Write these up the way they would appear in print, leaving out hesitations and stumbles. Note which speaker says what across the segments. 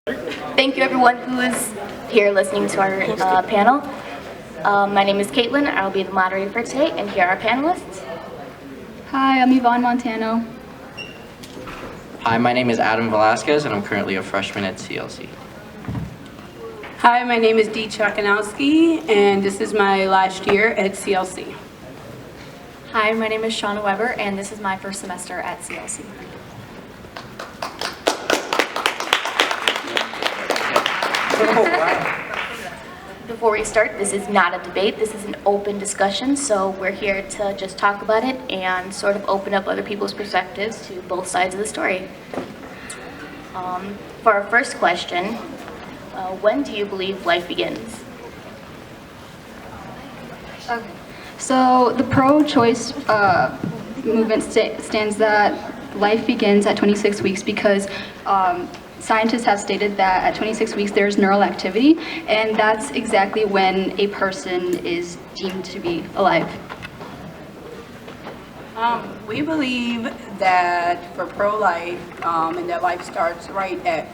Speaker 1: Thank you everyone who is here listening to our panel. My name is Caitlin. I'll be the moderator for today, and here are our panelists.
Speaker 2: Hi, I'm Yvonne Montano.
Speaker 3: Hi, my name is Adam Velasquez, and I'm currently a freshman at CLC.
Speaker 4: Hi, my name is Dee Chakanowski, and this is my last year at CLC.
Speaker 5: Hi, my name is Shauna Weber, and this is my first semester at CLC.
Speaker 1: Before we start, this is not a debate, this is an open discussion, so we're here to just talk about it and sort of open up other people's perspectives to both sides of the story. For our first question, when do you believe life begins?
Speaker 2: Okay. So the pro-choice movement stands that life begins at 26 weeks because scientists have stated that at 26 weeks there's neural activity, and that's exactly when a person is deemed to be alive.
Speaker 4: We believe that for pro-life, and that life starts right at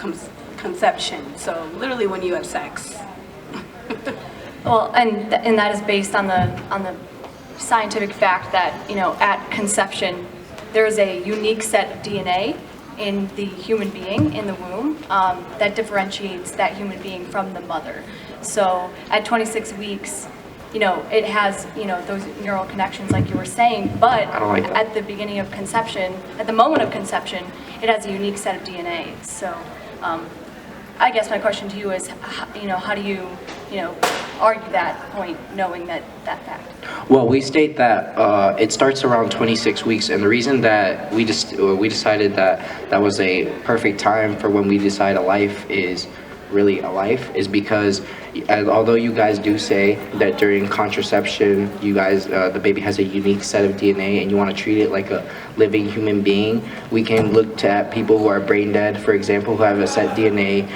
Speaker 4: conception, so literally when you have sex.
Speaker 5: Well, and that is based on the scientific fact that, you know, at conception there is a unique set of DNA in the human being in the womb that differentiates that human being from the mother. So at 26 weeks, you know, it has, you know, those neural connections like you were saying, but at the beginning of conception, at the moment of conception, it has a unique set of DNA. So I guess my question to you is, you know, how do you, you know, argue that point knowing that fact?
Speaker 3: Well, we state that it starts around 26 weeks, and the reason that we decided that that was a perfect time for when we decide a life is really a life is because although you guys do say that during contraception you guys the baby has a unique set of DNA and you want to treat it like a living human being, we can look at people who are brain dead, for example, who have a set DNA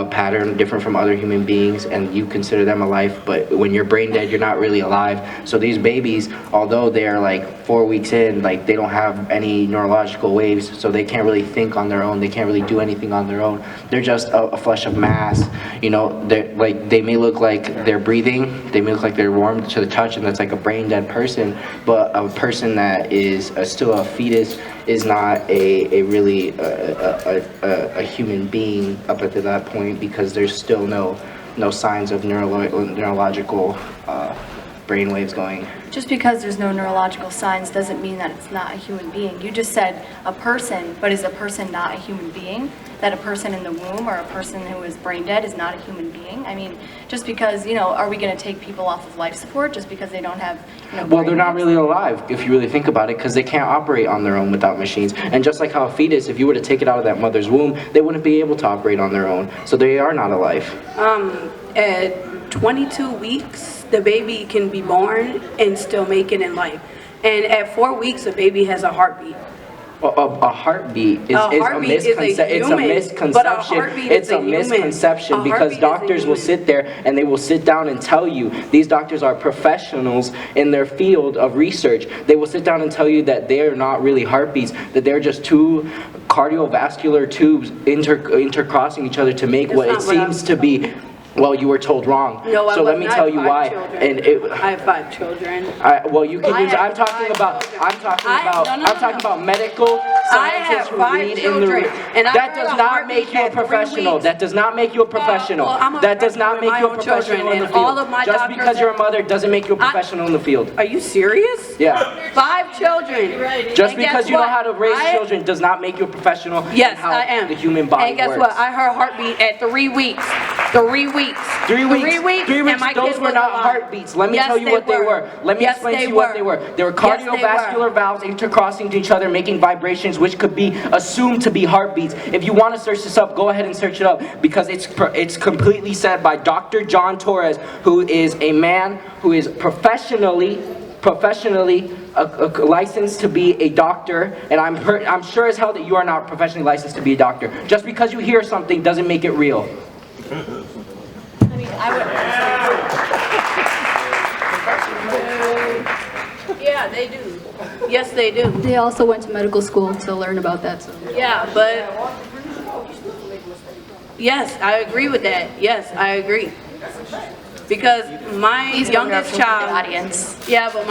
Speaker 3: pattern different from other human beings, and you consider them alive, but when you're brain dead you're not really alive. So these babies, although they're like 4 weeks in, like they don't have any neurological waves, so they can't really think on their own, they can't really do anything on their own, they're just a flush of mass. You know, they're like, they may look like they're breathing, they may look like they're warm to the touch, and that's like a brain dead person, but a person that is still a fetus is not a really a human being up until that point, because there's still no signs of neurological brain waves going.
Speaker 5: Just because there's no neurological signs doesn't mean that it's not a human being. You just said a person, but is a person not a human being? That a person in the womb or a person who is brain dead is not a human being? I mean, just because, you know, are we going to take people off of life support just because they don't have, you know,
Speaker 3: well, they're not really alive if you really think about it, because they can't operate on their own without machines. And just like how a fetus, if you were to take it out of that mother's womb, they wouldn't be able to operate on their own, so they are not alive.
Speaker 4: At 22 weeks, the baby can be born and still make it in life. And at 4 weeks, a baby has a heartbeat.
Speaker 3: A heartbeat is a misconception. It's a misconception because doctors will sit there and they will sit down and tell you, these doctors are professionals in their field of research. They will sit down and tell you that they're not really heartbeats, that they're just two cardiovascular tubes intercrossing each other to make what it seems to be. Well, you were told wrong.
Speaker 4: No,
Speaker 3: so let me tell you why.
Speaker 4: I have 5 children.
Speaker 3: Well, you can use. I'm talking about medical scientists who read in the room. That does not make you a professional. That does not make you a professional. That does not make you a professional in the field. Just because you're a mother doesn't make you a professional in the field.
Speaker 4: Are you serious?
Speaker 3: Yeah.
Speaker 4: 5 children.
Speaker 3: Just because you know how to raise children does not make you a professional.
Speaker 4: Yes, I am.
Speaker 3: The human body works.
Speaker 4: And guess what? I heard heartbeat at 3 weeks. 3 weeks.
Speaker 3: 3 weeks. Those were not heartbeats. Let me tell you what they were. Let me explain to you what they were. They were cardiovascular valves intercrossing to each other, making vibrations, which could be assumed to be heartbeats. If you want to search this up, go ahead and search it up, because it's completely said by Dr. John Torres, who is a man who is professionally licensed to be a doctor, and I'm sure as hell that you are not professionally licensed to be a doctor. Just because you hear something doesn't make it real.
Speaker 5: I mean, I
Speaker 4: would. Yeah, they do. Yes, they do.
Speaker 2: They also went to medical school to learn about that. So.
Speaker 4: Yeah, but Yes, I agree with that. Yes, I agree. Because my
Speaker 1: Please don't
Speaker 4: youngest
Speaker 1: interrupt the
Speaker 4: child,
Speaker 1: audience.
Speaker 4: yeah, but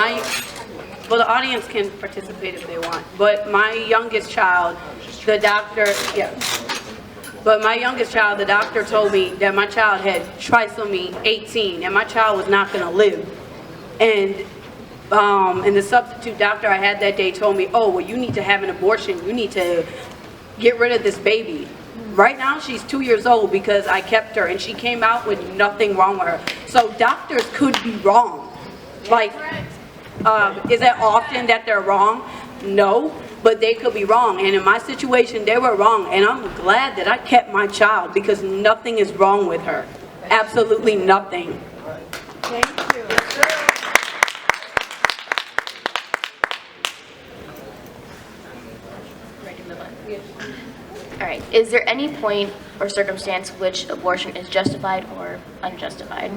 Speaker 4: well, the audience can participate if they want. But my youngest child, the doctor, yeah. But my youngest child, the doctor told me that my child had trisomy 18 and my child was not going to live. And the substitute doctor I had that day told me, oh, well, you need to have an abortion. You need to get rid of this baby. Right now, she's 2 years old because I kept her and she came out with nothing wrong with her. So doctors could be wrong. Like, is it often that they're wrong? No, but they could be wrong. And in my situation, they were wrong. And I'm glad that I kept my child because nothing is wrong with her. Absolutely nothing. Thank you.
Speaker 1: All right, is there any point or circumstance which abortion is justified or unjustified?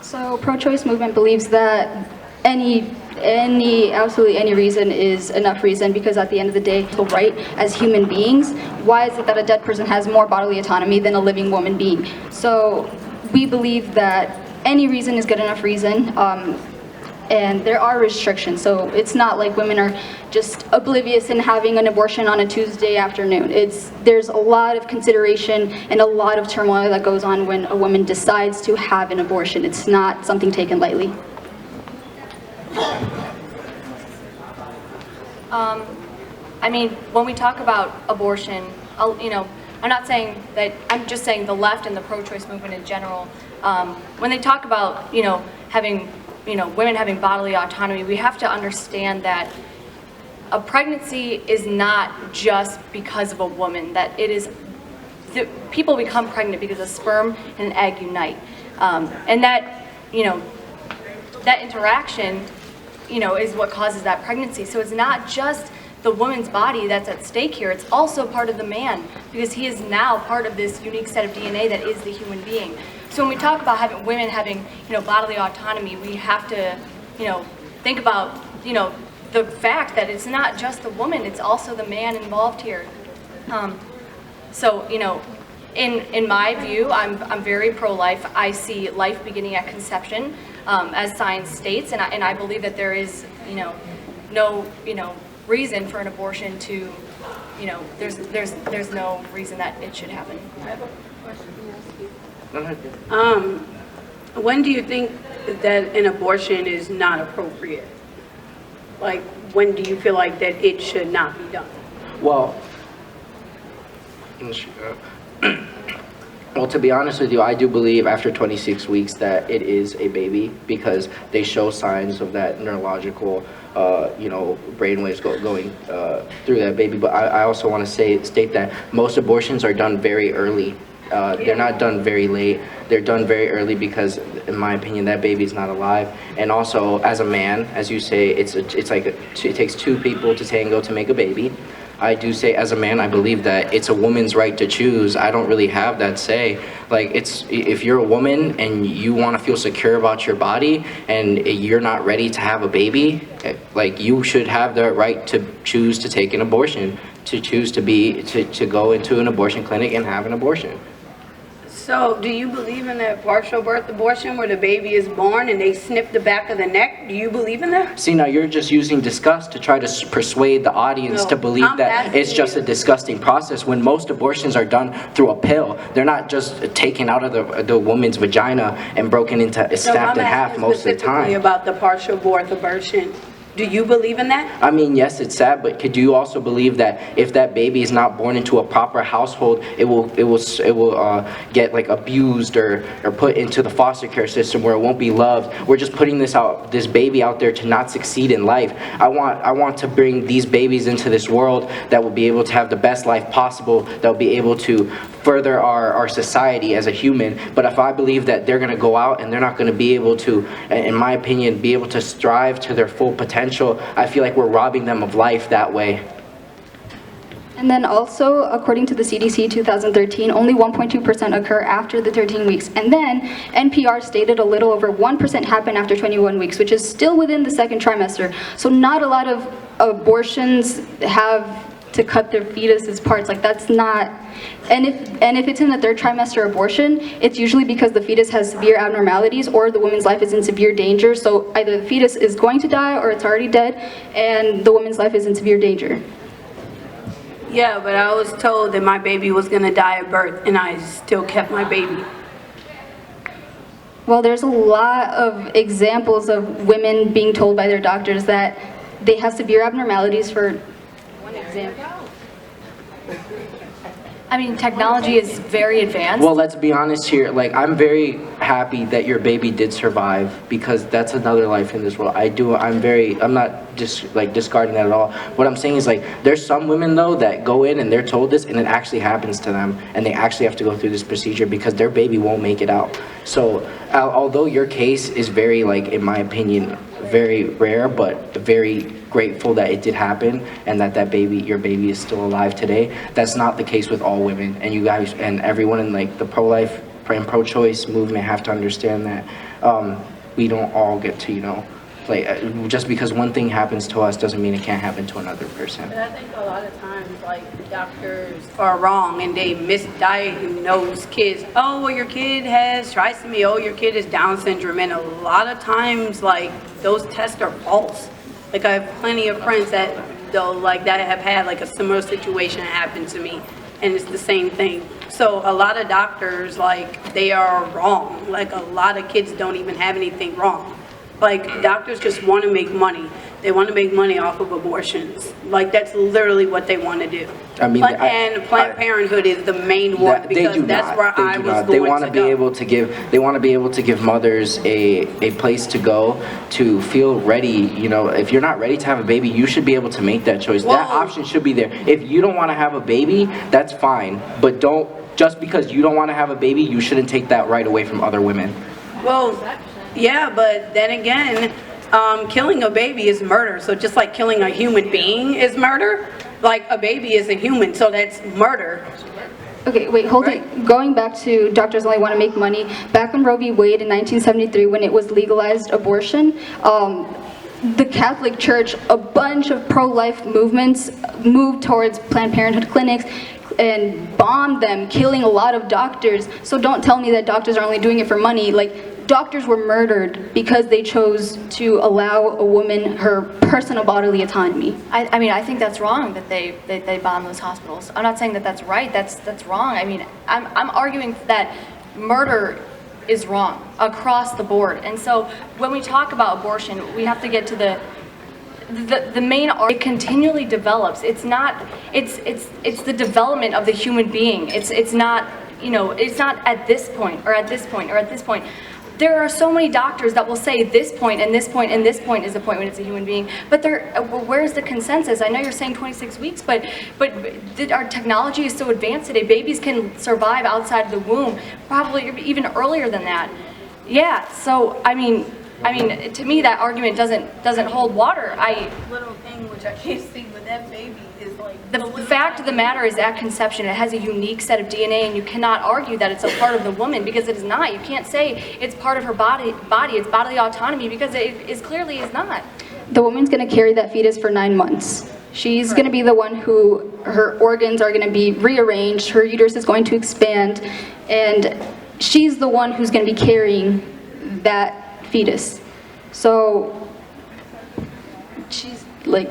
Speaker 2: So pro-choice movement believes that absolutely any reason is enough reason, because at the end of the day, the right as human beings, why is it that a dead person has more bodily autonomy than a living woman being? So we believe that any reason is good enough reason, and there are restrictions. So it's not like women are just oblivious in having an abortion on a Tuesday afternoon. There's a lot of consideration and a lot of turmoil that goes on when a woman decides to have an abortion. It's not something taken lightly.
Speaker 5: I mean, when we talk about abortion, I'm not saying that, I'm just saying the left and the pro-choice movement in general, when they talk about, women having bodily autonomy, we have to understand that a pregnancy is not just because of a woman, that it is, people become pregnant because a sperm and an egg unite. And that, that interaction, is what causes that pregnancy. So it's not just the woman's body that's at stake here, it's also part of the man, because he is now part of this unique set of DNA that is the human being. So when we talk about women having, bodily autonomy, we have to, think about, the fact that it's not just the woman, it's also the man involved here. So, in my view, I'm very pro-life. I see life beginning at conception, as science states, and I believe that there is, no, reason for an abortion to, there's no reason that it should happen.
Speaker 4: I have a question to ask you. When do you think that an abortion is not appropriate? Like, when do you feel like that it should not be done?
Speaker 3: Well, well, to be honest with you, I do believe after 26 weeks that it is a baby, because they show signs of that neurological, brainwaves going through that baby. But I also want to state that most abortions are done very early. They're not done very late. They're done very early because, in my opinion, that baby's not alive. And also, as a man, as you say, it takes two people to tango to make a baby. I do say, as a man, I believe that it's a woman's right to choose. I don't really have that say. Like, if you're a woman and you want to feel secure about your body and you're not ready to have a baby, like, you should have the right to choose to take an abortion, to choose to go into an abortion clinic and have an abortion.
Speaker 4: So, do you believe in that partial birth abortion where the baby is born and they snip the back of the neck? Do you believe in that?
Speaker 3: See, now you're just using disgust to try to persuade the audience to believe that it's just a disgusting process, when most abortions are done through a pill. They're not just taken out of the woman's vagina and broken into, stabbed in half most of the time.
Speaker 4: About the partial birth abortion. Do you believe in that?
Speaker 3: I mean, yes, it's sad, but could you also believe that if that baby is not born into a proper household, it will get like abused or put into the foster care system where it won't be loved? We're just putting this baby out there to not succeed in life. I want to bring these babies into this world that will be able to have the best life possible, that will be able to further our society as a human. But if I believe that they're going to go out and they're not going to be able to, in my opinion, be able to strive to their full potential, I feel like we're robbing them of life that way.
Speaker 2: And then also, according to the CDC 2013, only 1.2% occur after the 13 weeks. And then NPR stated a little over 1% happen after 21 weeks, which is still within the second trimester. So not a lot of abortions have to cut their fetus's parts. Like, that's not, and if it's in the 3rd trimester abortion, it's usually because the fetus has severe abnormalities or the woman's life is in severe danger. So either the fetus is going to die or it's already dead and the woman's life is in severe danger.
Speaker 4: Yeah, but I was told that my baby was gonna die at birth, and I still kept my baby.
Speaker 2: Well, there's a lot of examples of women being told by their doctors that they have severe abnormalities. For one example.
Speaker 5: I mean, technology is very advanced.
Speaker 3: Well, let's be honest here. Like, I'm very happy that your baby did survive, because that's another life in this world. I'm not just like discarding that at all. What I'm saying is, like, there's some women though that go in and they're told this and it actually happens to them, and they actually have to go through this procedure because their baby won't make it out. So although your case is very, like, in my opinion, very rare, but very grateful that it did happen and that your baby is still alive today, that's not the case with all women. And you guys and everyone in, like, the pro-life and pro-choice movement have to understand that we don't all get to, you know, just because one thing happens to us doesn't mean it can't happen to another person.
Speaker 4: But I think a lot of times, like, doctors are wrong and they misdiagnose kids. Oh, well, your kid has trisomy. Oh, your kid has Down syndrome. And a lot of times, like, those tests are false. Like, I have plenty of friends that have had, like, a similar situation happen to me, and it's the same thing. So a lot of doctors, like, they are wrong. Like, a lot of kids don't even have anything wrong. Like, doctors just want to make money. They want to make money off of abortions. Like, that's literally what they want to do.
Speaker 3: I mean,
Speaker 4: and Planned Parenthood is the main one, because that's where I was going to go.
Speaker 3: They want to be able to give. They want to be able to give mothers a place to go to feel ready. You know, if you're not ready to have a baby, you should be able to make that choice.
Speaker 4: Whoa.
Speaker 3: That option should be there. If you don't want to have a baby, that's fine. But don't, just because you don't want to have a baby, you shouldn't take that right away from other women.
Speaker 4: Well, yeah, but then again, killing a baby is murder. So just like killing a human being is murder, like, a baby is a human, so that's murder.
Speaker 2: Okay, wait, hold it. Going back to doctors only want to make money, back when Roe v. Wade in 1973, when it was legalized abortion, the Catholic Church, a bunch of pro-life movements moved towards Planned Parenthood clinics and bombed them, killing a lot of doctors. So don't tell me that doctors are only doing it for money. Like, doctors were murdered because they chose to allow a woman her personal bodily autonomy.
Speaker 5: I mean, I think that's wrong that they bomb those hospitals. I'm not saying that that's right. That's wrong. I mean, I'm arguing that murder is wrong across the board. And so when we talk about abortion, we have to get to the main argument. It continually develops. It's the development of the human being. It's not, you know, it's not at this point or at this point or at this point. There are so many doctors that will say this point and this point and this point is the point when it's a human being. But where's the consensus? I know you're saying 26 weeks, but our technology is so advanced today. Babies can survive outside of the womb, probably even earlier than that. Yeah. So I mean, to me that argument doesn't hold water.
Speaker 4: Little thing which I can't see with that baby is like
Speaker 5: the fact of the matter is at conception it has a unique set of DNA, and you cannot argue that it's a part of the woman, because it is not. You can't say it's part of her body, it's bodily autonomy, because it clearly is not.
Speaker 2: The woman's going to carry that fetus for 9 months. She's going to be the one who, her organs are going to be rearranged, her uterus is going to expand, and she's the one who's going to be carrying that fetus. So she's like,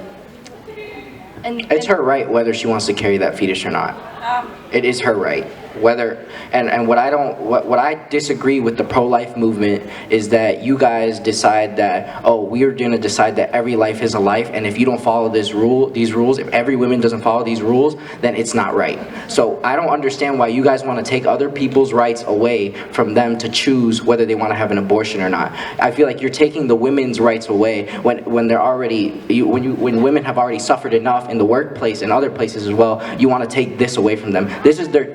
Speaker 3: It's her right whether she wants to carry that fetus or not. It is her right. Whether and what I disagree with the pro-life movement is that you guys decide that, oh, we are going to decide that every life is a life, and if you don't follow these rules, if every woman doesn't follow these rules, then it's not right. So I don't understand why you guys want to take other people's rights away from them to choose whether they want to have an abortion or not. I feel like you're taking the women's rights away when they're already when women have already suffered enough in the workplace and other places as well. You want to take this away from them. This is their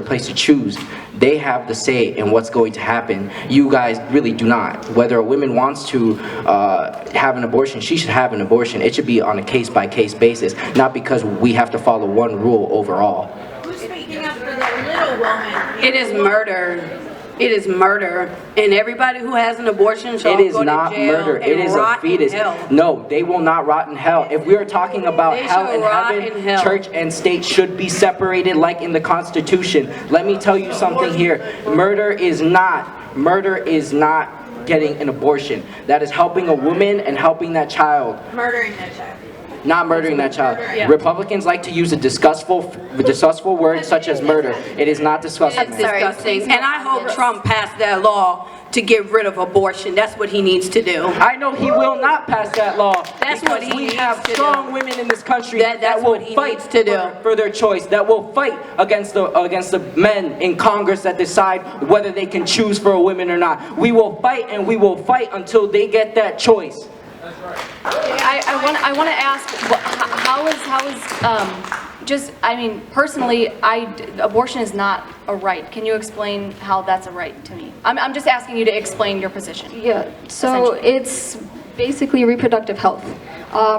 Speaker 3: place to choose. They have the say in what's going to happen. You guys really do not. Whether a woman wants to have an abortion, she should have an abortion. It should be on a case-by-case basis, not because we have to follow one rule overall.
Speaker 4: Who's speaking up for the little woman? It is murder. It is murder, and everybody who has an abortion shall
Speaker 3: It is
Speaker 4: go to
Speaker 3: not
Speaker 4: jail
Speaker 3: murder. It
Speaker 4: and
Speaker 3: is a
Speaker 4: rot in
Speaker 3: fetus.
Speaker 4: hell.
Speaker 3: No, they will not rot in hell. If we are talking about
Speaker 4: They
Speaker 3: hell
Speaker 4: shall
Speaker 3: and
Speaker 4: rot in
Speaker 3: heaven,
Speaker 4: hell.
Speaker 3: church and state should be separated like in the Constitution. Let me tell you something here. Murder is not getting an abortion. That is helping a woman and helping that child.
Speaker 4: Murdering that child.
Speaker 3: Not murdering that child.
Speaker 4: Yeah.
Speaker 3: Republicans like to use a disgustful word such as murder. It is not disgusting.
Speaker 4: It's disgusting, and I hope Trump passed that law to get rid of abortion. That's what he needs to do.
Speaker 3: I know he will not pass that law.
Speaker 4: That's what
Speaker 3: because
Speaker 4: he
Speaker 3: we have
Speaker 4: needs to
Speaker 3: strong
Speaker 4: do.
Speaker 3: women in this country
Speaker 4: That's
Speaker 3: that will
Speaker 4: what he
Speaker 3: fight
Speaker 4: needs to do.
Speaker 3: for their choice, that will fight against the men in Congress that decide whether they can choose for a woman or not. We will fight and we will fight until they get that choice.
Speaker 5: I want to ask, I mean, personally, abortion is not a right. Can you explain how that's a right to me? I'm just asking you to explain your position.
Speaker 2: Yeah, so it's basically reproductive health.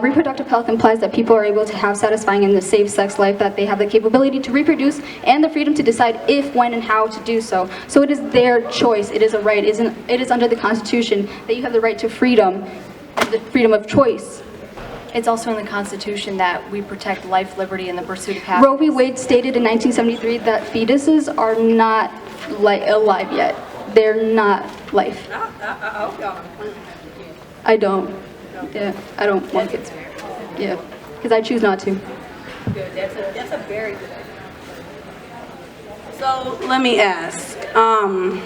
Speaker 2: Reproductive health implies that people are able to have satisfying and safe sex life, that they have the capability to reproduce and the freedom to decide if, when, and how to do so. So it is their choice. It is a right. It is under the Constitution that you have the right to freedom and the freedom of choice.
Speaker 5: It's also in the Constitution that we protect life, liberty, and the pursuit of happiness.
Speaker 2: Roe v. Wade stated in 1973 that fetuses are not alive yet. They're not life. I don't. Yeah, I don't want kids. Yeah, because I choose not to.
Speaker 4: Good. That's a very good idea. So let me ask, so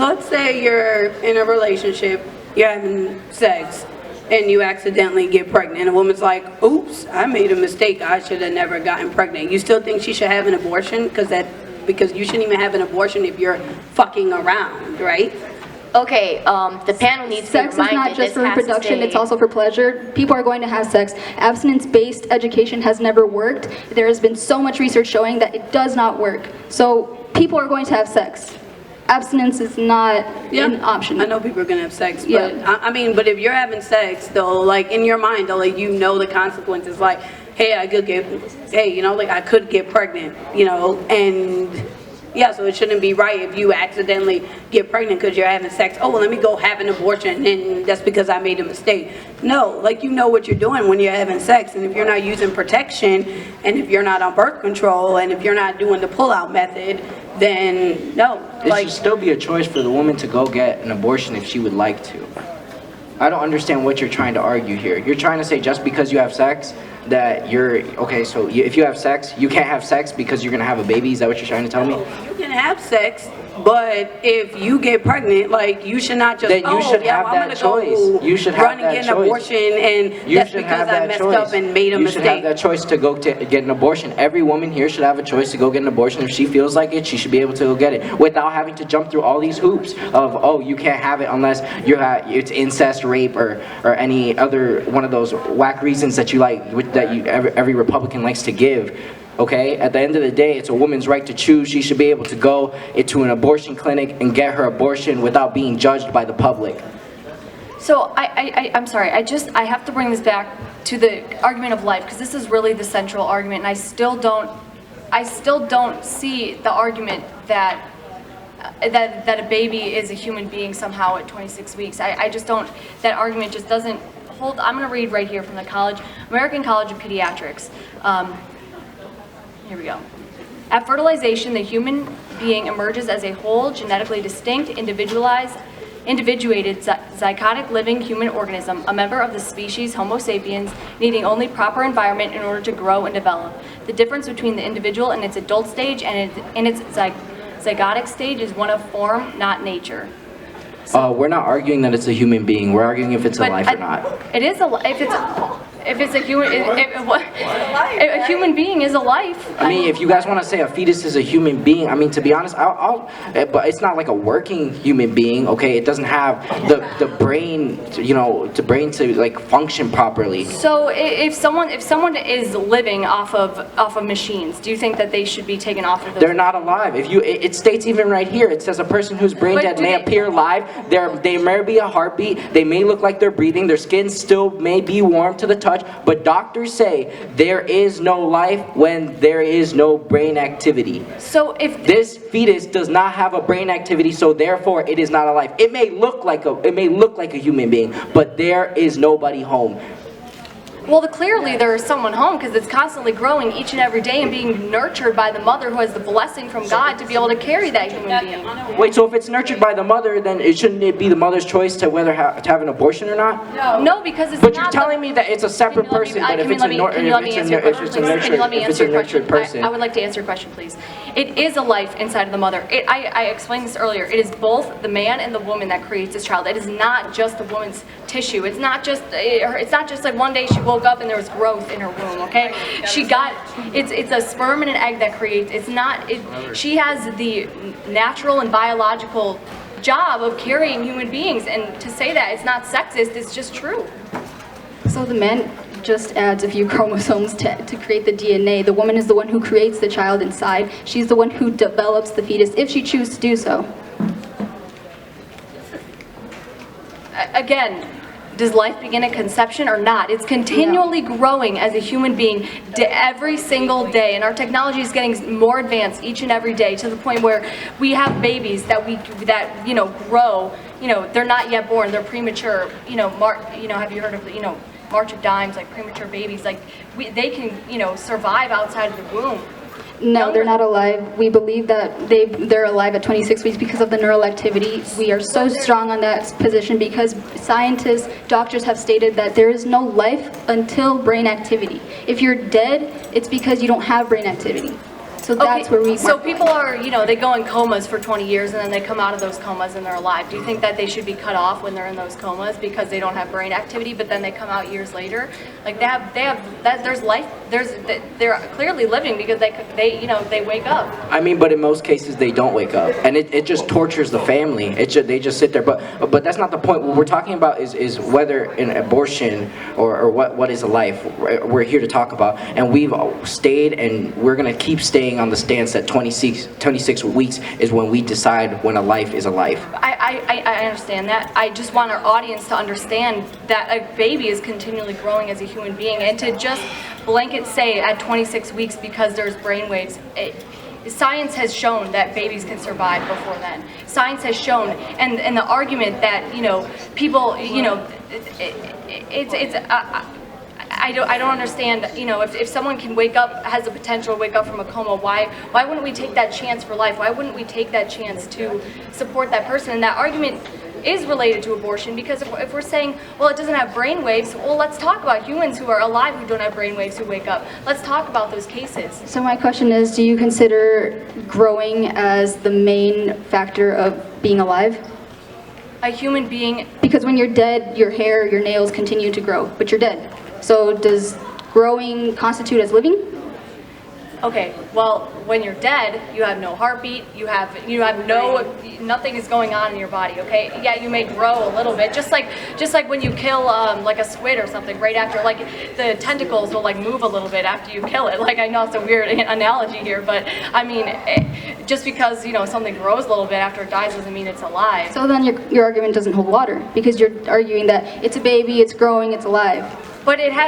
Speaker 4: let's say you're in a relationship, you're having sex, and you accidentally get pregnant. A woman's like, oops, I made a mistake. I should have never gotten pregnant. You still think she should have an abortion? Because you shouldn't even have an abortion if you're fucking around, right?
Speaker 1: Okay, the panel needs to be
Speaker 2: Sex is
Speaker 1: reminded
Speaker 2: not just
Speaker 1: this
Speaker 2: for
Speaker 1: has to
Speaker 2: reproduction,
Speaker 1: stay-
Speaker 2: it's also for pleasure. People are going to have sex. Abstinence-based education has never worked. There has been so much research showing that it does not work. So people are going to have sex. Abstinence is not an option.
Speaker 4: I know people are gonna have sex, but
Speaker 2: Yeah.
Speaker 4: I mean, but if you're having sex, though, like in your mind, though, like you know the consequences, like, hey, I could get pregnant, and yeah, so it shouldn't be right if you accidentally get pregnant because you're having sex. Oh, well, let me go have an abortion, and that's because I made a mistake. No, like you know what you're doing when you're having sex, and if you're not using protection, and if you're not on birth control, and if you're not doing the pull-out method, then no.
Speaker 3: It should still be a choice for the woman to go get an abortion if she would like to. I don't understand what you're trying to argue here. You're trying to say just because you have sex that if you have sex, you can't have sex because you're gonna have a baby. Is that what you're trying to tell me?
Speaker 4: You can have sex, but if you get pregnant, like you should not just
Speaker 3: Then you should have
Speaker 4: I'm
Speaker 3: that
Speaker 4: gonna
Speaker 3: choice.
Speaker 4: go
Speaker 3: You should
Speaker 4: run
Speaker 3: have
Speaker 4: and
Speaker 3: that
Speaker 4: get an
Speaker 3: choice.
Speaker 4: abortion, and
Speaker 3: You
Speaker 4: that's
Speaker 3: should
Speaker 4: because
Speaker 3: have
Speaker 4: I
Speaker 3: that
Speaker 4: messed
Speaker 3: choice.
Speaker 4: up and made a
Speaker 3: You
Speaker 4: mistake.
Speaker 3: should have that choice to go to get an abortion. Every woman here should have a choice to go get an abortion. If she feels like it, she should be able to go get it without having to jump through all these hoops of, oh, you can't have it unless it's incest, rape, or any other one of those whack reasons that every Republican likes to give. Okay, at the end of the day, it's a woman's right to choose. She should be able to go into an abortion clinic and get her abortion without being judged by the public.
Speaker 5: So I'm sorry, I have to bring this back to the argument of life, because this is really the central argument, and I still don't see the argument that a baby is a human being somehow at 26 weeks. I just don't, that argument just doesn't hold. I'm going to read right here from the American College of Pediatrics. Here we go. At fertilization, the human being emerges as a whole, genetically distinct, individuated, zygotic living human organism, a member of the species Homo sapiens, needing only proper environment in order to grow and develop. The difference between the individual in its adult stage and in its zygotic stage is one of form, not nature.
Speaker 3: We're not arguing that it's a human being. We're arguing if it's a life or not.
Speaker 5: It is a life. If it's a human, a human being is a life.
Speaker 3: I mean, if you guys want to say a fetus is a human being, I mean, to be honest, but it's not like a working human being, okay? It doesn't have the brain, to like function properly.
Speaker 5: So if someone is living off of machines, do you think that they should be taken off of those?
Speaker 3: They're not alive. It states even right here, it says a person who's brain dead may appear alive. They may be a heartbeat. They may look like they're breathing. Their skin still may be warm to the touch. touch, but doctors say there is no life when there is no brain activity.
Speaker 5: So if
Speaker 3: This fetus does not have a brain activity, so therefore it is not alive. It may look like a human being, but there is nobody home.
Speaker 5: Well, clearly there is someone home because it's constantly growing each and every day and being nurtured by the mother who has the blessing from God to be able to carry that human being.
Speaker 3: Wait, so if it's nurtured by the mother, then shouldn't it be the mother's choice to whether to have an abortion or not?
Speaker 5: No, because it's
Speaker 3: But
Speaker 5: not
Speaker 3: you're telling me that it's a separate person, but if it's a nurtured person.
Speaker 5: I would like to answer your question, please. It is a life inside of the mother. I explained this earlier. It is both the man and the woman that creates this child. It is not just the woman's tissue. It's not just like one day she woke up and there was growth in her womb, okay? It's a sperm and an egg that creates. She has the natural and biological job of carrying human beings, and to say that it's not sexist is just true.
Speaker 2: So the man just adds a few chromosomes to create the DNA. The woman is the one who creates the child inside. She's the one who develops the fetus if she chooses to do so.
Speaker 5: Again, does life begin at conception or not? It's continually growing as a human being every single day, and our technology is getting more advanced each and every day to the point where we have babies that grow. They're not yet born; they're premature. Have you heard of March of Dimes, like premature babies? Like they can survive outside of the womb.
Speaker 2: No, they're not alive. We believe that they're alive at 26 weeks because of the neural activity. We are so strong on that position because scientists, doctors have stated that there is no life until brain activity. If you're dead, it's because you don't have brain activity. So that's where we...
Speaker 5: So people are, they go in comas for 20 years and then they come out of those comas and they're alive. Do you think that they should be cut off when they're in those comas because they don't have brain activity, but then they come out years later? Like there's life, they're clearly living because they wake up.
Speaker 3: I mean, but in most cases they don't wake up, and it just tortures the family. They just sit there. But that's not the point. What we're talking about is whether an abortion or what is a life. We're here to talk about, and we've stayed, and we're gonna keep staying on the stance that 26 weeks is when we decide when a life is a life.
Speaker 5: I understand that. I just want our audience to understand that a baby is continually growing as a human being, and to just blanket say at 26 weeks because there's brain waves. Science has shown that babies can survive before then. Science has shown, and the argument that people I don't understand, if someone can wake up, has the potential to wake up from a coma, why wouldn't we take that chance for life? Why wouldn't we take that chance to support that person? And that argument is related to abortion, because if we're saying, well, it doesn't have brain waves, well, let's talk about humans who are alive who don't have brain waves who wake up. Let's talk about those cases.
Speaker 2: So my question is, do you consider growing as the main factor of being alive?
Speaker 5: A human being...
Speaker 2: Because when you're dead, your hair, your nails continue to grow, but you're dead. So does growing constitute as living?
Speaker 5: Okay, well, when you're dead, you have no heartbeat, you have nothing is going on in your body, okay? Yeah, you may grow a little bit, just like when you kill like a squid or something, right after, like the tentacles will like move a little bit after you kill it. Like, I know it's a weird analogy here, but I mean, just because something grows a little bit after it dies doesn't mean it's alive.
Speaker 2: So then your argument doesn't hold water, because you're arguing that it's a baby, it's growing, it's alive.
Speaker 5: But it's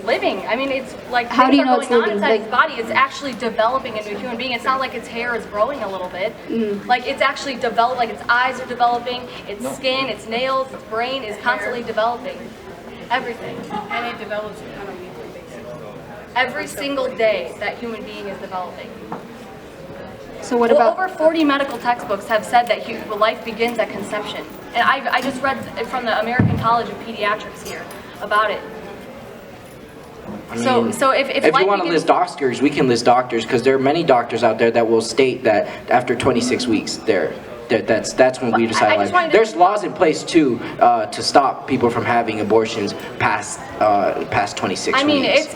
Speaker 5: living. I mean, it's like
Speaker 2: how do you know
Speaker 5: it's living? Inside
Speaker 2: like,
Speaker 5: its body, it's actually developing into a human being. It's not like its hair is growing a little bit. Like it's actually developed. Like its eyes are developing. Its skin, its nails, its brain is constantly developing. Everything.
Speaker 4: And it develops on a weekly basis.
Speaker 5: Every single day, that human being is developing.
Speaker 2: So what about...
Speaker 5: Over 40 medical textbooks have said that life begins at conception. And I just read from the American College of Pediatrics here about it.
Speaker 3: I mean,
Speaker 5: so if
Speaker 3: you want to list doctors, we can list doctors, because there are many doctors out there that will state that after 26 weeks, that's when we decide life. There's laws in place too to stop people from having abortions past 26 weeks.
Speaker 5: I mean, it's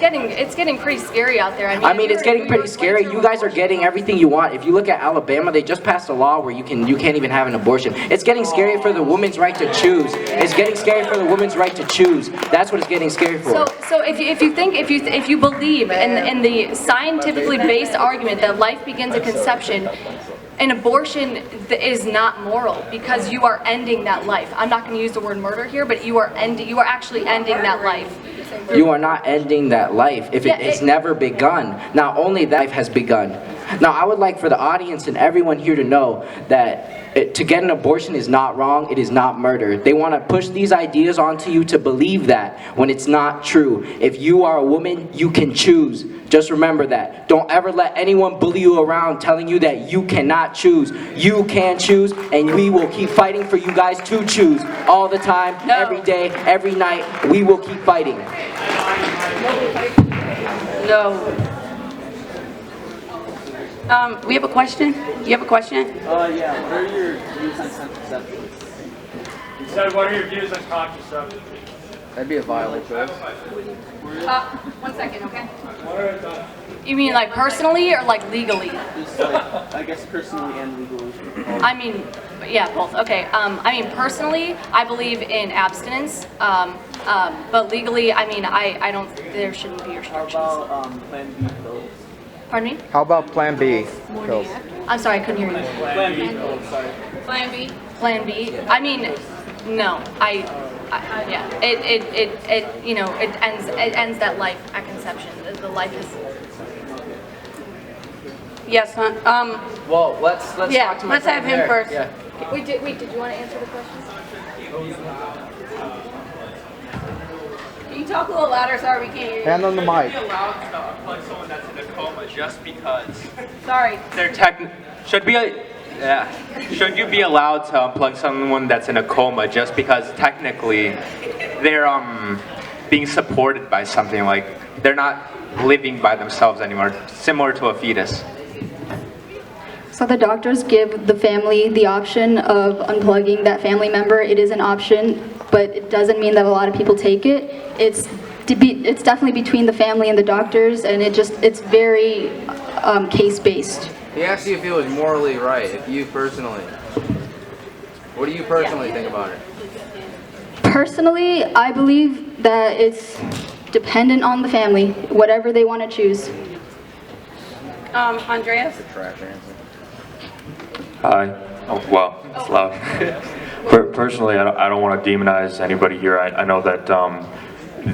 Speaker 5: getting pretty scary out there.
Speaker 3: I mean, it's getting pretty scary. You guys are getting everything you want. If you look at Alabama, they just passed a law where you can't even have an abortion. It's getting scary for the woman's right to choose. It's getting scary for the woman's right to choose. That's what it's getting scary for.
Speaker 5: So if you believe in the scientifically based argument that life begins at conception, an abortion is not moral because you are ending that life. I'm not going to use the word murder here, but you are actually ending that life.
Speaker 3: You are not ending that life if
Speaker 5: Yeah,
Speaker 3: it's never begun. Not only that life has begun. Now, I would like for the audience and everyone here to know that to get an abortion is not wrong, it is not murder. They want to push these ideas onto you to believe that when it's not true. If you are a woman, you can choose. Just remember that. Don't ever let anyone bully you around telling you that you cannot choose. You can choose, and we will keep fighting for you guys to choose all the time, every day, every night. We will keep fighting.
Speaker 4: No. We have a question? You have a question?
Speaker 6: Yeah. What are your views on contraception?
Speaker 7: He said, what are your views on contraception?
Speaker 6: That'd be a viable choice.
Speaker 5: 1 second, okay? You mean like personally or like legally?
Speaker 6: Just like, I guess personally and legally.
Speaker 5: I mean, yeah, both. Okay. I mean, personally, I believe in abstinence. But legally, I mean, I don't. There shouldn't be
Speaker 6: How
Speaker 5: restrictions.
Speaker 6: about Plan B pills?
Speaker 5: Pardon me?
Speaker 8: How about Plan B pills?
Speaker 5: I'm sorry, I couldn't hear you.
Speaker 6: Plan B pills, sorry.
Speaker 5: Plan B. Plan B. I mean, no. Yeah. It you know it ends that life at conception. The life is.
Speaker 4: Yes, hon.
Speaker 3: Well, let's
Speaker 4: Yeah,
Speaker 3: talk to my
Speaker 4: let's have
Speaker 3: friend
Speaker 4: him
Speaker 3: there.
Speaker 4: first.
Speaker 3: Yeah.
Speaker 5: Wait, did you want to answer the question?
Speaker 4: Can you talk a little louder? Sorry, we can't hear you.
Speaker 8: Hand on the mic.
Speaker 7: Be allowed to unplug someone that's in a coma just because
Speaker 4: Sorry.
Speaker 7: they're should you be allowed to unplug someone that's in a coma just because technically they're being supported by something, like they're not living by themselves anymore, similar to a fetus?
Speaker 2: So the doctors give the family the option of unplugging that family member. It is an option, but it doesn't mean that a lot of people take it. It's definitely between the family and the doctors, and it's very case-based.
Speaker 8: He asked you if it was morally right, if you personally. What do you personally think about it?
Speaker 2: Personally, I believe that it's dependent on the family, whatever they want to choose.
Speaker 4: Andreas?
Speaker 8: Trash answer.
Speaker 9: Hi. Oh, well, it's loud. Personally, I don't want to demonize anybody here. I know that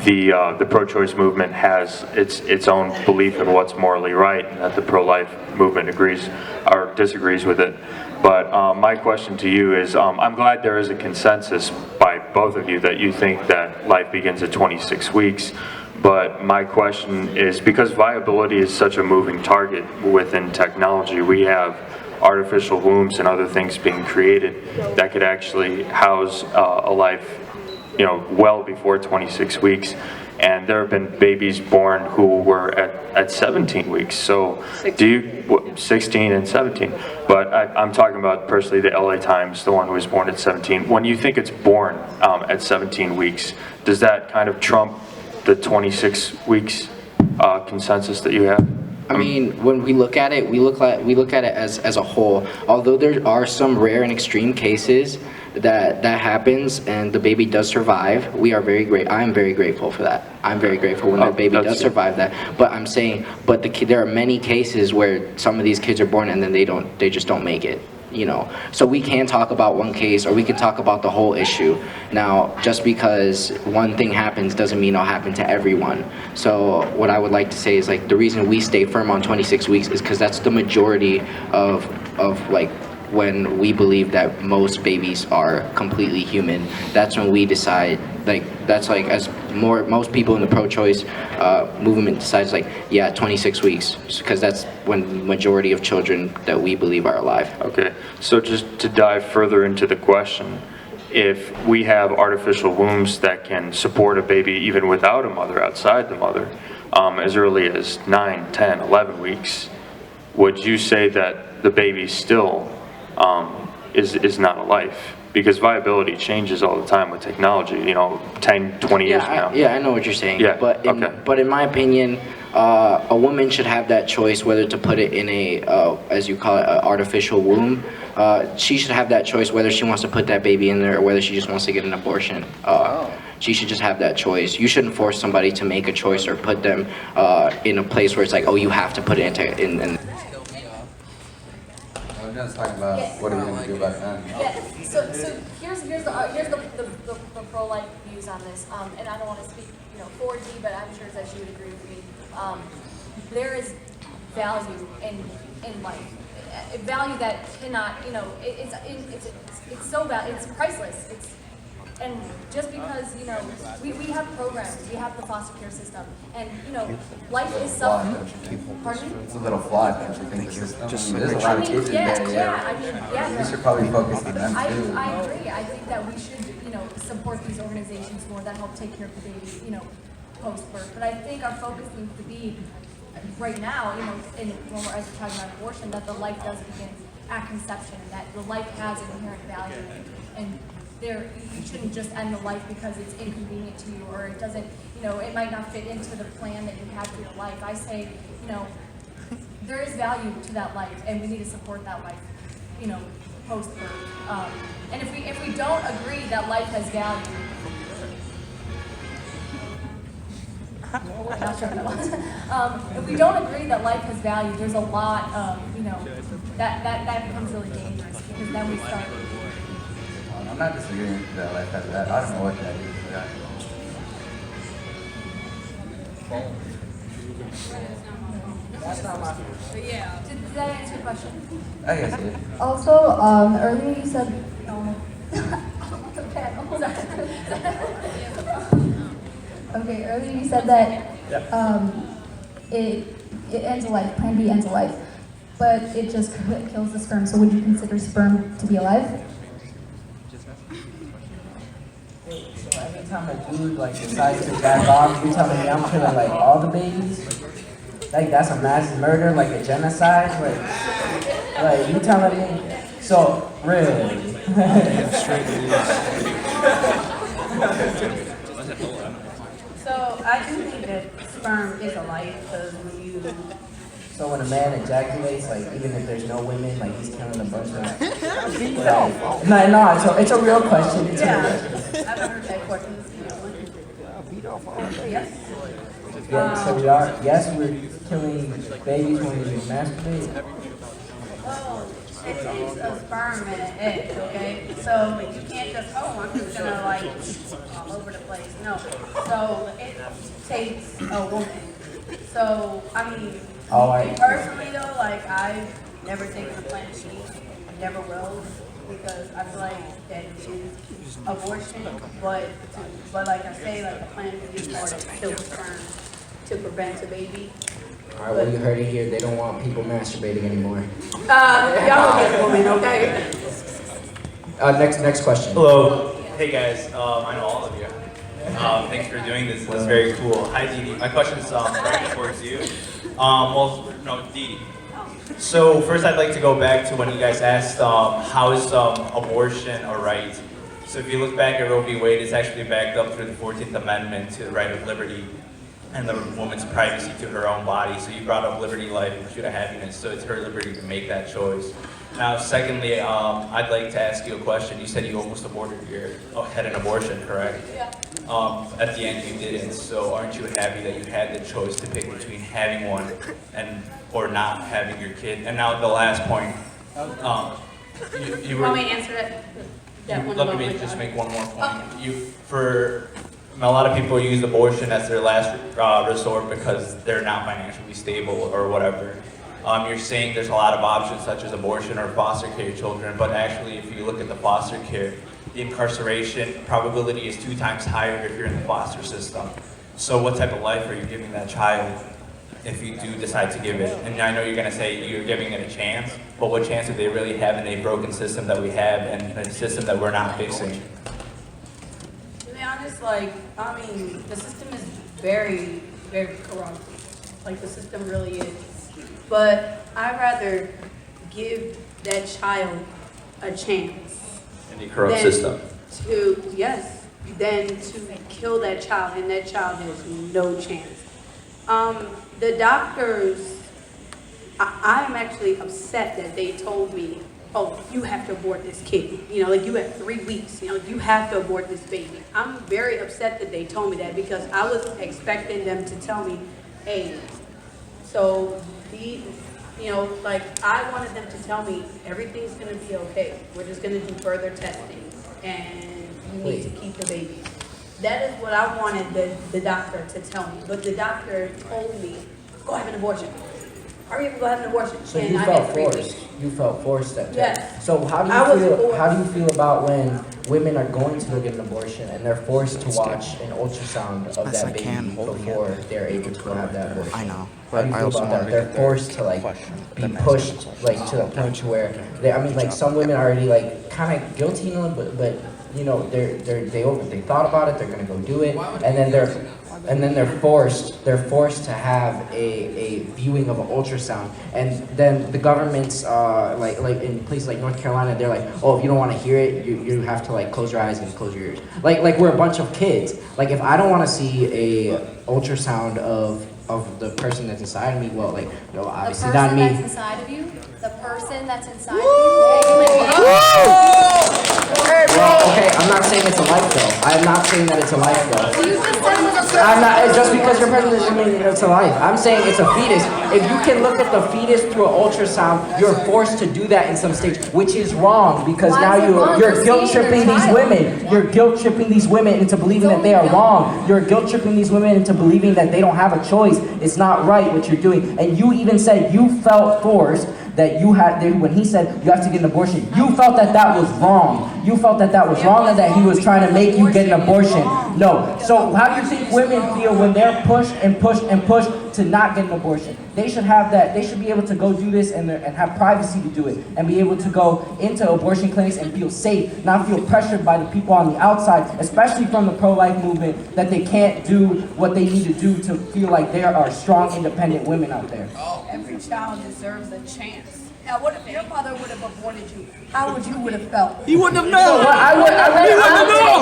Speaker 9: the pro-choice movement has its own belief in what's morally right, and that the pro-life movement agrees or disagrees with it. But my question to you is, I'm glad there is a consensus by both of you that you think that life begins at 26 weeks. But my question is, because viability is such a moving target within technology, we have artificial wombs and other things being created that could actually house a life, well before 26 weeks. And there have been babies born who were at 17 weeks. So do you, 16 and 17, but I'm talking about personally the LA Times, the one who was born at 17. When you think it's born at 17 weeks, does that kind of trump the 26 weeks consensus that you have?
Speaker 3: I mean, when we look at it, we look at it as a whole. Although there are some rare and extreme cases that happens and the baby does survive, we are I'm very grateful for that. I'm very grateful when the baby does survive that. But I'm saying, there are many cases where some of these kids are born and then they just don't make it. So we can talk about one case, or we can talk about the whole issue. Now, just because one thing happens doesn't mean it'll happen to everyone. So what I would like to say is, like, the reason we stay firm on 26 weeks is because that's the majority of like, when we believe that most babies are completely human. That's when we decide, like, that's like, as most people in the pro-choice movement decides, like, yeah, 26 weeks, because that's when majority of children that we believe are alive.
Speaker 9: Okay, so just to dive further into the question, if we have artificial wombs that can support a baby even without a mother, outside the mother, as early as 9, 10, 11 weeks, would you say that the baby still is not a life? Because viability changes all the time with technology, 10, 20 years from now.
Speaker 3: Yeah, I know what you're saying.
Speaker 9: Yeah,
Speaker 3: But in my opinion, a woman should have that choice whether to put it in a, as you call it, an artificial womb. She should have that choice whether she wants to put that baby in there or whether she just wants to get an abortion. She should just have that choice. You shouldn't force somebody to make a choice or put them in a place where it's like, oh, you have to put it in.
Speaker 10: done talking about what are we going to do about it now.
Speaker 11: Yeah, so here's the pro-life views on this, and I don't want to speak, for Dee, but I'm sure that she would agree with me. There is value in life, value that cannot, it's priceless. And just because, we have programs, we have the foster care system, and, life is something. Pardon me?
Speaker 10: It's a little flawed, don't you think, the system? There's a lot of kids in there. We should probably focus on them too.
Speaker 11: I agree. I think that we should, support these organizations more that help take care of the baby, post-birth. But I think our focus needs to be, right now, when we're talking about abortion, that the life does begin at conception, and that the life has an inherent value, and you shouldn't just end the life because it's inconvenient to you, or it doesn't, it might not fit into the plan that you have for your life. I say, there is value to that life, and we need to support that life, post-birth. And if we don't agree that life has value, I'm not sure what that was. If we don't agree that life has value, there's a lot of, that becomes really dangerous, because then we start.
Speaker 10: I'm not disagreeing that life has that. I don't know what that is.
Speaker 11: That's not my fault. Yeah. Did that answer your question?
Speaker 10: I guess it is.
Speaker 12: Also, earlier you said, okay, earlier you said that it ends a life, Plan B ends a life, but it just kills the sperm. So would you consider sperm to be alive?
Speaker 13: So every time a dude decides to back off, you telling me I'm killing all the babies? That's a mass murder, a genocide? You telling me? So, really?
Speaker 4: So I do think that sperm is a life, because when you...
Speaker 13: So when a man ejaculates, even if there's no women, he's killing a bunch of... No, so it's a real question. It's a real question.
Speaker 4: I've heard that question. Yes.
Speaker 13: Yeah, so we are, yes, we're killing babies when we masturbate.
Speaker 4: Well, it takes a sperm and an egg, okay? So you can't just, I'm just gonna all over the place. No. So it takes a woman. So, personally though, I've never taken a Plan B, never will, because I feel like that is abortion, but like I say, the Plan B is more to kill the sperm to prevent a baby.
Speaker 3: All right, well, you heard it here. They don't want people masturbating anymore.
Speaker 4: Y'all get a woman, okay?
Speaker 3: Next question.
Speaker 14: Hello. Hey guys, I know all of you. Thanks for doing this. It's very cool. Hi, Dee Dee. My question's directed towards you. Dee Dee. So first, I'd like to go back to when you guys asked how is abortion a right. So if you look back at Roe v. Wade, it's actually backed up through the 14th Amendment to the right of liberty and the woman's privacy to her own body. So you brought up liberty, life, and pursuit of happiness. So it's her liberty to make that choice. Now, secondly, I'd like to ask you a question. You said you almost had an abortion, correct?
Speaker 11: Yeah.
Speaker 14: At the end, you didn't. So aren't you happy that you had the choice to pick between having one or not having your kid? And now the last point. You were.
Speaker 4: Want me to answer it?
Speaker 14: Let me just make one more point. A lot of people use abortion as their last resort because they're not financially stable or whatever. You're saying there's a lot of options such as abortion or foster care children, but actually if you look at the foster care, the incarceration probability is 2 times higher if you're in the foster system. So what type of life are you giving that child if you do decide to give it? And I know you're going to say you're giving it a chance, but what chance do they really have in a broken system that we have and a system that we're not fixing?
Speaker 4: To be honest, the system is very, very corrupt. The system really is. But I'd rather give that child a chance.
Speaker 14: In the corrupt system?
Speaker 4: Than to kill that child, and that child has no chance. The doctors, I'm actually upset that they told me, oh, you have to abort this kid. You have 3 weeks, you have to abort this baby. I'm very upset that they told me that because I was expecting them to tell me, hey, so You know, like, I wanted them to tell me, everything's gonna be okay. We're just gonna do further testing, and you need to keep the baby. That is what I wanted the doctor to tell me. But the doctor told me, go have an abortion. Hurry up and go have an abortion.
Speaker 13: So
Speaker 4: And
Speaker 13: you
Speaker 4: I
Speaker 13: felt
Speaker 4: had 3
Speaker 13: forced.
Speaker 4: weeks.
Speaker 13: You felt forced that day.
Speaker 4: Yes.
Speaker 13: So how do
Speaker 4: I was
Speaker 13: you feel?
Speaker 4: forced.
Speaker 13: How do you feel about when women are going to go get an abortion and they're forced to watch an ultrasound of that baby before they're able to go have that abortion? I know. How do you feel about that? They're forced to like be pushed like to the point to where they. I mean, like some women are already like kind of guilty, you know, but you know they thought about it. They're gonna go do it, and then they're forced to have a viewing of an ultrasound, and then the government's like in places like North Carolina, they're like, oh, if you don't want to hear it, you have to like close your eyes and close your ears. Like we're a bunch of kids. Like if I don't want to see a ultrasound of the person that's inside of me, well, like no, obviously not me.
Speaker 11: The person that's inside of you? The person that's inside of you?
Speaker 13: Well, okay, I'm not saying it's a life though. I'm not saying that it's a life though.
Speaker 11: You just said it was a
Speaker 13: I'm not, just because you're pregnant doesn't mean it's a life. I'm saying it's a fetus. If you can look at the fetus through an ultrasound, you're forced to do that in some states, which is wrong because
Speaker 11: Why
Speaker 13: now
Speaker 11: is it wrong?
Speaker 13: you're
Speaker 11: You're
Speaker 13: guilt
Speaker 11: seeing
Speaker 13: tripping
Speaker 11: their
Speaker 13: these
Speaker 11: child.
Speaker 13: women. You're guilt tripping these women into believing that they are wrong. You're guilt tripping these women into believing that they don't have a choice. It's not right what you're doing. And you even said you felt forced that you had, when he said you have to get an abortion, you felt that that was wrong. You felt that that was wrong and that he was trying to make you get an abortion. No. So how do you think women feel when they're pushed and pushed and pushed to not get an abortion? They should have that. They should be able to go do this and have privacy to do it and be able to go into abortion clinics and feel safe, not feel pressured by the people on the outside, especially from the pro-life movement, that they can't do what they need to do to feel like there are strong, independent women out there.
Speaker 4: Every child deserves a chance. Now, what if your mother would have aborted you? How would you would have felt?
Speaker 13: He wouldn't have known. Well, I would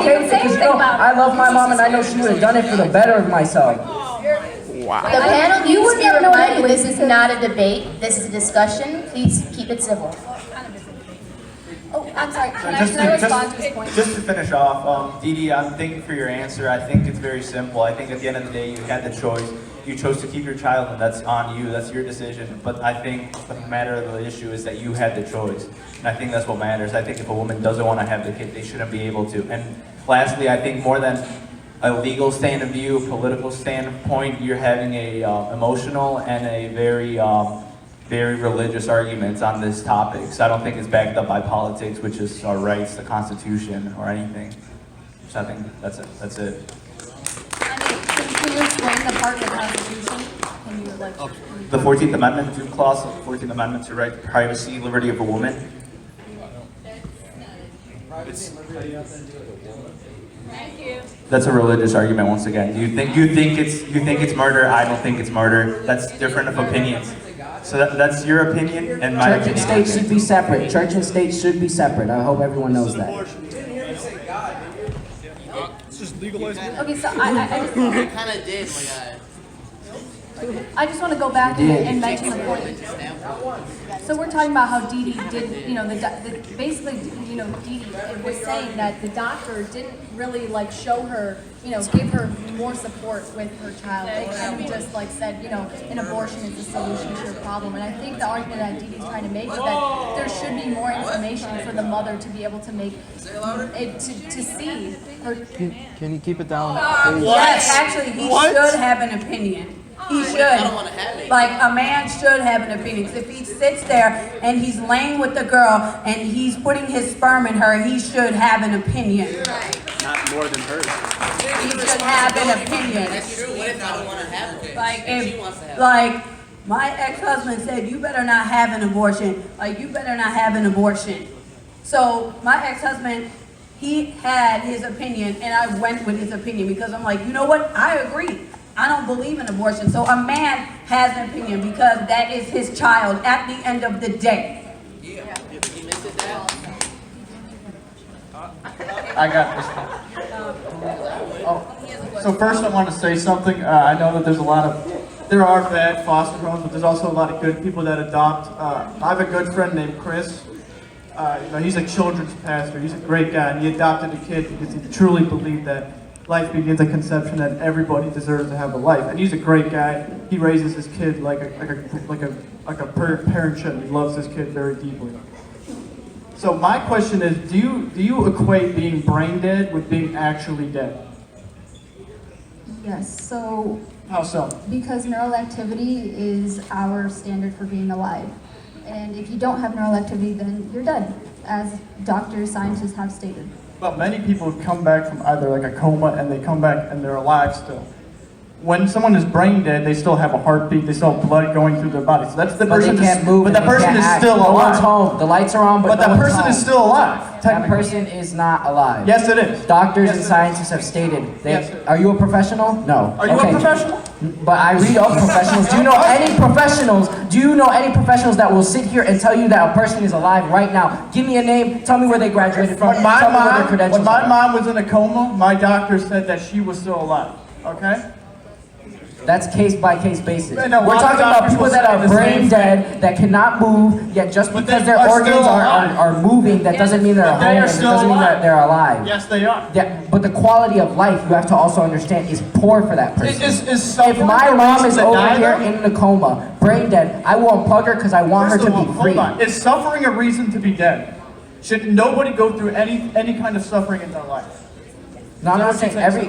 Speaker 13: because you know, I love my mom and I know she would have done it for the better of myself.
Speaker 1: The panel needs to be reminded this is not a debate, this is a discussion. Please keep it civil.
Speaker 11: Oh, I'm sorry. Can
Speaker 14: Just
Speaker 11: I respond to his point?
Speaker 14: just to finish off, Dee, thank you for your answer. I think it's very simple. I think at the end of the day, you had the choice. You chose to keep your child, and that's on you. That's your decision. But I think the matter of the issue is that you had the choice. And I think that's what matters. I think if a woman doesn't want to have the kid, they shouldn't be able to. And lastly, I think more than a legal stand of view, a political standpoint, you're having a emotional and a very religious arguments on this topic. So I don't think it's backed up by politics, which is our rights, the Constitution, or anything. So I think that's it. That's it.
Speaker 11: Can you explain the part of the Constitution? Can you like?
Speaker 14: The 14th Amendment, due clause of the 14th Amendment to right to privacy, liberty of a woman. That's a religious argument once again. You think it's murder? I don't think it's murder. That's different of opinions. So that's your opinion and my
Speaker 13: Church and
Speaker 14: opinion.
Speaker 13: state should be separate. Church and state should be separate. I hope everyone knows that.
Speaker 11: Okay, so I
Speaker 6: kind of did, my guy.
Speaker 11: I just want to go back and mention the point. So we're talking about how Dee Dee did, you know, basically, you know, Dee Dee was saying that the doctor didn't really like show her, you know, give her more support with her child. They kind of just like said, you know, an abortion is the solution to your problem. And I think the argument that Dee Dee's trying to make is that there should be more information for the mother to be able to make it to see her.
Speaker 6: Can you keep it down?
Speaker 4: Yes, actually, he should have an opinion. He should. Like, a man should have an opinion. 'Cause if he sits there and he's laying with the girl and he's putting his sperm in her, he should have an opinion.
Speaker 6: Not more than hers.
Speaker 4: He should have an opinion.
Speaker 6: That's true. What if I don't want to have it?
Speaker 4: Like,
Speaker 6: She wants to have
Speaker 4: like, my ex-husband said, you better not have an abortion. Like, you better not have an abortion. So, my ex-husband, he had his opinion, and I went with his opinion because I'm like, you know what? I agree. I don't believe in abortion. So a man has an opinion because that is his child at the end of the day.
Speaker 15: I got this. Oh. So first I want to say something. I know that there are bad foster homes, but there's also a lot of good people that adopt. I have a good friend named Chris. You know, he's a children's pastor. He's a great guy, and he adopted a kid because he truly believed that life begins at conception and everybody deserves to have a life. And he's a great guy. He raises his kid like a parent should. He loves his kid very deeply. So my question is, do you equate being brain dead with being actually dead?
Speaker 12: Yes, so
Speaker 15: How so?
Speaker 12: because neural activity is our standard for being alive. And if you don't have neural activity, then you're dead, as doctors, scientists have stated.
Speaker 15: But many people come back from either like a coma and they come back and they're alive still. When someone is brain dead, they still have a heartbeat, they still have blood going through their body. So that's the
Speaker 13: But
Speaker 15: person
Speaker 13: they can't move.
Speaker 15: but
Speaker 13: and
Speaker 15: that
Speaker 13: they
Speaker 15: person
Speaker 13: can't
Speaker 15: is
Speaker 13: act.
Speaker 15: still
Speaker 13: No one's
Speaker 15: alive.
Speaker 13: home. The lights are on,
Speaker 15: But
Speaker 13: no
Speaker 15: that
Speaker 13: one's
Speaker 15: person
Speaker 13: home.
Speaker 15: is still alive.
Speaker 13: That
Speaker 15: Technically.
Speaker 13: person is not alive.
Speaker 15: Yes, it is.
Speaker 13: Doctors
Speaker 15: Yes,
Speaker 13: and
Speaker 15: it is.
Speaker 13: scientists have stated.
Speaker 15: Yes.
Speaker 13: Are you a professional? No.
Speaker 15: Are you
Speaker 13: Okay.
Speaker 15: a professional?
Speaker 13: But I read of professionals. Do you know any professionals? Do you know any professionals that will sit here and tell you that a person is alive right now? Give me a name. Tell me where they graduated from.
Speaker 15: When my
Speaker 13: Tell me where their
Speaker 15: mom,
Speaker 13: credentials
Speaker 15: when my
Speaker 13: are.
Speaker 15: mom was in a coma, my doctor said that she was still alive. Okay?
Speaker 13: That's case by case basis.
Speaker 15: And a
Speaker 13: We're
Speaker 15: lot of
Speaker 13: talking about
Speaker 15: doctors
Speaker 13: people
Speaker 15: will
Speaker 13: that
Speaker 15: say
Speaker 13: are
Speaker 15: the
Speaker 13: brain
Speaker 15: same
Speaker 13: dead, that cannot move, yet just
Speaker 15: But
Speaker 13: because
Speaker 15: they
Speaker 13: their
Speaker 15: are
Speaker 13: organs
Speaker 15: still
Speaker 13: are
Speaker 15: alive.
Speaker 13: moving, that doesn't mean they're
Speaker 15: But
Speaker 13: home,
Speaker 15: they are
Speaker 13: and it
Speaker 15: still
Speaker 13: doesn't mean that
Speaker 15: alive.
Speaker 13: they're alive.
Speaker 15: Yes, they are.
Speaker 13: Yeah, but the quality of life, you have to also understand, is poor for that person.
Speaker 15: Is
Speaker 13: If my mom is over
Speaker 15: die,
Speaker 13: here
Speaker 15: though?
Speaker 13: in a coma, brain dead, I will unplug her because I want her
Speaker 15: First
Speaker 13: to
Speaker 15: of all,
Speaker 13: be free.
Speaker 15: hold on. Is suffering a reason to be dead? Should nobody go through any kind of suffering in their life?
Speaker 13: No, I'm not saying every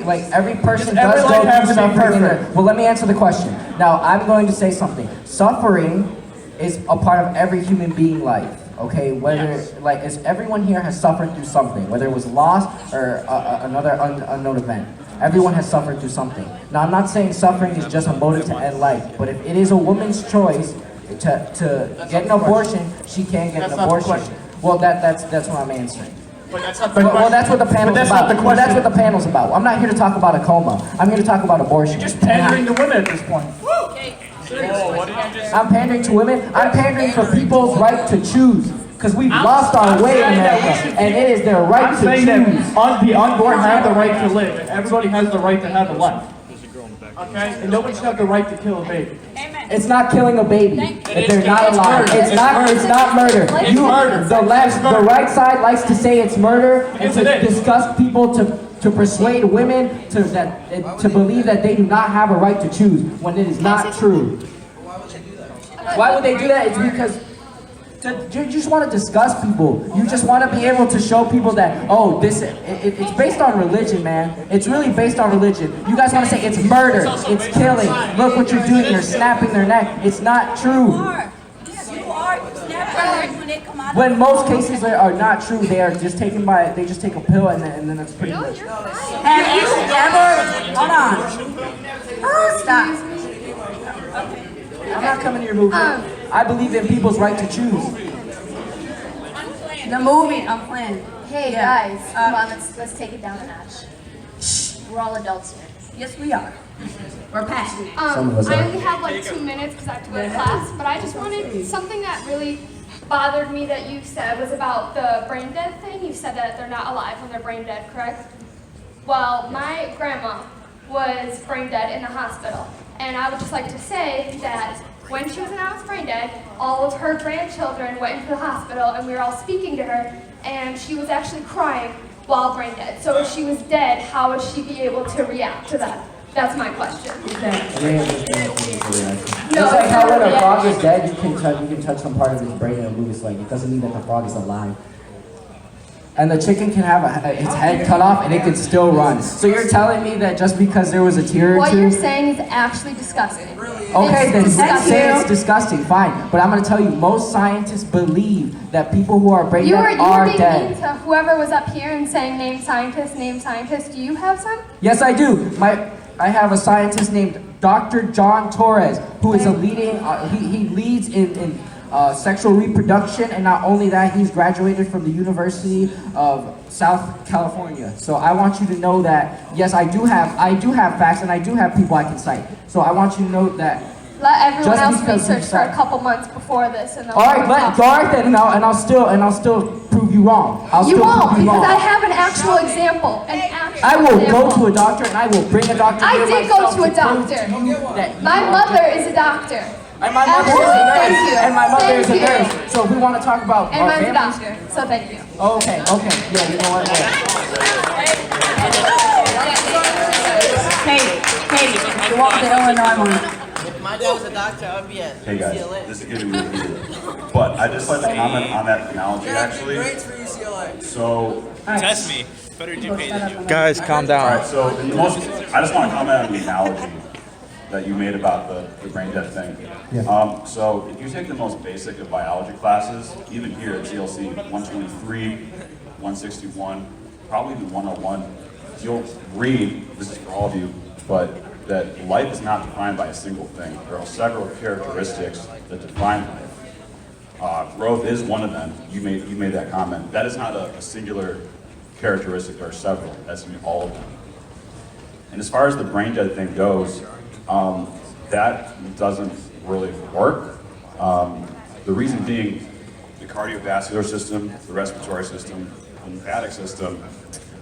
Speaker 13: person
Speaker 15: Does every
Speaker 13: does
Speaker 15: life
Speaker 13: go
Speaker 15: have
Speaker 13: through
Speaker 15: to be
Speaker 13: suffering in
Speaker 15: perfect?
Speaker 13: their. Well, let me answer the question. Now, I'm going to say something. Suffering is a part of every human being life. Okay, whether like as everyone here has suffered through something, whether it was loss or another unknown event. Everyone has suffered through something. Now, I'm not saying suffering is just a motive to end life, but if it is a woman's choice to get an abortion, she can get an abortion. Well, that's what I'm answering.
Speaker 15: But that's not the
Speaker 13: Well,
Speaker 15: question.
Speaker 13: that's what the panel's
Speaker 15: But that's
Speaker 13: about.
Speaker 15: not the
Speaker 13: Well,
Speaker 15: question.
Speaker 13: that's what the panel's about. I'm not here to talk about a coma. I'm here to talk about abortion.
Speaker 15: You're just pandering to women at this point.
Speaker 13: I'm pandering to women. I'm pandering for people's right to choose. Because we've lost our way in America, and it is their right
Speaker 15: I'm
Speaker 13: to
Speaker 15: saying
Speaker 13: choose.
Speaker 15: that the unborn have the right to live, and everybody has the right to have a life. Okay? And nobody should have the right to kill a baby.
Speaker 13: It's not killing a baby if they're not alive.
Speaker 15: It's murder.
Speaker 13: It's not murder.
Speaker 15: It's murder.
Speaker 13: The right side likes to say it's murder and
Speaker 15: Yes, it
Speaker 13: to
Speaker 15: is.
Speaker 13: discuss people to persuade women to believe that they do not have a right to choose when it is not true. Why would they do that? It's because you just want to discuss people. You just want to be able to show people that, oh, it's based on religion, man. It's really based on religion. You guys want to say it's murder, it's killing. Look what you're doing, you're snapping their neck. It's not true. When most cases are not true, they are just taken by, they just take a pill and then it's pretty much.
Speaker 4: Have you ever, hold on. Stop.
Speaker 13: I'm not coming to your movie. I believe in people's right to choose.
Speaker 4: The movie, I'm playing.
Speaker 1: Hey guys, come on, let's take it down a notch. Shh, we're all adults here.
Speaker 4: Yes, we are. We're passionate.
Speaker 13: Some of us
Speaker 16: I
Speaker 13: are.
Speaker 16: only have like 2 minutes because I have to go to class, but I just wanted something that really bothered me that you said was about the brain dead thing. You said that they're not alive when they're brain dead, correct? Well, my grandma was brain dead in the hospital, and I would just like to say that when she was announced brain dead, all of her grandchildren went into the hospital and we were all speaking to her, and she was actually crying while brain dead. So if she was dead, how would she be able to react to that? That's my question.
Speaker 13: Just like how when a frog is dead, you can touch some part of his brain and move his leg. It doesn't mean that the frog is alive. And the chicken can have its head cut off and it can still run. So you're telling me that just because there was a tear or
Speaker 16: What
Speaker 13: two...
Speaker 16: you're saying is actually disgusting.
Speaker 13: Okay, then
Speaker 16: disgusting.
Speaker 13: say it's disgusting, fine. But I'm going to tell you, most scientists believe that people who are brain
Speaker 16: You were
Speaker 13: dead are
Speaker 16: being
Speaker 13: dead.
Speaker 16: mean to whoever was up here and saying name scientist, name scientist. Do you have some?
Speaker 13: Yes, I do. I have a scientist named Dr. John Torres, who is a leading, he leads in sexual reproduction, and not only that, he's graduated from the University of South California. So I want you to know that, yes, I do have facts, and I do have people I can cite. So I want you to know that.
Speaker 16: Let everyone
Speaker 13: Just
Speaker 16: else
Speaker 13: because
Speaker 16: research
Speaker 13: you
Speaker 16: for a
Speaker 13: said-
Speaker 16: couple months before this, and then
Speaker 13: All right, then, I'll still prove you wrong.
Speaker 16: You won't, because I have an actual example.
Speaker 13: I will go to a doctor, and I will bring a doctor.
Speaker 16: I
Speaker 13: here
Speaker 16: did go
Speaker 13: myself
Speaker 16: to a
Speaker 13: prove
Speaker 16: doctor.
Speaker 13: to you that
Speaker 16: My
Speaker 13: you are
Speaker 16: mother
Speaker 13: dead.
Speaker 16: is a doctor.
Speaker 13: And my mother is a
Speaker 16: Absolutely,
Speaker 13: nurse.
Speaker 16: thank you.
Speaker 13: And my mother is a
Speaker 16: Thank you.
Speaker 13: nurse. So if we want to talk about
Speaker 16: And
Speaker 13: our
Speaker 16: mine's a
Speaker 13: families.
Speaker 16: doctor, so thank you.
Speaker 13: Okay. Yeah, you know what?
Speaker 11: all the Illinois ones.
Speaker 6: If my dad was a doctor, I would be at
Speaker 17: Hey guys,
Speaker 6: UCLA.
Speaker 17: this is getting really heated. But I'd just like to comment on that analogy actually.
Speaker 6: Grades for UCLA.
Speaker 17: So,
Speaker 6: Test me. Better GPA than you.
Speaker 17: guys, calm down. All right, so I just want to comment on the analogy that you made about the brain death thing.
Speaker 13: Yeah.
Speaker 17: So if you take the most basic of biology classes, even here at CLC 123, 161, probably even 101, you'll read, this is for all of you, but that life is not defined by a single thing. There are several characteristics that define life. Growth is one of them. You made that comment. That is not a singular characteristic. There are several. That's in all of them. And as far as the brain dead thing goes, that doesn't really work. The reason being, the cardiovascular system, the respiratory system, the lymphatic system,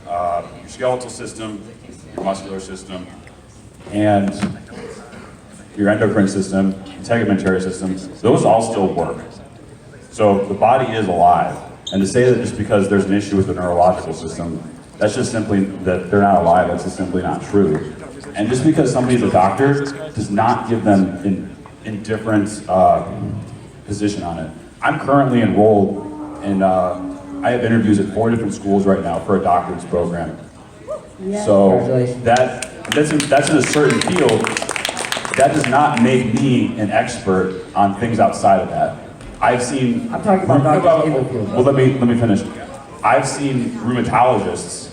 Speaker 17: your skeletal system, your muscular system, and your endocrine system, integumentary system, those all still work. So the body is alive. And to say that just because there's an issue with the neurological system, that's just simply that they're not alive, that's just simply not true. And just because somebody's a doctor does not give them an indifferent position on it. I'm currently enrolled in, I have interviews at 4 different schools right now for a doctorate program. So that's in a certain field. That does not make me an expert on things outside of that. I've seen.
Speaker 13: I'm talking about doctors in the field.
Speaker 17: Well, let me finish. I've seen rheumatologists,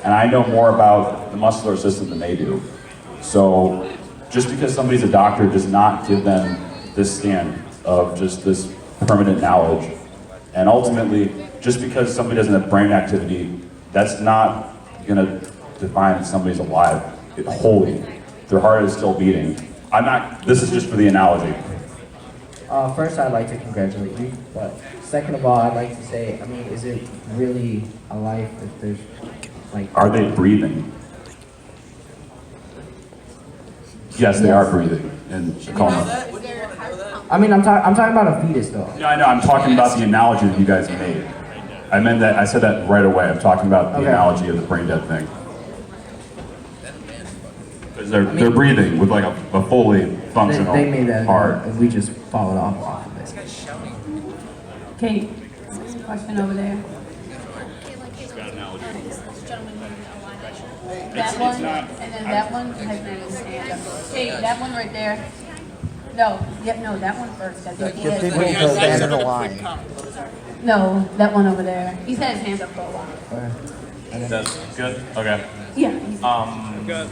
Speaker 17: and I know more about the muscular system than they do. So, just because somebody's a doctor does not give them this stand of just this permanent knowledge. And ultimately, just because somebody doesn't have brain activity, that's not going to define if somebody's alive wholly. Their heart is still beating. This is just for the analogy.
Speaker 13: First, I'd like to congratulate you, but second of all, I'd like to say, I mean, is it really a life if there's, like...
Speaker 17: Are they breathing? Yes, they are breathing in a coma.
Speaker 13: I mean, I'm talking about a fetus, though.
Speaker 17: No, I know, I'm talking about the analogy that you guys made. I said that right away. I'm talking about the analogy of the brain dead thing. Because they're breathing with like a fully functional
Speaker 13: They made that
Speaker 17: heart.
Speaker 13: and we just followed off of it.
Speaker 11: Kate, question over there. That one, and then that one has been his hand up. Kate, that one right there. No, that one first.
Speaker 6: Give people to stand in a line.
Speaker 11: No, that one over there. He's had his hand up for a while.
Speaker 14: That's good? Okay.
Speaker 11: Yeah.
Speaker 14: Good.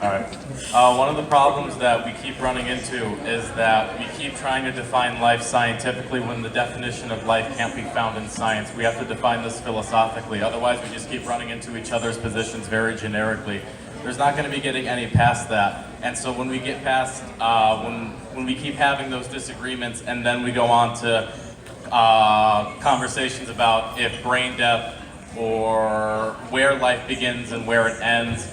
Speaker 14: All right. One of the problems that we keep running into is that we keep trying to define life scientifically when the definition of life can't be found in science. We have to define this philosophically. Otherwise, we just keep running into each other's positions very generically. There's not going to be getting any past that. And so when we get past, when we keep having those disagreements and then we go on to conversations about if brain death or where life begins and where it ends,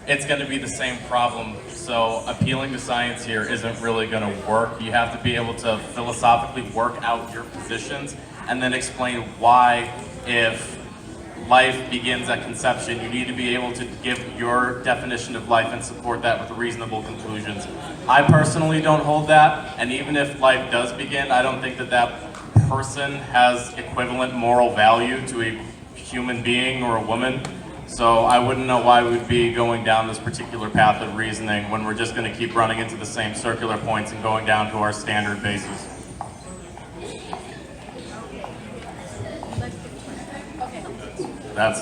Speaker 14: it's going to be the same problem. So appealing to science here isn't really going to work. You have to be able to philosophically work out your positions and then explain why, if life begins at conception, you need to be able to give your definition of life and support that with reasonable conclusions. I personally don't hold that, and even if life does begin, I don't think that that person has equivalent moral value to a human being or a woman. So I wouldn't know why we'd be going down this particular path of reasoning when we're just going to keep running into the same circular points and going down to our standard basis. That's...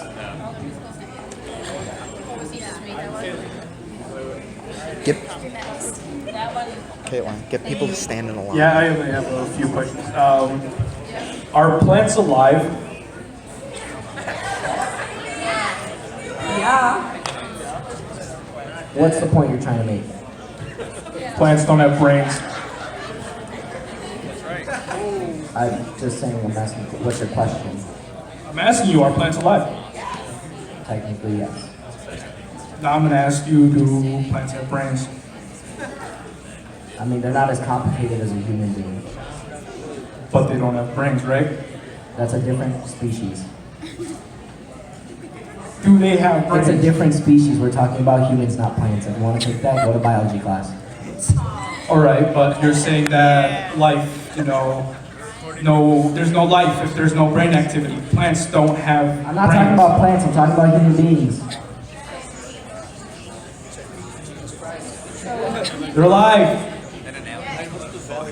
Speaker 6: Caitlin, get people to stand in a line.
Speaker 15: Yeah, I only have a few questions. Are plants alive?
Speaker 11: Yeah.
Speaker 13: What's the point you're trying to make?
Speaker 15: Plants don't have brains.
Speaker 13: I'm just saying, I'm asking, what's your question?
Speaker 15: I'm asking you, are plants alive?
Speaker 13: Technically, yes.
Speaker 15: Now I'm going to ask you, do plants have brains?
Speaker 13: I mean, they're not as complicated as a human being.
Speaker 15: But they don't have brains, right?
Speaker 13: That's a different species.
Speaker 15: do they have
Speaker 13: It's a
Speaker 15: brains?
Speaker 13: different species. We're talking about humans, not plants. If you want to take that, go to biology class.
Speaker 15: All right, but you're saying that life, there's no life if there's no brain activity. Plants don't have
Speaker 13: I'm not talking about plants. I'm talking about human beings.
Speaker 15: They're alive.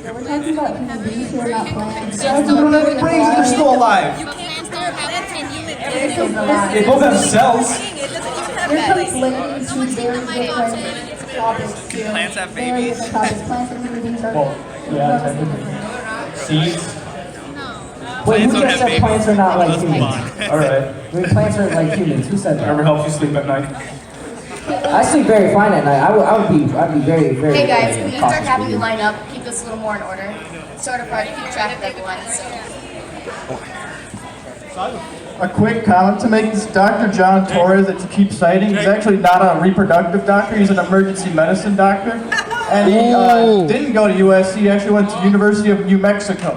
Speaker 12: We're talking about human beings who are not plants.
Speaker 15: They don't have brains, they're still alive. They both have cells.
Speaker 12: You're conflating two very different topics here.
Speaker 15: Plants have
Speaker 12: Very different topics. Plants and human beings are
Speaker 15: Yeah, technically. Seeds.
Speaker 13: Wait, who just said plants are not like humans?
Speaker 15: All right.
Speaker 13: I mean, plants are like humans. Who said that?
Speaker 15: Whatever helps you sleep at night.
Speaker 13: I sleep very fine at night. I'd be very, very.
Speaker 1: Hey guys,
Speaker 13: very
Speaker 1: can we
Speaker 13: cautious
Speaker 1: start having
Speaker 13: with
Speaker 1: you
Speaker 13: you.
Speaker 1: line up? Keep this a little more in order. Sort of hard to keep track of everyone, so.
Speaker 15: A quick comment to make. This Dr. John Torres that you keep citing is actually not a reproductive doctor. He's an emergency medicine doctor. And he didn't go to USC. He actually went to University of New Mexico.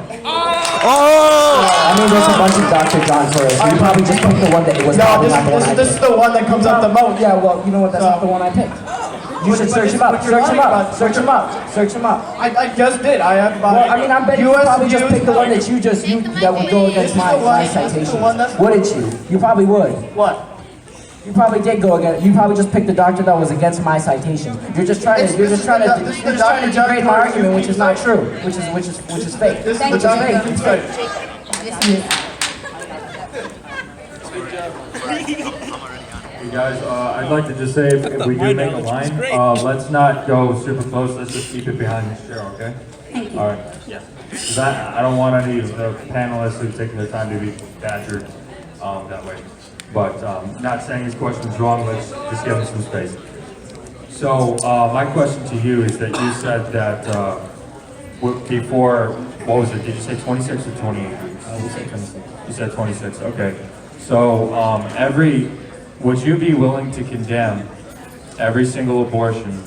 Speaker 13: I mean, there's a bunch of Dr. John Torres. You probably just picked the one that was probably not the one I picked.
Speaker 15: This is the one that comes up the most.
Speaker 13: Yeah, well, you know what? That's not the one I picked. You should search him up. Search him up. Search him up. Search him up.
Speaker 15: I just did. I have about.
Speaker 13: Well, I mean, I bet you probably just picked the one that that would go against my citations. Wouldn't you? You probably would.
Speaker 15: What?
Speaker 13: You probably did go against. You probably just picked the doctor that was against my citation. You're just trying to. You're just trying to degrade my argument, which is not true. Which is fake.
Speaker 15: This is
Speaker 13: Which
Speaker 15: the
Speaker 13: is
Speaker 15: doctor.
Speaker 13: fake. It's fake.
Speaker 9: Hey guys, I'd like to just say if we do make a line, let's not go super close. Let's just keep it behind this chair, okay?
Speaker 11: Thank you.
Speaker 9: All right. Yeah. I don't want any of the panelists who've taken the time to be badgered that way. But not saying his question's wrong. Let's just give him some space. So my question to you is that you said that before, what was it? Did you say 26 or 28 weeks?
Speaker 13: We said 26.
Speaker 9: You said 26. Okay. So would you be willing to condemn every single abortion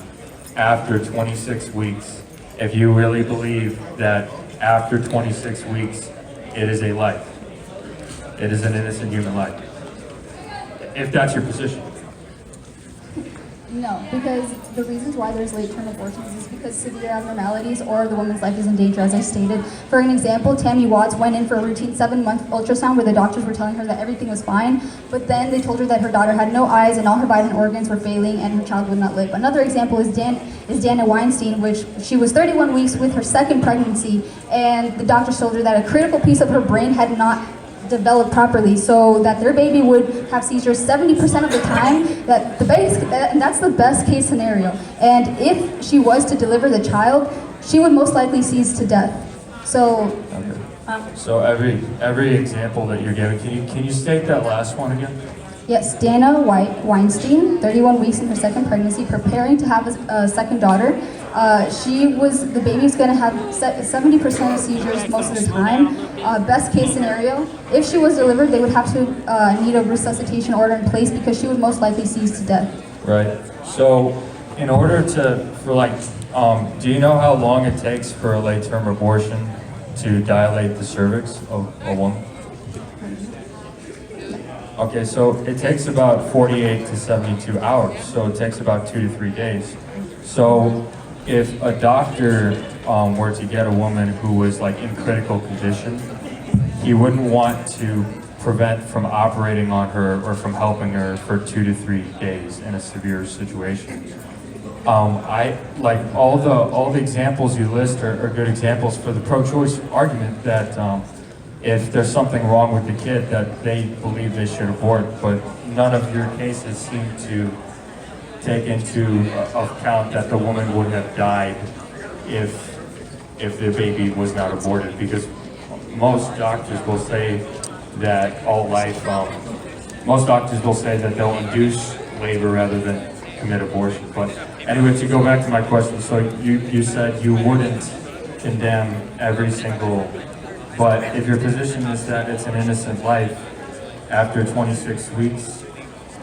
Speaker 9: after 26 weeks if you really believe that after 26 weeks it is a life? It is an innocent human life. If that's your position.
Speaker 12: No, because the reasons why there's late-term abortions is because severe abnormalities or the woman's life is in danger, as I stated. For an example, Tammy Watts went in for a routine 7-month ultrasound where the doctors were telling her that everything was fine, but then they told her that her daughter had no eyes and all her vital organs were failing and her child would not live. Another example is Dana Weinstein, which she was 31 weeks with her second pregnancy, and the doctors told her that a critical piece of her brain had not developed properly, so that their baby would have seizures 70% of the time. And that's the best case scenario. And if she was to deliver the child, she would most likely seize to death. So.
Speaker 9: So every example that you're giving, can you state that last one again?
Speaker 12: Yes, Dana Weinstein, 31 weeks in her second pregnancy, preparing to have a second daughter. The baby's going to have 70% of seizures most of the time. Best case scenario, if she was delivered, they would have to need a resuscitation order in place because she would most likely seize to death.
Speaker 9: Right. So in order do you know how long it takes for a late-term abortion to dilate the cervix of a woman? Okay, so it takes about 48 to 72 hours, so it takes about 2 to 3 days. So if a doctor were to get a woman who was like in critical condition, he wouldn't want to prevent from operating on her or from helping her for 2 to 3 days in a severe situation. I like all the examples you list are good examples for the pro-choice argument that if there's something wrong with the kid that they believe they should abort, but none of your cases seem to take into account that the woman would have died if the baby was not aborted, because most doctors will say that most doctors will say that they'll induce labor rather than commit abortion. But anyway, to go back to my question, so you said you wouldn't condemn every single, but if your position is that it's an innocent life after 26 weeks,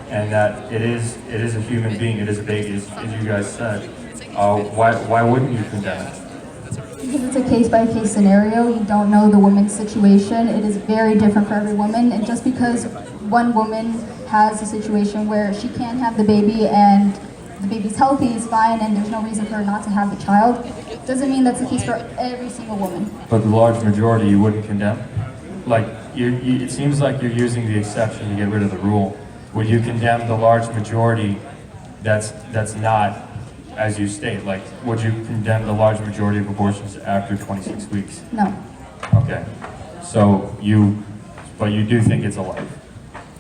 Speaker 9: and that it is a human being, it is a baby, as you guys said, why wouldn't you condemn it?
Speaker 12: Because it's a case-by-case scenario. You don't know the woman's situation. It is very different for every woman. And just because one woman has a situation where she can't have the baby and the baby's healthy, is fine, and there's no reason for her not to have the child, doesn't mean that's the case for every single woman.
Speaker 9: But the large majority you wouldn't condemn? Like, it seems like you're using the exception to get rid of the rule. Would you condemn the large majority that's not, as you state, like, would you condemn the large majority of abortions after 26 weeks?
Speaker 12: No.
Speaker 9: Okay. So but you do think it's a life?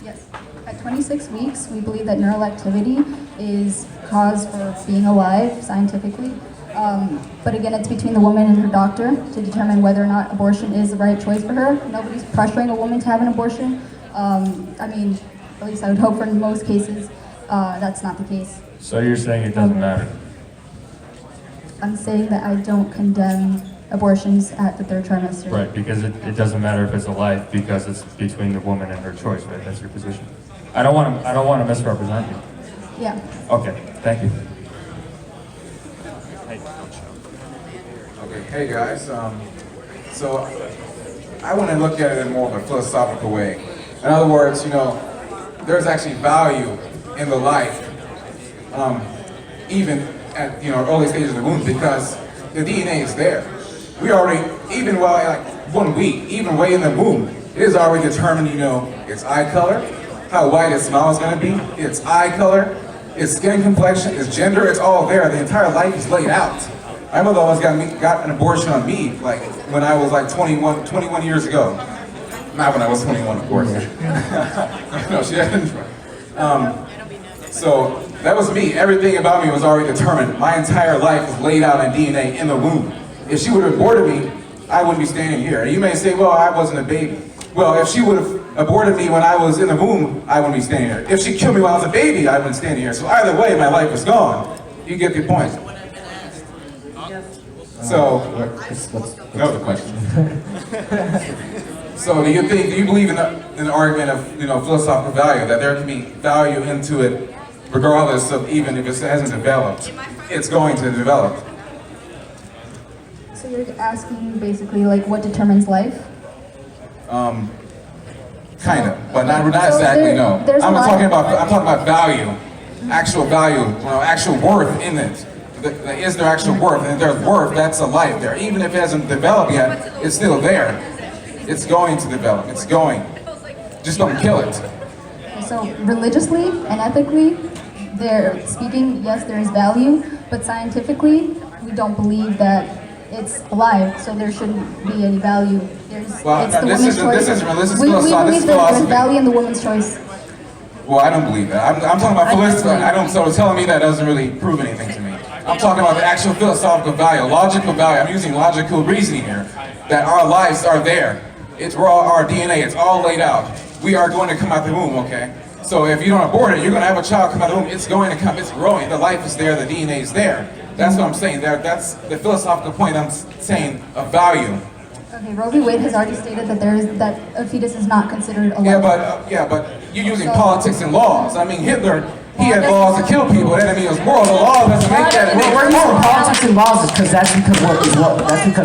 Speaker 12: Yes. At 26 weeks, we believe that neural activity is cause for being alive scientifically. But again, it's between the woman and her doctor to determine whether or not abortion is the right choice for her. Nobody's pressuring a woman to have an abortion. I mean, at least I would hope for in most cases, that's not the case.
Speaker 9: So you're saying it doesn't matter?
Speaker 12: I'm saying that I don't condemn abortions at the 3rd trimester.
Speaker 9: Right, because it doesn't matter if it's a life because it's between the woman and her choice, right? That's your position. I don't want to misrepresent you.
Speaker 12: Yeah.
Speaker 9: Okay, thank you.
Speaker 10: Okay, hey guys. So I want to look at it in more of a philosophical way. In other words, there's actually value in the life, even at early stages of the womb, because the DNA is there. We already, even while like 1 week, even way in the womb, it is already determined. Its eye color, how white its smile is going to be, its eye color, its skin complexion, its gender. It's all there. The entire life is laid out. My mother always got an abortion on me, like when I was like 21 years ago. Not when I was 21, of course. No, she didn't. So that was me. Everything about me was already determined. My entire life was laid out in DNA in the womb. If she would have aborted me, I wouldn't be standing here. And you may say, well, I wasn't a baby. Well, if she would have aborted me when I was in the womb, I wouldn't be standing here. If she killed me when I was a baby, I wouldn't be standing here. So either way, my life was gone. You get the point. So,
Speaker 6: What's the question?
Speaker 10: So do you believe in the argument of philosophical value, that there can be value into it regardless of even if it hasn't developed? It's going to develop.
Speaker 12: So you're asking basically like what determines life?
Speaker 10: Kind of, but not exactly. No, I'm talking about value, actual value, actual worth in it. Is there actual worth? And if there's worth, that's a life there. Even if it hasn't developed yet, it's still there. It's going to develop. It's going. Just don't kill it.
Speaker 12: So religiously and ethically, they're speaking, yes, there is value, but scientifically, we don't believe that it's alive, so there shouldn't be any value. It's the woman's choice. We believe that there's value in the woman's choice.
Speaker 10: Well, I don't believe that. I'm talking about philosophy. So telling me that doesn't really prove anything to me. I'm talking about the actual philosophical value, logical value. I'm using logical reasoning here, that our lives are there. We're all our DNA. It's all laid out. We are going to come out the womb, okay? So if you don't abort it, you're going to have a child come out the womb. It's going to come. It's growing. The life is there. The DNA is there. That's what I'm saying. That's the philosophical point I'm saying of value.
Speaker 12: Okay, Roe v. Wade has already stated that a fetus is not considered alive.
Speaker 10: Yeah, but you're using politics and laws. I mean, Hitler, he had laws to kill people. That didn't mean it was moral. The law doesn't make that.
Speaker 13: We're using politics and laws because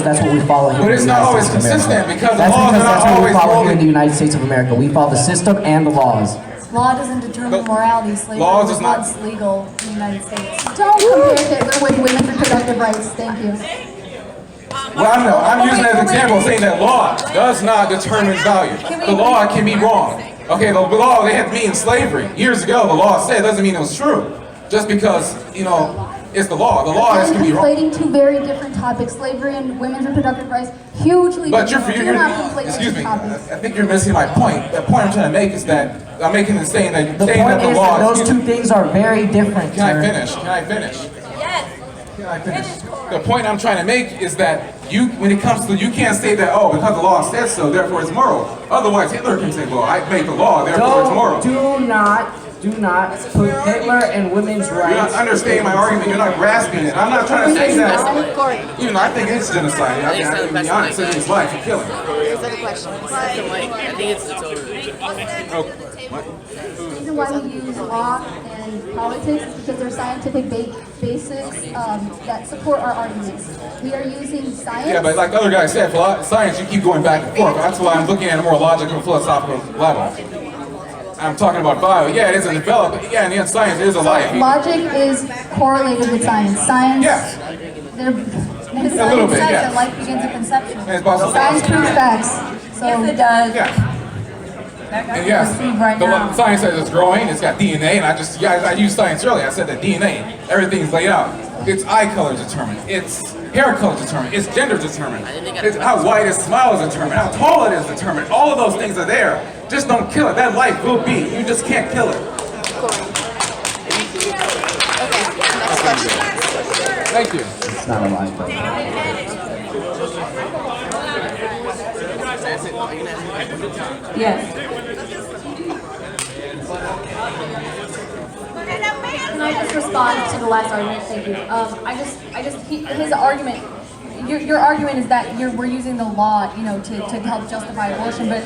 Speaker 13: that's what we follow here.
Speaker 10: But it's not always consistent because the laws are not always
Speaker 13: moral. Here in the United States of America, we follow the system and the laws.
Speaker 11: Law doesn't determine morality. Slavery was once legal in the United States.
Speaker 12: Don't compare Hitler with women's reproductive rights. Thank you.
Speaker 10: Well, I'm using it as an example, saying that law does not determine value. The law can be wrong. Okay, the law, they had me in slavery. Years ago, the law said, doesn't mean it was true. Just because, it's the law. The law can be wrong.
Speaker 12: You're conflating two very different topics, slavery and women's reproductive rights, hugely
Speaker 10: But
Speaker 12: different.
Speaker 10: you're
Speaker 12: not conflating
Speaker 10: excuse
Speaker 12: two
Speaker 10: me,
Speaker 12: topics.
Speaker 10: I think you're missing my point. The point I'm trying to make is that, I'm making it saying that
Speaker 13: The
Speaker 10: saying
Speaker 13: point
Speaker 10: that the
Speaker 13: is
Speaker 10: law...
Speaker 13: that those two things are very different,
Speaker 10: Can I finish? Can I finish?
Speaker 11: Yes.
Speaker 10: Can I finish? The point I'm trying to make is that when it comes to, you can't say that, oh, because the law says so, therefore it's moral. Otherwise, Hitler can say, well, I made the law, therefore it's moral.
Speaker 13: Do not put Hitler and women's rights.
Speaker 10: You're not understanding my argument. You're not grasping it. I'm not trying to say that. Even though I think it's genocide. I can be honest. It's his life. You're killing.
Speaker 18: I think it's the total.
Speaker 12: The reason why we use law and politics is because they're scientific basics that support our arguments. We are using science.
Speaker 10: Yeah, but like the other guy said, for science, you keep going back and forth. That's why I'm looking at a more logical, philosophical level. I'm talking about bio. Yeah, it isn't developed. Yeah, and in science, it is a life.
Speaker 12: Logic is correlated with science. Science,
Speaker 10: Yes.
Speaker 12: Science
Speaker 10: A little bit,
Speaker 11: says
Speaker 10: yeah.
Speaker 11: that life begins at conception.
Speaker 10: And it's possible.
Speaker 12: proves facts. So
Speaker 11: Yes, it does.
Speaker 10: Yeah. And yes,
Speaker 11: Right now.
Speaker 10: science says it's growing, it's got DNA, and I used science earlier, I said that DNA, everything's laid out. It's eye color determined, it's hair color determined, it's gender determined, it's how wide his smile is determined, how tall it is determined, all of those things are there. Just don't kill it, that life will be, you just can't kill it.
Speaker 18: Next question.
Speaker 10: Thank you.
Speaker 6: It's not a line, but.
Speaker 11: Yes.
Speaker 19: Can I just respond to the last argument? Thank you. His argument, your argument is that we're using the law, to help justify abortion. But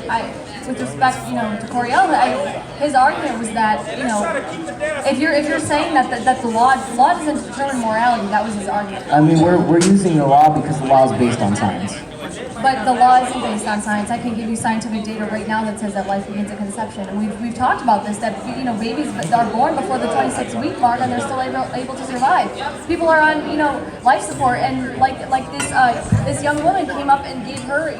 Speaker 19: with respect, to Coriel, his argument was that, if you're saying that the law doesn't determine morality, that was his argument.
Speaker 13: I mean, we're using the law because the law is based on science.
Speaker 19: But the law isn't based on science. I can give you scientific data right now that says that life begins at conception. And we've talked about this, that babies are born before the 26-week mark and they're still able to survive. People are on life support, and like this young woman came up and gave her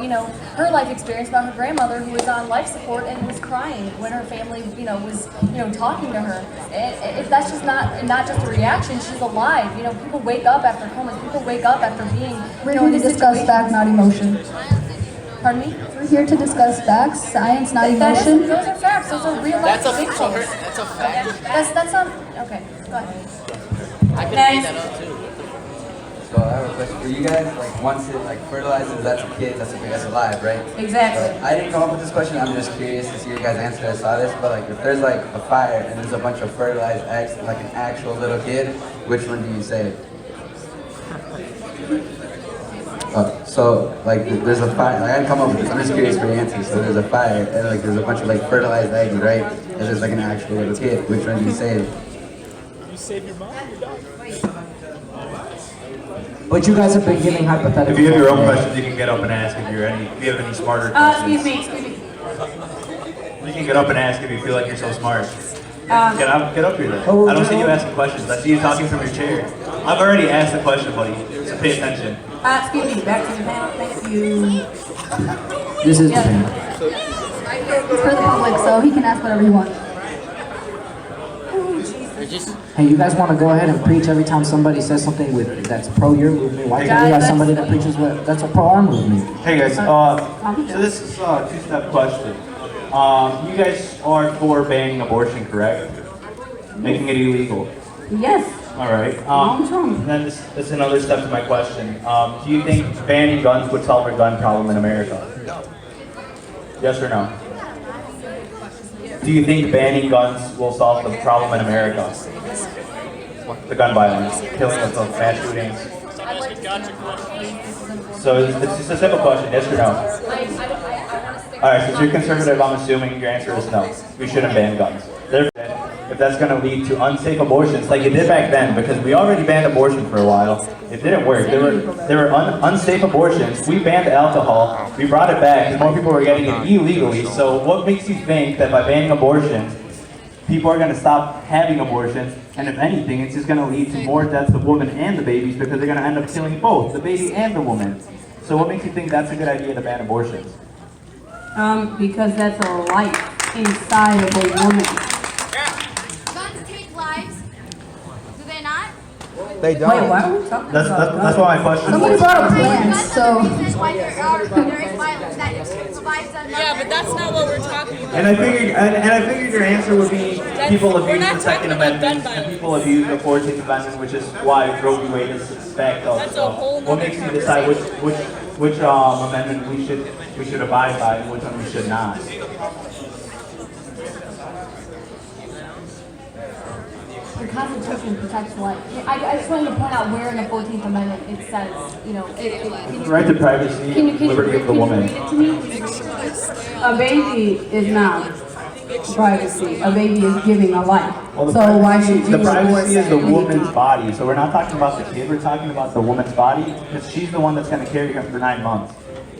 Speaker 19: her life experience about her grandmother who was on life support and was crying when her family was talking to her. If that's just not just a reaction, she's alive. People wake up after comas. People wake up after being
Speaker 12: we're here to discuss fact, not emotion.
Speaker 19: Pardon me?
Speaker 12: We're here to discuss facts, science, not emotion.
Speaker 19: Those are facts. Those are real life things.
Speaker 18: That's a fact.
Speaker 19: That's not okay. Go ahead.
Speaker 18: I can make that up too.
Speaker 8: So I have a question for you guys. Like once it fertilizes, that's a kid, that's alive, right?
Speaker 11: Exactly.
Speaker 8: So I didn't come up with this question. I'm just curious to see your guys' answer. I saw this, but if there's a fire and there's a bunch of fertilized eggs, like an actual little kid, which one do you save? So there's a fire. I didn't come up with this. I'm just curious for your answer. So there's a fire and there's a bunch of fertilized eggs, right? And there's an actual little kid. Which one do you save?
Speaker 20: You save your mom or your dog?
Speaker 13: But you guys have been giving hypotheticals.
Speaker 14: If you have your own questions, you can get up and ask if you have any smarter questions.
Speaker 11: Excuse me.
Speaker 14: You can get up and ask if you feel like you're so smart. Get up here then.
Speaker 13: Oh,
Speaker 14: I don't see you asking questions. I see you talking from your chair. I've already asked the question, buddy, so pay attention.
Speaker 11: Excuse me, back to the panel. Thank you.
Speaker 13: This is the thing.
Speaker 12: It's for the public, so he can ask whatever he wants.
Speaker 13: Hey, you guys want to go ahead and preach every time somebody says something that's pro your movement? Why can't we have somebody that preaches that's a pro our movement?
Speaker 14: Hey guys, so this is a two-step question. You guys are for banning abortion, correct? Making it illegal.
Speaker 11: Yes.
Speaker 14: All right. And then this is another step to my question. Do you think banning guns would solve our gun problem in America? Yes or no? Do you think banning guns will solve the problem in America? The gun violence, killing of mass shootings. So it's just a simple question, yes or no? All right, since you're conservative, I'm assuming your answer is no. We shouldn't ban guns. If that's going to lead to unsafe abortions, like it did back then, because we already banned abortion for a while. It didn't work. There were unsafe abortions. We banned alcohol. We brought it back, and more people were getting it illegally. So what makes you think that by banning abortions, people are going to stop having abortions? And if anything, it's just going to lead to more deaths of women and the babies, because they're going to end up killing both, the baby and the woman. So what makes you think that's a good idea to ban abortions?
Speaker 11: Because that's a life inside of a woman.
Speaker 16: Guns take lives. Do they not?
Speaker 8: They don't.
Speaker 11: Wait, why are we talking
Speaker 14: That's why my question
Speaker 12: Somebody
Speaker 14: was.
Speaker 12: brought up plans, so.
Speaker 16: There is violence that provides another.
Speaker 20: Yeah, but that's not what we're talking about.
Speaker 14: And I figured your answer would be people abuse the Second Amendment and people abuse the 14th Amendment, which is why Roe v. Wade is backed up.
Speaker 20: That's a
Speaker 14: So
Speaker 20: whole
Speaker 14: what
Speaker 20: nother
Speaker 14: makes you decide which amendment we should abide by and which one we should not?
Speaker 19: The Constitution protects life. I just wanted to point out where in the 14th Amendment it says,
Speaker 14: It's the right to privacy, liberty of the woman.
Speaker 19: read it to me?
Speaker 11: A baby is not privacy. A baby is giving a life.
Speaker 14: Well,
Speaker 11: So why should you
Speaker 14: the privacy is the
Speaker 11: abort
Speaker 14: woman's body. So we're not talking about the kid, we're talking about the woman's body, because she's the one that's going to carry him for 9 months.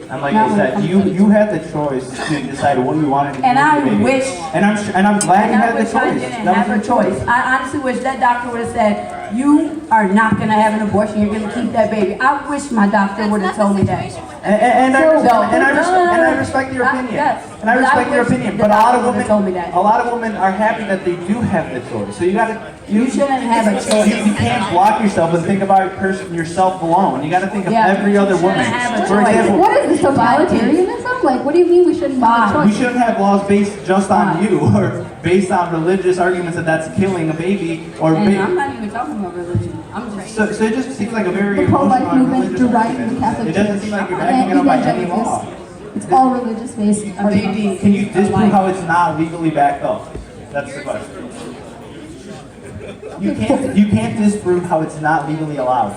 Speaker 15: And like I said, you had the choice to decide what you wanted to do
Speaker 21: And
Speaker 15: with
Speaker 21: I
Speaker 15: your baby.
Speaker 21: wish.
Speaker 15: And I'm glad you
Speaker 21: And I
Speaker 15: had the
Speaker 21: wish I
Speaker 15: choice.
Speaker 21: didn't
Speaker 15: That was
Speaker 21: have
Speaker 15: your
Speaker 21: a choice. I honestly wish that doctor would have said, you are not going to have an abortion, you're going to keep that baby. I wish my doctor would have told me that.
Speaker 15: And I respect your opinion.
Speaker 21: Yes.
Speaker 15: And I respect your opinion. But a lot of women are happy that they do have the choice. So you
Speaker 21: shouldn't have a choice.
Speaker 15: You can't block yourself and think about yourself alone. You got to think of every other woman. For example,
Speaker 12: What is this, totalitarianism? Like, what do you mean we shouldn't have a
Speaker 15: we
Speaker 12: choice?
Speaker 15: shouldn't have laws based just on you or based on religious arguments that that's killing a baby or
Speaker 21: And I'm not even talking about religion. I'm just
Speaker 15: so it just seems like a very
Speaker 12: The pro-life
Speaker 15: emotional
Speaker 12: movement
Speaker 15: religious
Speaker 12: derived from
Speaker 15: argument.
Speaker 12: the Catholic
Speaker 15: It doesn't
Speaker 12: Church
Speaker 15: seem like you're
Speaker 12: and
Speaker 15: backing it up by any
Speaker 12: evangelicals.
Speaker 15: law.
Speaker 12: It's all religious-based arguments.
Speaker 15: Can you disprove how it's not legally backed up? That's the question. You can't disprove how it's not legally allowed.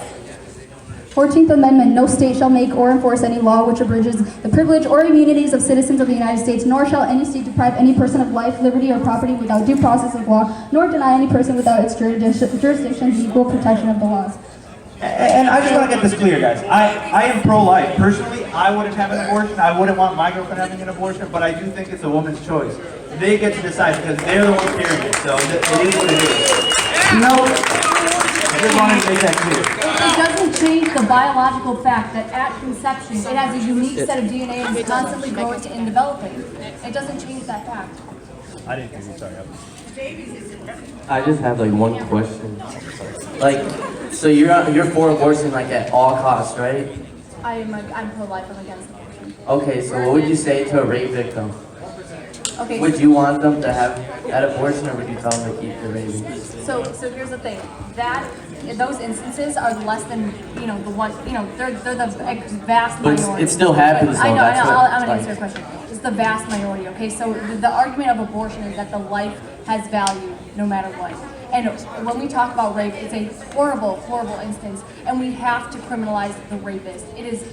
Speaker 12: 14th Amendment, no state shall make or enforce any law which abridges the privilege or immunities of citizens of the United States, nor shall any state deprive any person of life, liberty, or property without due process of law, nor deny any person without its jurisdiction the equal protection of the laws.
Speaker 15: And I just want to get this clear, guys. I am pro-life. Personally, I wouldn't have an abortion. I wouldn't want my girlfriend having an abortion, but I do think it's a woman's choice. They get to decide because they're the ones carrying it, so it is what it is.
Speaker 21: No.
Speaker 15: I just wanted to make that clear.
Speaker 11: It doesn't change the biological fact that at conception, it has a unique set of DNA and is constantly growing and developing. It doesn't change that fact.
Speaker 14: I didn't hear you, sorry.
Speaker 22: I just have like one question. Like, so you're for abortion like at all costs, right?
Speaker 11: I'm pro-life, I'm against abortion.
Speaker 22: Okay, so what would you say to a rape victim?
Speaker 11: Okay.
Speaker 22: Would you want them to have that abortion or would you tell them to keep the baby?
Speaker 11: So here's the thing. Those instances are less than, the one, they're the vast
Speaker 22: But
Speaker 11: minority.
Speaker 22: it still happens though.
Speaker 11: I know,
Speaker 22: That's what,
Speaker 11: I'm gonna
Speaker 22: like-
Speaker 11: answer your question. It's the vast minority, okay? So the argument of abortion is that the life has value no matter what. And when we talk about rape, it's a horrible, horrible instance, and we have to criminalize the rapist. It is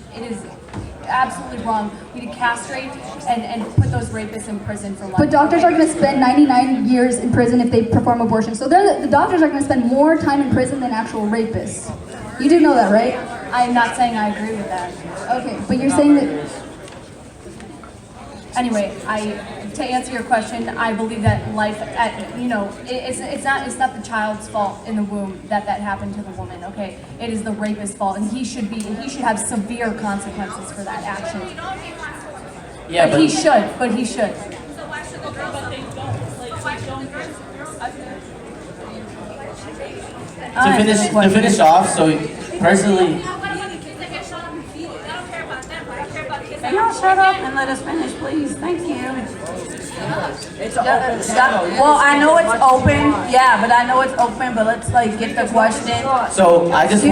Speaker 11: absolutely wrong. We need to castrate and put those rapists in prison for life.
Speaker 12: But doctors are going to spend 99 years in prison if they perform abortion. So the doctors are going to spend more time in prison than actual rapists. You do know that, right?
Speaker 11: I'm not saying I agree with that.
Speaker 12: Okay, but you're saying that...
Speaker 11: Anyway, to answer your question, I believe that life, it's not the child's fault in the womb that happened to the woman. Okay, it is the rapist's fault, and he should have severe consequences for that action.
Speaker 22: Yeah,
Speaker 11: but he should.
Speaker 22: To finish off, so personally,
Speaker 21: Can y'all shut up and let us finish, please? Thank you. Well, I know it's open, but I know it's open, but let's get the question.
Speaker 22: so I just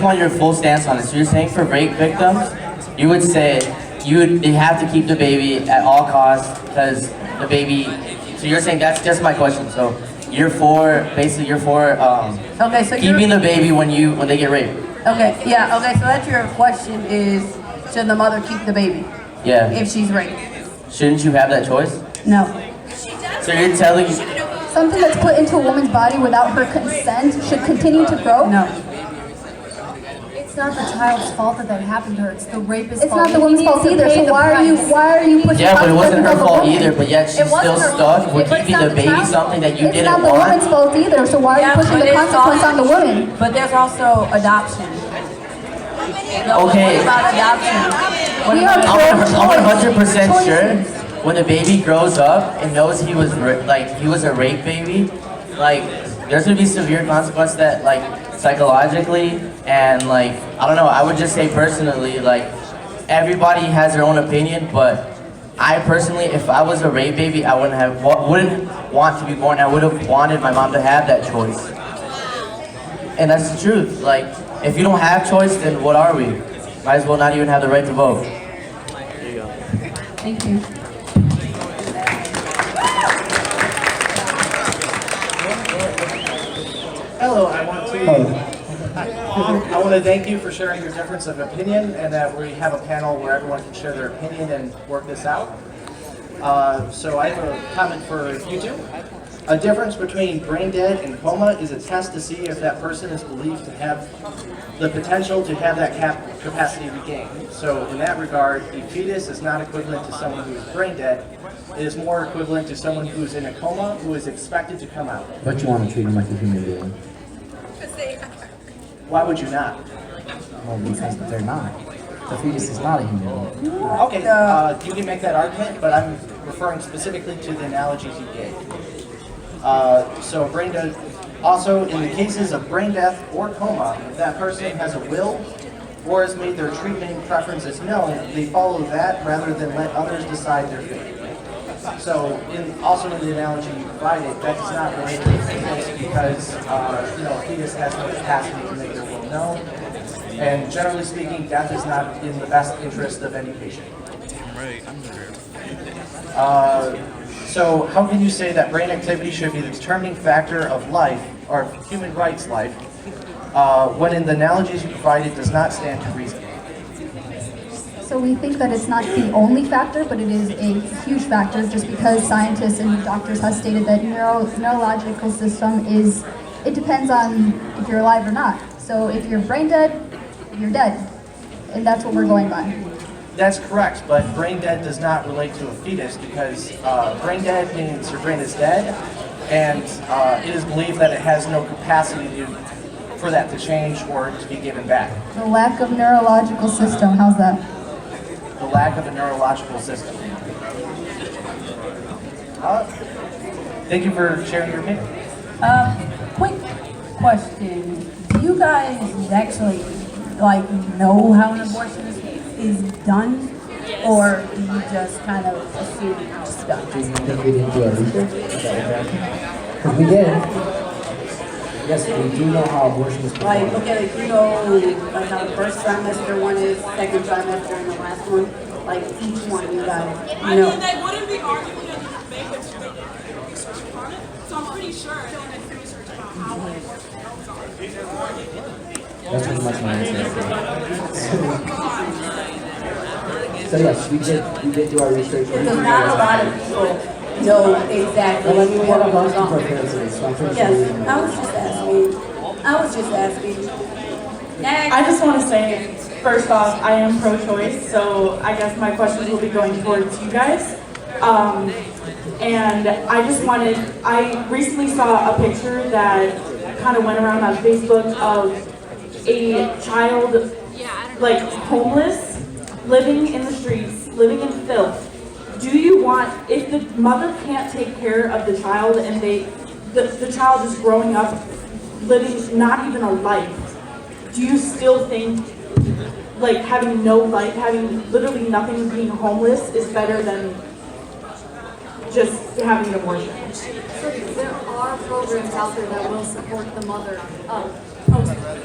Speaker 22: want your full stance on it. So you're saying for rape victims, you would say they have to keep the baby at all costs because the baby. So you're saying that's just my question. So you're for
Speaker 21: Okay, so
Speaker 22: keeping the baby when they get raped.
Speaker 21: Okay, so that's your question is, should the mother keep the baby?
Speaker 22: Yeah.
Speaker 21: If she's raped?
Speaker 22: Shouldn't you have that choice?
Speaker 21: No.
Speaker 22: So you're telling
Speaker 12: Something that's put into a woman's body without her consent should continue to grow?
Speaker 21: No.
Speaker 11: It's not the child's fault that happened to her. It's the rapist's
Speaker 12: It's
Speaker 11: fault.
Speaker 12: not the woman's fault either, so why are you pushing
Speaker 22: Yeah, but it wasn't her
Speaker 12: consequences on the
Speaker 22: fault
Speaker 12: woman?
Speaker 22: either, but yet she's still stuck with keeping the baby something that you
Speaker 12: It's
Speaker 22: didn't
Speaker 12: not the
Speaker 22: want.
Speaker 12: woman's fault either, so why are you pushing
Speaker 21: but
Speaker 12: the
Speaker 21: it's
Speaker 12: consequence
Speaker 21: also-
Speaker 12: on the woman?
Speaker 21: But there's also adoption.
Speaker 22: Okay.
Speaker 21: What about adoption?
Speaker 22: I'm 100% sure when the baby grows up and knows he was a rape baby, there's gonna be severe consequences that psychologically and I don't know. I would just say personally, everybody has their own opinion, but I personally, if I was a rape baby, I wouldn't want to be born. I would have wanted my mom to have that choice, and that's the truth. If you don't have choice, then what are we? Might as well not even have the right to vote. There you go.
Speaker 12: Thank you.
Speaker 15: Hello, I want to thank you for sharing your difference of opinion and that we have a panel where everyone can share their opinion and work this out. So I have a comment for you two.
Speaker 5: A difference between brain dead and coma is a test to see if that person is believed to have the potential to have that capacity regained. So in that regard, a fetus is not equivalent to someone who is brain dead. It is more equivalent to someone who is in a coma who is expected to come out.
Speaker 13: But you want to treat them like a human being.
Speaker 5: Why would you not?
Speaker 13: Well, because they're not. The fetus is not a human being.
Speaker 5: Okay, you can make that argument, but I'm referring specifically to the analogies you gave. So brain death, also in the cases of brain death or coma, if that person has a will or has made their treatment preferences known, they follow that rather than let others decide their fate. So also in the analogy you provided, that does not relate to the fetus because a fetus has no capacity to make their will known. And generally speaking, death is not in the best interest of any patient. So how can you say that brain activity should be the determining factor of life, or human rights life, when in the analogies you provided does not stand to reason?
Speaker 12: So we think that it's not the only factor, but it is a huge factor just because scientists and doctors have stated that neurological system it depends on if you're alive or not. So if you're brain dead, you're dead. And that's what we're going by.
Speaker 5: That's correct, but brain dead does not relate to a fetus because brain dead means your brain is dead, and it is believed that it has no capacity for that to change or to be given back.
Speaker 12: The lack of neurological system, how's that?
Speaker 5: The lack of a neurological system. Thank you for sharing your opinion.
Speaker 21: Quick question. Do you guys actually know how an abortion is done? Or do you just kind of assume it's done?
Speaker 13: Do you think we didn't do our research? Because we did. Yes, we do know how abortion is performed.
Speaker 21: How the first trimester one is, second trimester, and the last one. Each one you guys know.
Speaker 20: They wouldn't be arguing that they make research on it, so I'm pretty sure they'll make research about how abortion goes on.
Speaker 13: That's pretty much my answer. So yes, we did do our research.
Speaker 21: Because not a lot of people know exactly what goes on. Yes, I was just asking. Next.
Speaker 7: I just want to say, first off, I am pro-choice, so I guess my questions will be going towards you guys. And I recently saw a picture that kind of went around on Facebook of a child, homeless, living in the streets, living in filth. Do you want, if the mother can't take care of the child and the child is growing up living not even a life, do you still think having no life, having literally nothing, being homeless is better than just having an abortion?
Speaker 11: So there are programs out there that will support the mother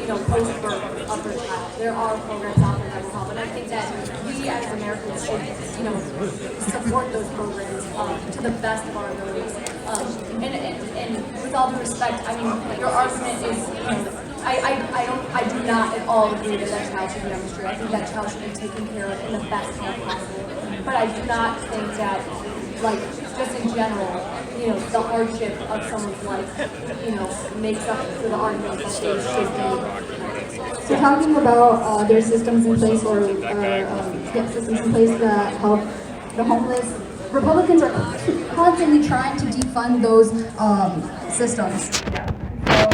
Speaker 11: post-birth of her child. There are programs out there that will help, and I think that we as Americans should, support those programs to the best of our abilities. And with all due respect, I mean, your argument is, I do not at all agree that that child should be on the street. I think that child should be taken care of in the best way possible. But I do not think that, just in general, the hardship of someone's life, makes up for the argument that they should be.
Speaker 12: So talking about their systems in place or systems in place that help the homeless, Republicans are constantly trying to defund those systems. So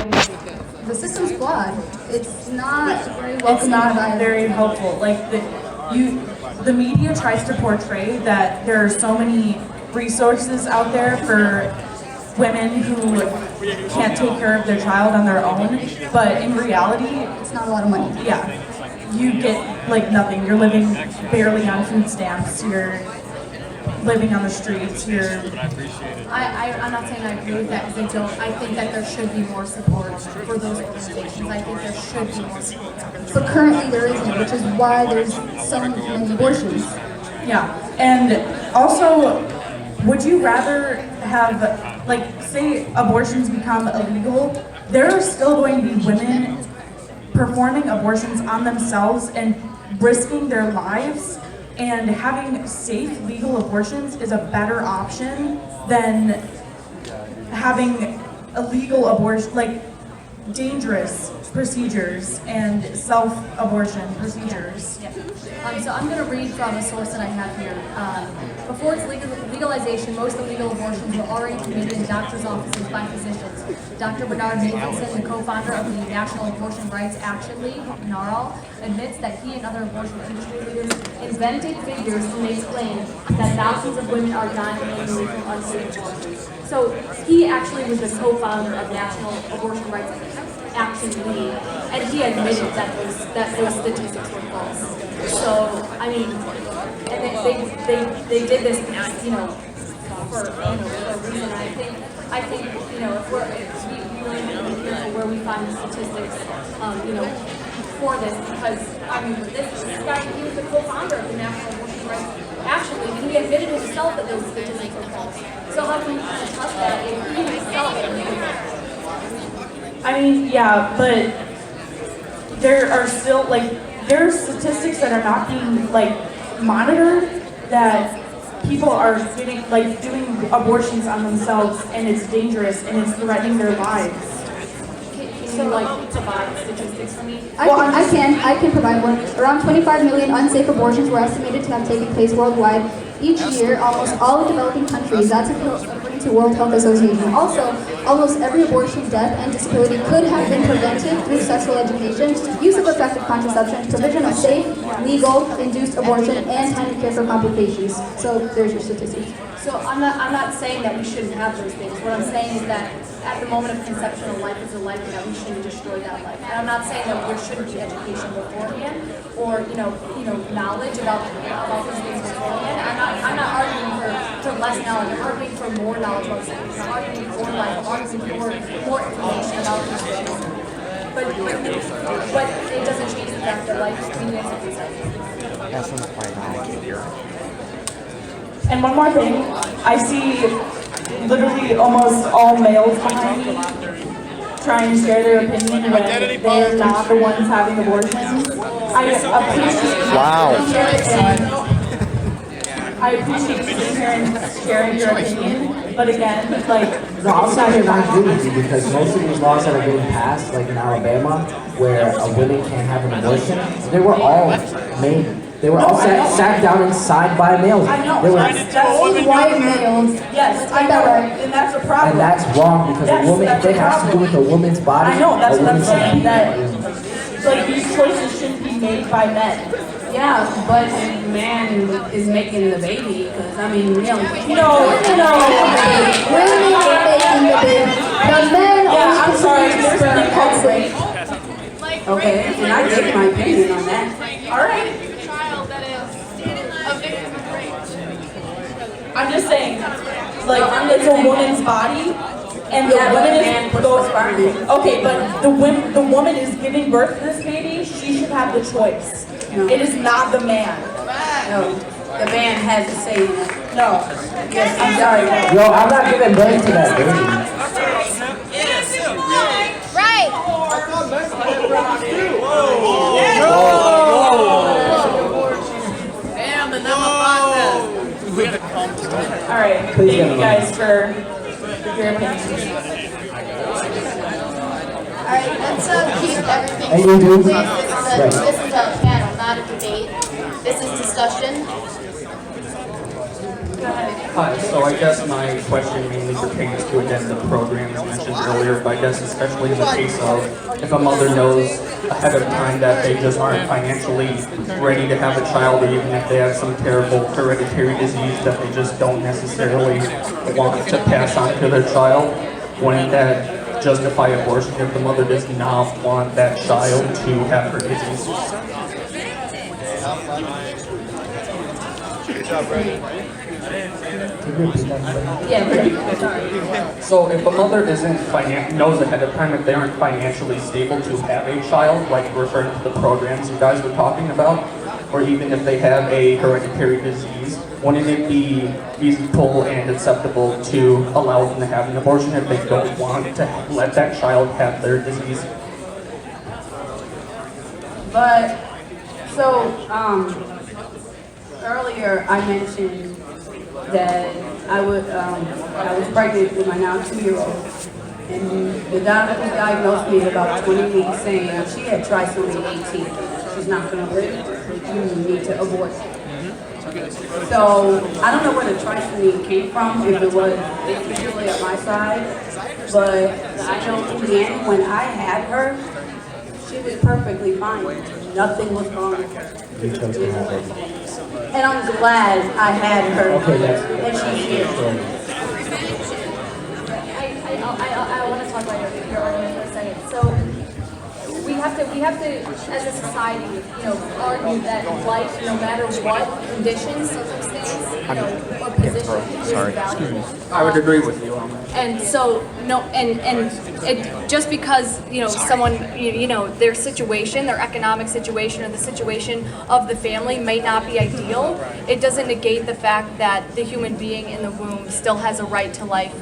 Speaker 12: the system's flawed. It's not very welcoming.
Speaker 7: It's not very helpful. The media tries to portray that there are so many resources out there for women who can't take care of their child on their own, but in reality,
Speaker 12: it's not a lot of money.
Speaker 7: Yeah, you get nothing. You're living barely on food stamps. You're living on the streets.
Speaker 11: I'm not saying I agree with that because I think that there should be more support for those organizations. I think there should be more support.
Speaker 12: But currently there isn't, which is why there's so many abortions.
Speaker 7: Yeah, and also, would you rather have, say abortions become illegal, there are still going to be women performing abortions on themselves and risking their lives, and having safe legal abortions is a better option than having illegal abortion, like dangerous procedures and self-abortion procedures.
Speaker 11: So I'm going to read from a source that I have here. Before its legalization, most illegal abortions were already committed in doctors' offices by physicians. Dr. Bernard Nathanson, the co-founder of the National Abortion Rights Action League, NARAL, admits that he and other abortion industry leaders invented figures to make claims that thousands of women are dying annually from unsafe abortions. So he actually was the co-founder of National Abortion Rights Action League, and he admitted that those statistics were false. So, I mean, and they did this, for a reason. I think, if we really need to be careful where we find the statistics, for this, because, this guy, he was the co-founder of the National Abortion Rights Action League, and he admitted himself that those statistics were false. So how can we trust that if he himself admitted that?
Speaker 7: Yeah, but there are still, there are statistics that are not being, monitored, that people are getting, doing abortions on themselves, and it's dangerous, and it's threatening their lives.
Speaker 11: Can you, provide statistics for me?
Speaker 12: I can provide one. Around 25 million unsafe abortions were estimated to have taken place worldwide each year, almost all in developing countries. That's according to World Health Association. Also, almost every abortion, death, and disability could have been prevented through sexual education, use of effective contraception, provision of safe, legal, induced abortion, and timely care for complications. So there's your statistics.
Speaker 11: So I'm not saying that we shouldn't have those things. What I'm saying is that at the moment of conception, a life is a life, and that we shouldn't destroy that life. And I'm not saying that there shouldn't be education beforehand, or knowledge about these things beforehand. I'm not arguing for less knowledge. I'm arguing for more knowledge about sex. I'm arguing for life. I'm arguing for more information about these things. But it doesn't change the fact that life begins at conception.
Speaker 7: And one more thing, I see literally almost all males behind me trying to share their opinion when they're not the ones having abortions. I appreciate sitting here and sharing your opinion, but again,
Speaker 13: No, I'm sitting here not agreeing with you because most of these laws that are getting passed, like in Alabama, where a woman can't have an abortion, they were all made. They were all sat down and signed by males.
Speaker 7: I know,
Speaker 13: That's
Speaker 7: only
Speaker 12: white males.
Speaker 7: Yes, I know, and that's a problem.
Speaker 13: And that's wrong because a woman, if it has to do with a woman's body,
Speaker 7: I know, that's what I'm
Speaker 13: should
Speaker 7: saying,
Speaker 13: be-
Speaker 7: that these choices shouldn't be made by men.
Speaker 21: Yeah, but the man is making the baby, because
Speaker 12: Women are making the baby. The men
Speaker 7: Yeah, I'm sorry, there's
Speaker 12: sperm.
Speaker 7: something called rape.
Speaker 21: okay, and I gave my opinion on that.
Speaker 7: All right. I'm just saying, it's a woman's body, and the woman is okay, but the woman is giving birth to this baby. She should have the choice.
Speaker 21: No.
Speaker 7: It is not the man.
Speaker 21: No, the man has a say in it.
Speaker 7: No.
Speaker 21: Yes, I'm sorry.
Speaker 13: Yo, I'm not giving birth to that baby.
Speaker 16: Right.
Speaker 18: Damn, the number 5
Speaker 7: All right. Thank you guys for your opinions.
Speaker 1: Alright, let's keep everything.
Speaker 13: Hey, you do?
Speaker 1: This is a panel, not a debate. This is discussion.
Speaker 2: Hi, so I guess my question mainly pertains to, again, the program you mentioned earlier, but I guess especially in the case of if a mother knows ahead of time that they just aren't financially ready to have a child, or even if they have some terrible hereditary disease that they just don't necessarily want to pass on to their child, wouldn't that justify abortion if the mother does not want that child to have her disease?
Speaker 14: Good job, Brady.
Speaker 2: So if a mother knows ahead of time if they aren't financially stable to have a child, like referring to the programs you guys were talking about, or even if they have a hereditary disease, wouldn't it be feasible and acceptable to allow them to have an abortion if they don't want to let that child have their disease?
Speaker 21: But, so, earlier I mentioned that I was pregnant with my now 2-year-old, and the doctor diagnosed me at about 20 weeks, saying she had trisomy 18. She's not going to live. You need to abort. So I don't know where the trisomy came from, if it was particularly on my side, but I know in the end, when I had her, she was perfectly fine. Nothing was wrong with her. And I'm glad I had her, and she's here.
Speaker 16: I want to talk about your argument for a second. So we have to, as a society, argue that life, no matter what conditions, circumstance, or position, is valuable.
Speaker 2: I would agree with you on that.
Speaker 16: And so, it, just because, someone, their situation, their economic situation, or the situation of the family may not be ideal, it doesn't negate the fact that the human being in the womb still has a right to life.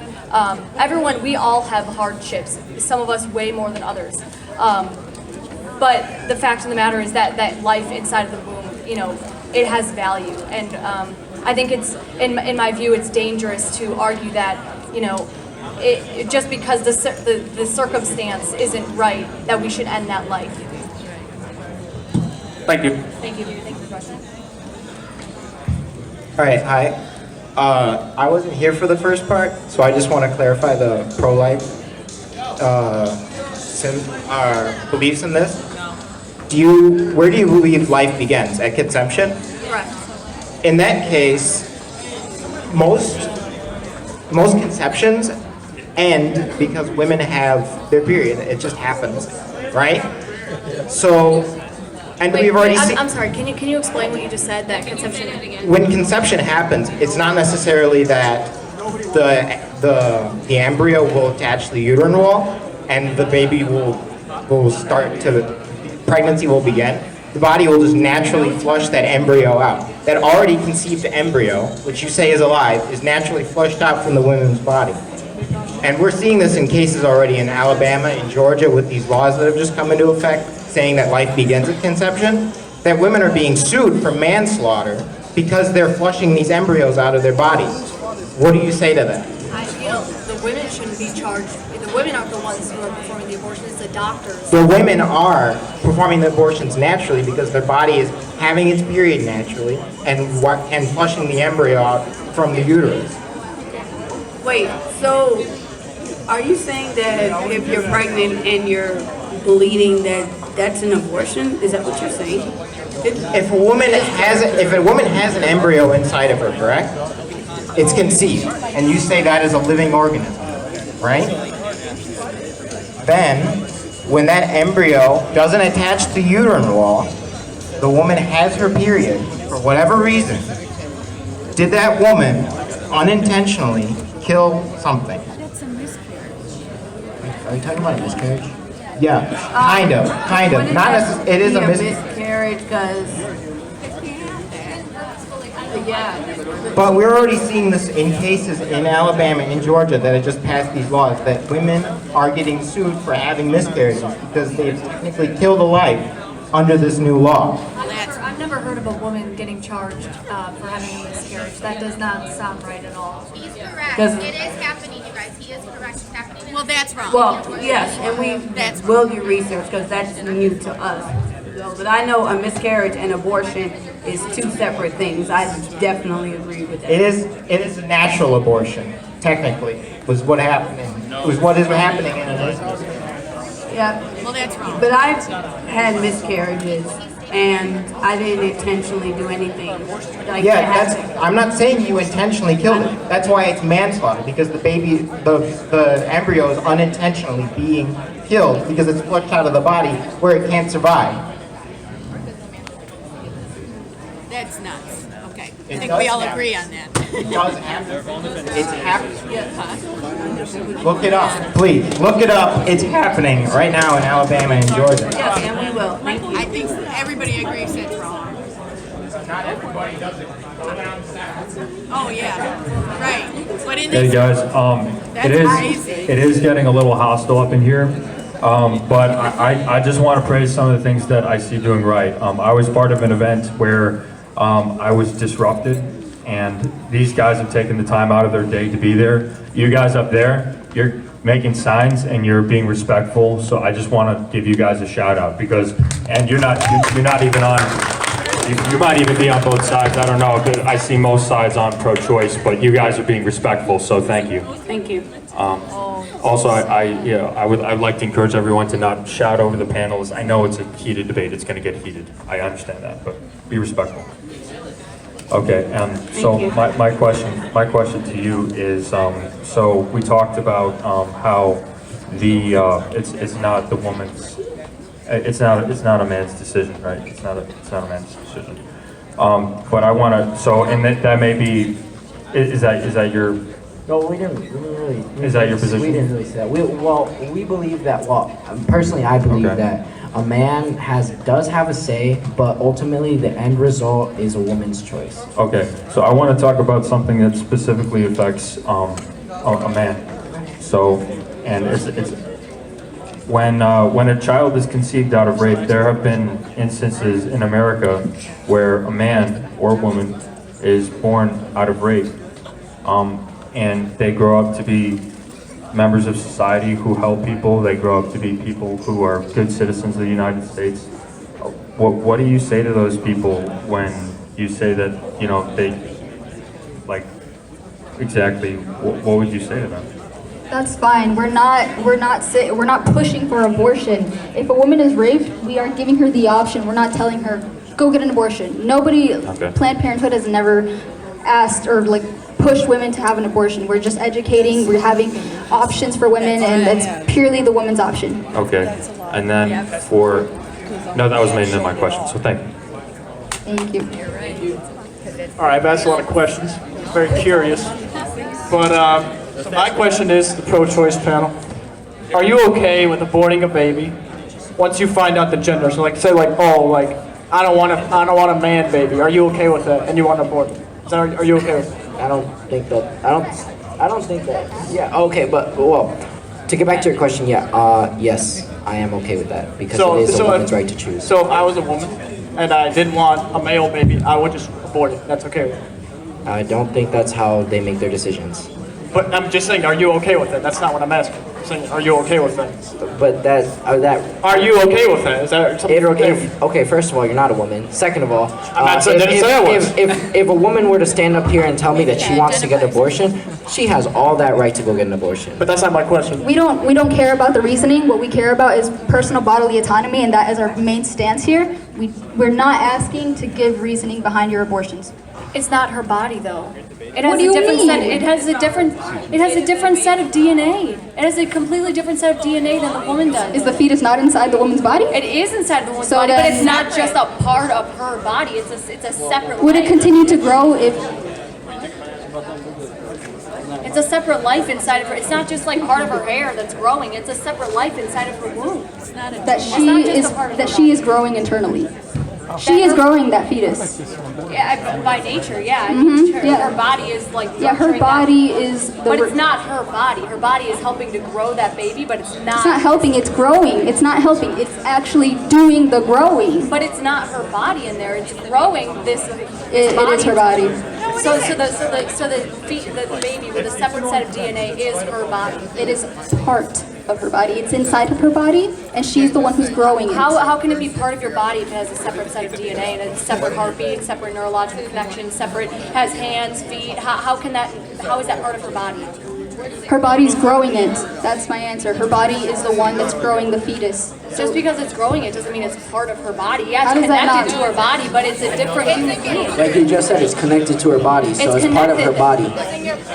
Speaker 16: We all have hardships, some of us way more than others. But the fact of the matter is that life inside of the womb, it has value. And I think it's, in my view, it's dangerous to argue that, just because the circumstance isn't right, that we should end that life.
Speaker 2: Thank you.
Speaker 16: Thank you. Thank you for the question.
Speaker 3: All right, hi. I wasn't here for the first part, so I just want to clarify the pro-life beliefs in this. Where do you believe life begins? At conception?
Speaker 16: Correct.
Speaker 3: In that case, most conceptions end because women have their period. It just happens, right? So, and we've already seen.
Speaker 16: I'm sorry. Can you explain what you just said? That conception.
Speaker 3: When conception happens, it's not necessarily that the embryo will attach to the uterine wall and the baby will start to. Pregnancy will begin. The body will just naturally flush that embryo out. That already conceived embryo, which you say is alive, is naturally flushed out from the woman's body. And we're seeing this in cases already in Alabama and Georgia with these laws that have just come into effect saying that life begins at conception, that women are being sued for manslaughter because they're flushing these embryos out of their bodies. What do you say to that?
Speaker 16: I feel the women shouldn't be charged. The women aren't the ones who are performing the abortion. It's the doctors.
Speaker 3: The women are performing the abortions naturally because their body is having its period naturally and flushing the embryo out from the uterus.
Speaker 21: Wait, so are you saying that if you're pregnant and you're bleeding, that's an abortion? Is that what you're saying?
Speaker 3: If a woman has an embryo inside of her, correct? It's conceived, and you say that is a living organism, right? Then, when that embryo doesn't attach to the uterine wall, the woman has her period for whatever reason. Did that woman unintentionally kill something?
Speaker 21: That's a miscarriage.
Speaker 3: Are you talking about a miscarriage? Yeah, kind of. Not necessarily. It is a
Speaker 21: miscarriage because. Yeah.
Speaker 3: But we're already seeing this in cases in Alabama and Georgia that have just passed these laws that women are getting sued for having miscarriages because they've technically killed a life under this new law.
Speaker 16: I've never heard of a woman getting charged for having a miscarriage. That does not sound right at all.
Speaker 4: He's correct. It is happening, you guys. He is correct. It's happening. Well, that's wrong.
Speaker 21: Well, yes, and we will do research because that's new to us. But I know a miscarriage and abortion is two separate things. I definitely agree with that.
Speaker 3: It is a natural abortion, technically, was what happened. Was what is happening in an instance.
Speaker 21: Yeah.
Speaker 4: Well, that's wrong.
Speaker 21: But I've had miscarriages, and I didn't intentionally do anything like that.
Speaker 3: I'm not saying you intentionally killed it. That's why it's manslaughter, because the embryo is unintentionally being killed because it's flushed out of the body where it can't survive.
Speaker 4: That's nuts. Okay. I think we all agree on that.
Speaker 3: It does happen. It's happening. Look it up, please. Look it up. It's happening right now in Alabama and Georgia.
Speaker 21: Yes, and we will. Thank you.
Speaker 4: I think everybody agrees it's wrong.
Speaker 3: Not everybody does it.
Speaker 4: Oh, yeah. Right. But in
Speaker 23: Hey
Speaker 4: this,
Speaker 23: guys, it is getting a little hostile up in here. But I just want to praise some of the things that I see doing right. I was part of an event where I was disrupted, and these guys have taken the time out of their day to be there. You guys up there, you're making signs and you're being respectful, so I just want to give you guys a shout out because, and you're not even on, you might even be on both sides, I don't know, because I see most sides on pro-choice, but you guys are being respectful, so thank you.
Speaker 20: Thank you.
Speaker 23: Also, I'd like to encourage everyone to not shout over the panels. I know it's a heated debate, it's going to get heated, I understand that, but be respectful. Okay, so my question to you is, so we talked about how the it's not the woman's, it's not a man's decision, right? It's not a man's decision. But I want to, so and that may be, is that your?
Speaker 13: No, we didn't really.
Speaker 23: Is that your position?
Speaker 13: We didn't really say that. We believe that. Well, personally, I believe that a man does have a say, but ultimately the end result is a woman's choice.
Speaker 23: Okay, so I want to talk about something that specifically affects a man. So, and it's when a child is conceived out of rape, there have been instances in America where a man or a woman is born out of rape, and they grow up to be members of society who help people. They grow up to be people who are good citizens of the United States. What do you say to those people when you say that, you know, they, like, exactly, what would you say to them?
Speaker 12: That's fine. We're not pushing for abortion. If a woman is raped, we are giving her the option. We're not telling her, go get an abortion. Nobody, Planned Parenthood has never asked or like pushed women to have an abortion. We're just educating, we're having options for women, and it's purely the woman's option.
Speaker 23: Okay, and then no, that was mainly my question, so thank you.
Speaker 12: Thank you.
Speaker 15: All right, I've asked a lot of questions. Very curious. But so my question is, the pro-choice panel, are you okay with aborting a baby once you find out the gender? So like, say like, oh, like, I don't want a man baby. Are you okay with that? And you want to abort it? Are you okay with that?
Speaker 13: I don't think that. Yeah. Okay, but well, to get back to your question, yeah. Yes, I am okay with that because it is a woman's right to choose.
Speaker 15: So if I was a woman and I didn't want a male baby, I would just abort it. That's okay with me.
Speaker 13: I don't think that's how they make their decisions.
Speaker 15: But I'm just saying, are you okay with it? That's not what I'm asking. I'm saying, are you okay with that?
Speaker 13: But
Speaker 15: Are you okay with that? Is that something you're okay with?
Speaker 13: Okay, first of all, you're not a woman. Second of all,
Speaker 15: if
Speaker 13: a woman were to stand up here and tell me that she wants to get an abortion, she has all that right to go get an abortion.
Speaker 15: But that's not my question.
Speaker 12: We don't care about the reasoning. What we care about is personal bodily autonomy, and that is our main stance here. We're not asking to give reasoning behind your abortions.
Speaker 11: It's not her body though. It
Speaker 12: What
Speaker 11: has
Speaker 12: do you
Speaker 11: a different
Speaker 12: mean?
Speaker 11: set. It has a different set of DNA. It has a completely different set of DNA than the woman does.
Speaker 12: Is the fetus not inside the woman's body?
Speaker 11: It is inside the woman's
Speaker 12: So
Speaker 11: body, but
Speaker 12: then-
Speaker 11: it's not just a part of her body. It's a separate.
Speaker 12: Would it continue to grow if?
Speaker 11: It's a separate life inside of her. It's not just like part of her hair that's growing. It's a separate life inside of her womb. It's not
Speaker 12: That she is growing internally. She is growing that fetus.
Speaker 11: Yeah, by nature, yeah.
Speaker 12: Mhm,
Speaker 11: Her body is like.
Speaker 12: Yeah, her
Speaker 11: nurturing
Speaker 12: body
Speaker 11: that.
Speaker 12: is the.
Speaker 11: But it's not her body. Her body is helping to grow that baby, but it's not.
Speaker 12: It's not helping. It's growing. It's not helping. It's actually doing the growing.
Speaker 11: But it's not her body in there. It's growing this.
Speaker 12: It is her body.
Speaker 11: So the baby with a separate set of DNA is her body.
Speaker 12: It is part of her body. It's inside of her body, and she's the one who's growing it.
Speaker 11: How can it be part of your body if it has a separate set of DNA and a separate heartbeat, separate neurological connection, separate has hands, feet? How is that part of her body?
Speaker 12: Her body's growing it. That's my answer. Her body is the one that's growing the fetus.
Speaker 11: Just because it's growing it doesn't mean it's part of her body. Yeah,
Speaker 12: How
Speaker 11: it's
Speaker 12: does that
Speaker 11: connected
Speaker 12: not-
Speaker 11: to her body, but it's a different human being.
Speaker 13: Like you just said, it's connected to her body, so it's part of her body.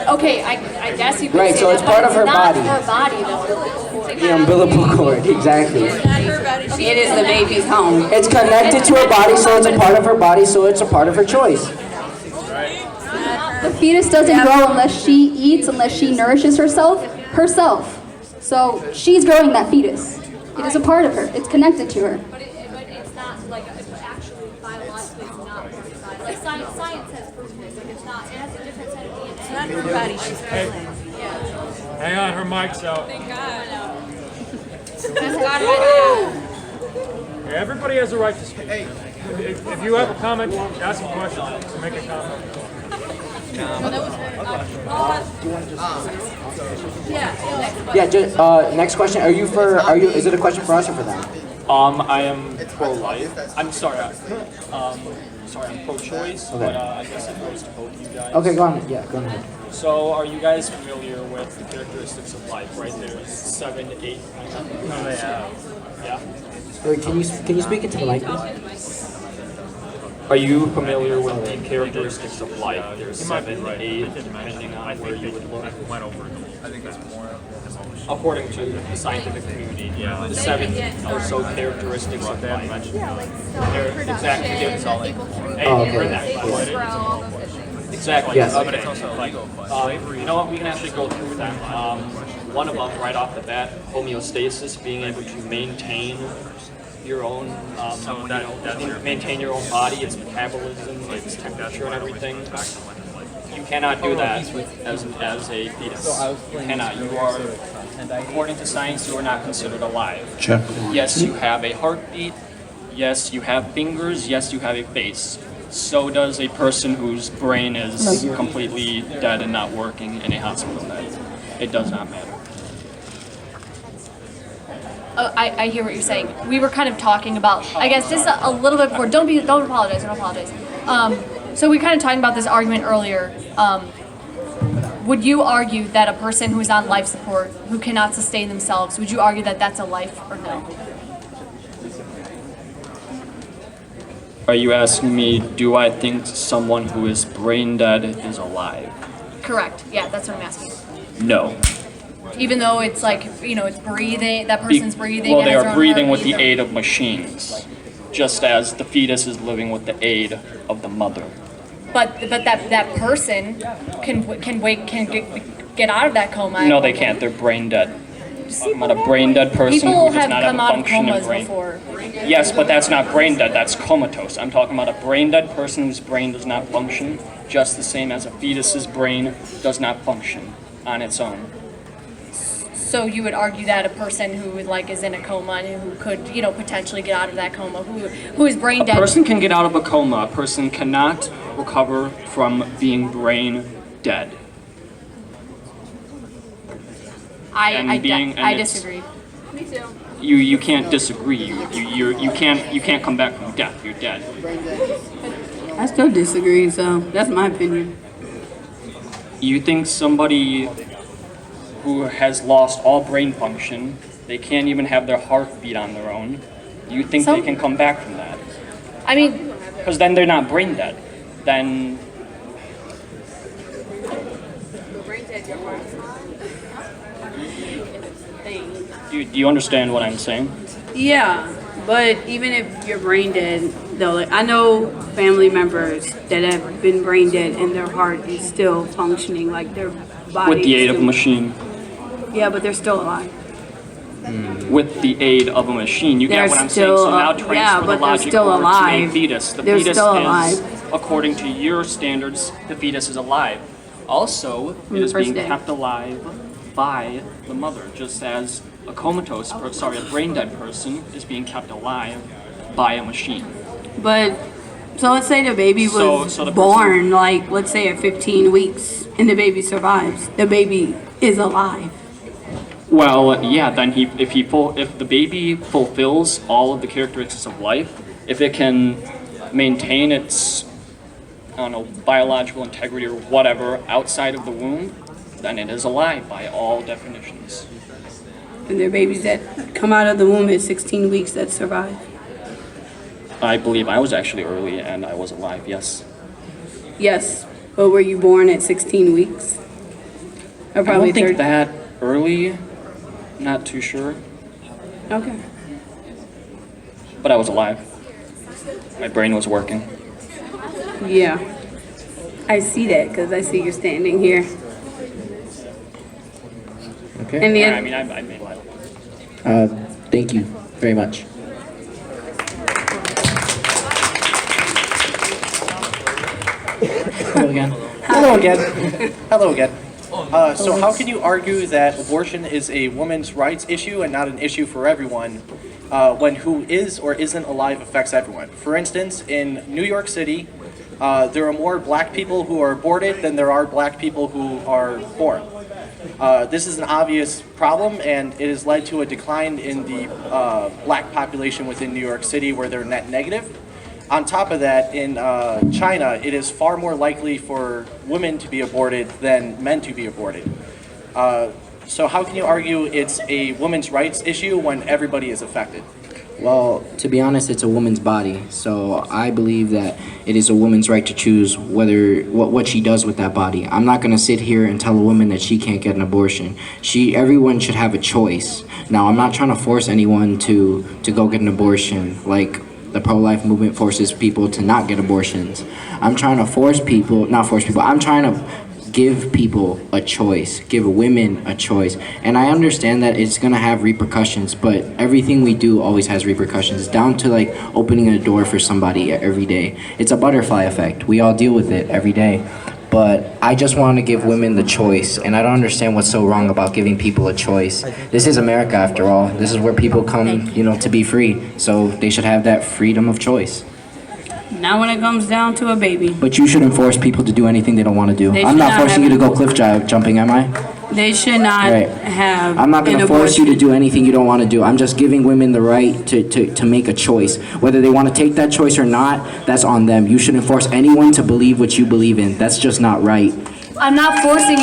Speaker 11: Okay, I guess you could
Speaker 13: Right,
Speaker 11: say
Speaker 13: so
Speaker 11: that,
Speaker 13: it's
Speaker 11: but
Speaker 13: part of her
Speaker 11: not
Speaker 13: body.
Speaker 11: her body, though.
Speaker 13: The umbilical cord, exactly.
Speaker 11: It is the baby's home.
Speaker 13: It's connected to her body, so it's a part of her body, so it's a part of her choice.
Speaker 12: The fetus doesn't grow unless she eats, unless she nourishes herself. So she's growing that fetus. It is a part of her. It's connected to her.
Speaker 11: But it's not like actually biologically it's not part of her body. Like science has proven this. Like it's not. It has a different set of DNA. It's not her body. She's yeah.
Speaker 23: Hang on, her mic's out.
Speaker 11: Thank God. Thank God right now.
Speaker 23: Everybody has a right to speak. If you have a comment, ask a question, make a comment.
Speaker 13: Next question. Is it a question for us or for them?
Speaker 2: I am pro-life. I'm sorry. I'm pro-choice,
Speaker 13: Okay.
Speaker 2: but I guess it goes to both you guys.
Speaker 13: Okay, go on. Yeah, go ahead.
Speaker 2: So, are you guys familiar with the characteristics of life? Right, there's 7, 8. Yeah.
Speaker 13: Wait, can you speak into the mic, please?
Speaker 2: Are you familiar with the characteristics of life? There's 7, 8, depending on where you would look. According to the scientific community, the 7 or so characteristics of life. They're exactly
Speaker 13: Oh, okay.
Speaker 2: Exactly.
Speaker 13: Yes.
Speaker 2: But it's also like, you know what? We can actually go through them. One of them, right off the bat, homeostasis, being able to maintain your own, maintain your own body, its metabolism, its temperature, and everything. You cannot do that as a fetus. You cannot. You are, according to science, you are not considered alive.
Speaker 8: Sure.
Speaker 2: Yes, you have a heartbeat. Yes, you have fingers. Yes, you have a face. So does a person whose brain is completely dead and not working in a hospital bed. It does not matter.
Speaker 19: Oh, I hear what you're saying. We were kind of talking about, I guess, just a little bit before. Don't apologize. Don't apologize. So we kind of talking about this argument earlier. Would you argue that a person who's on life support, who cannot sustain themselves, would you argue that that's a life or no?
Speaker 2: Are you asking me, do I think someone who is brain dead is alive?
Speaker 19: Correct. Yeah, that's what I'm asking.
Speaker 2: No.
Speaker 19: Even though it's like, it's breathing, that person's breathing.
Speaker 2: Well,
Speaker 19: and
Speaker 2: they
Speaker 19: has
Speaker 2: are
Speaker 19: their own
Speaker 2: breathing with
Speaker 19: heartbeat,
Speaker 2: the aid of machines, just as the fetus is living with the aid of the mother.
Speaker 19: But that person can get out of that coma.
Speaker 2: No, they can't. They're brain dead. I'm not a brain dead person
Speaker 19: People
Speaker 2: who does
Speaker 19: have
Speaker 2: not have
Speaker 19: come
Speaker 2: a
Speaker 19: out of
Speaker 2: functioning
Speaker 19: comas
Speaker 2: brain.
Speaker 19: before.
Speaker 2: Yes, but that's not brain dead. That's comatose. I'm talking about a brain dead person whose brain does not function, just the same as a fetus's brain does not function on its own.
Speaker 19: So you would argue that a person who is in a coma and who could potentially get out of that coma, who is brain dead.
Speaker 2: A person can get out of a coma. A person cannot recover from being brain dead.
Speaker 19: I disagree.
Speaker 16: Me too.
Speaker 2: You can't disagree. You can't come back from death. You're dead.
Speaker 21: I still disagree, so that's my opinion.
Speaker 2: You think somebody who has lost all brain function, they can't even have their heart beat on their own, you think they can come back from that?
Speaker 19: I mean,
Speaker 2: because then they're not brain dead. Then do you understand what I'm saying?
Speaker 21: Yeah, but even if you're brain dead, though, I know family members that have been brain dead and their heart is still functioning, like their body.
Speaker 2: With the aid of a machine.
Speaker 21: Yeah, but they're still alive.
Speaker 2: With the aid of a machine. You get what I'm saying? So now transfer the logic over to a fetus. The
Speaker 21: They're
Speaker 2: fetus
Speaker 21: still
Speaker 2: is,
Speaker 21: alive.
Speaker 2: according to your standards, the fetus is alive. Also, it is being kept alive by the mother, just as a a brain dead person is being kept alive by a machine.
Speaker 21: But, so let's say the baby was born, like, let's say at 15 weeks, and the baby survives. The baby is alive.
Speaker 2: Well, yeah, then if the baby fulfills all of the characteristics of life, if it can maintain its, biological integrity or whatever outside of the womb, then it is alive by all definitions.
Speaker 21: And there are babies that come out of the womb at 16 weeks that survive.
Speaker 2: I believe I was actually early and I was alive, yes.
Speaker 21: Yes, but were you born at 16 weeks? Or
Speaker 2: I
Speaker 21: probably
Speaker 2: don't think
Speaker 21: 30?
Speaker 2: that early, not too sure,
Speaker 21: Okay.
Speaker 2: but I was alive. My brain was working.
Speaker 21: Yeah. I see that because I see you're standing here.
Speaker 13: Okay.
Speaker 21: And the
Speaker 2: I made my
Speaker 13: Thank you very much.
Speaker 5: Hello again. Hello again. Hello again. So how can you argue that abortion is a woman's rights issue and not an issue for everyone when who is or isn't alive affects everyone? For instance, in New York City, there are more black people who are aborted than there are black people who are born. This is an obvious problem, and it has led to a decline in the black population within New York City, where they're net negative. On top of that, in China, it is far more likely for women to be aborted than men to be aborted. So how can you argue it's a women's rights issue when everybody is affected?
Speaker 9: Well, to be honest, it's a woman's body, so I believe that it is a woman's right to choose what she does with that body. I'm not going to sit here and tell a woman that she can't get an abortion. Everyone should have a choice. Now, I'm not trying to force anyone to go get an abortion, like the pro-life movement forces people to not get abortions. I'm trying to I'm trying to give people a choice, give women a choice. And I understand that it's gonna have repercussions, but everything we do always has repercussions, down to like opening a door for somebody every day. It's a butterfly effect. We all deal with it every day. But I just want to give women the choice, and I don't understand what's so wrong about giving people a choice. This is America after all. This is where people come, to be free. So they should have that freedom of choice.
Speaker 21: Not when it comes down to a baby.
Speaker 9: But you shouldn't force people to do anything they don't want to do.
Speaker 21: They
Speaker 9: I'm
Speaker 21: should
Speaker 9: not
Speaker 21: not
Speaker 9: forcing
Speaker 21: have
Speaker 9: you to
Speaker 21: an
Speaker 9: go cliff jumping, am I?
Speaker 21: They should not have
Speaker 9: I'm not going to
Speaker 21: an
Speaker 9: force you
Speaker 21: abortion.
Speaker 9: to do anything you don't want to do. I'm just giving women the right to make a choice. Whether they want to take that choice or not, that's on them. You shouldn't force anyone to believe what you believe in. That's just not right.
Speaker 19: I'm not forcing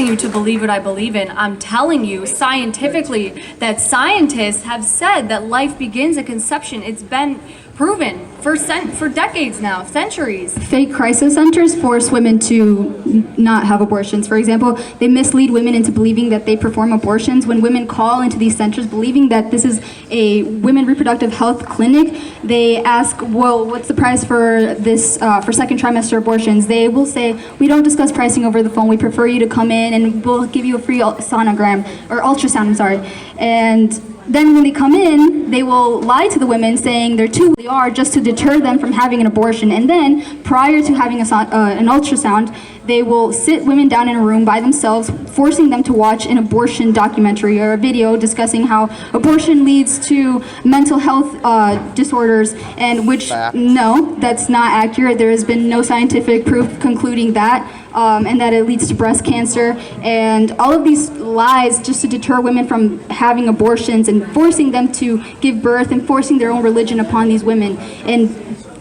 Speaker 19: you to believe what I believe in. I'm telling you scientifically that scientists have said that life begins at conception. It's been proven for decades now, centuries.
Speaker 12: Fake crisis centers force women to not have abortions. For example, they mislead women into believing that they perform abortions. When women call into these centers believing that this is a women reproductive health clinic, they ask, well, what's the price for this, for second trimester abortions? They will say, we don't discuss pricing over the phone. We prefer you to come in and we'll give you a free ultrasound, I'm sorry. And then when they come in, they will lie to the women saying they're too they are just to deter them from having an abortion. And then prior to having an ultrasound, they will sit women down in a room by themselves, forcing them to watch an abortion documentary or a video discussing how abortion leads to mental health disorders, and which, no, that's not accurate. There has been no scientific proof concluding that, and that it leads to breast cancer. And all of these lies just to deter women from having abortions and forcing them to give birth and forcing their own religion upon these women and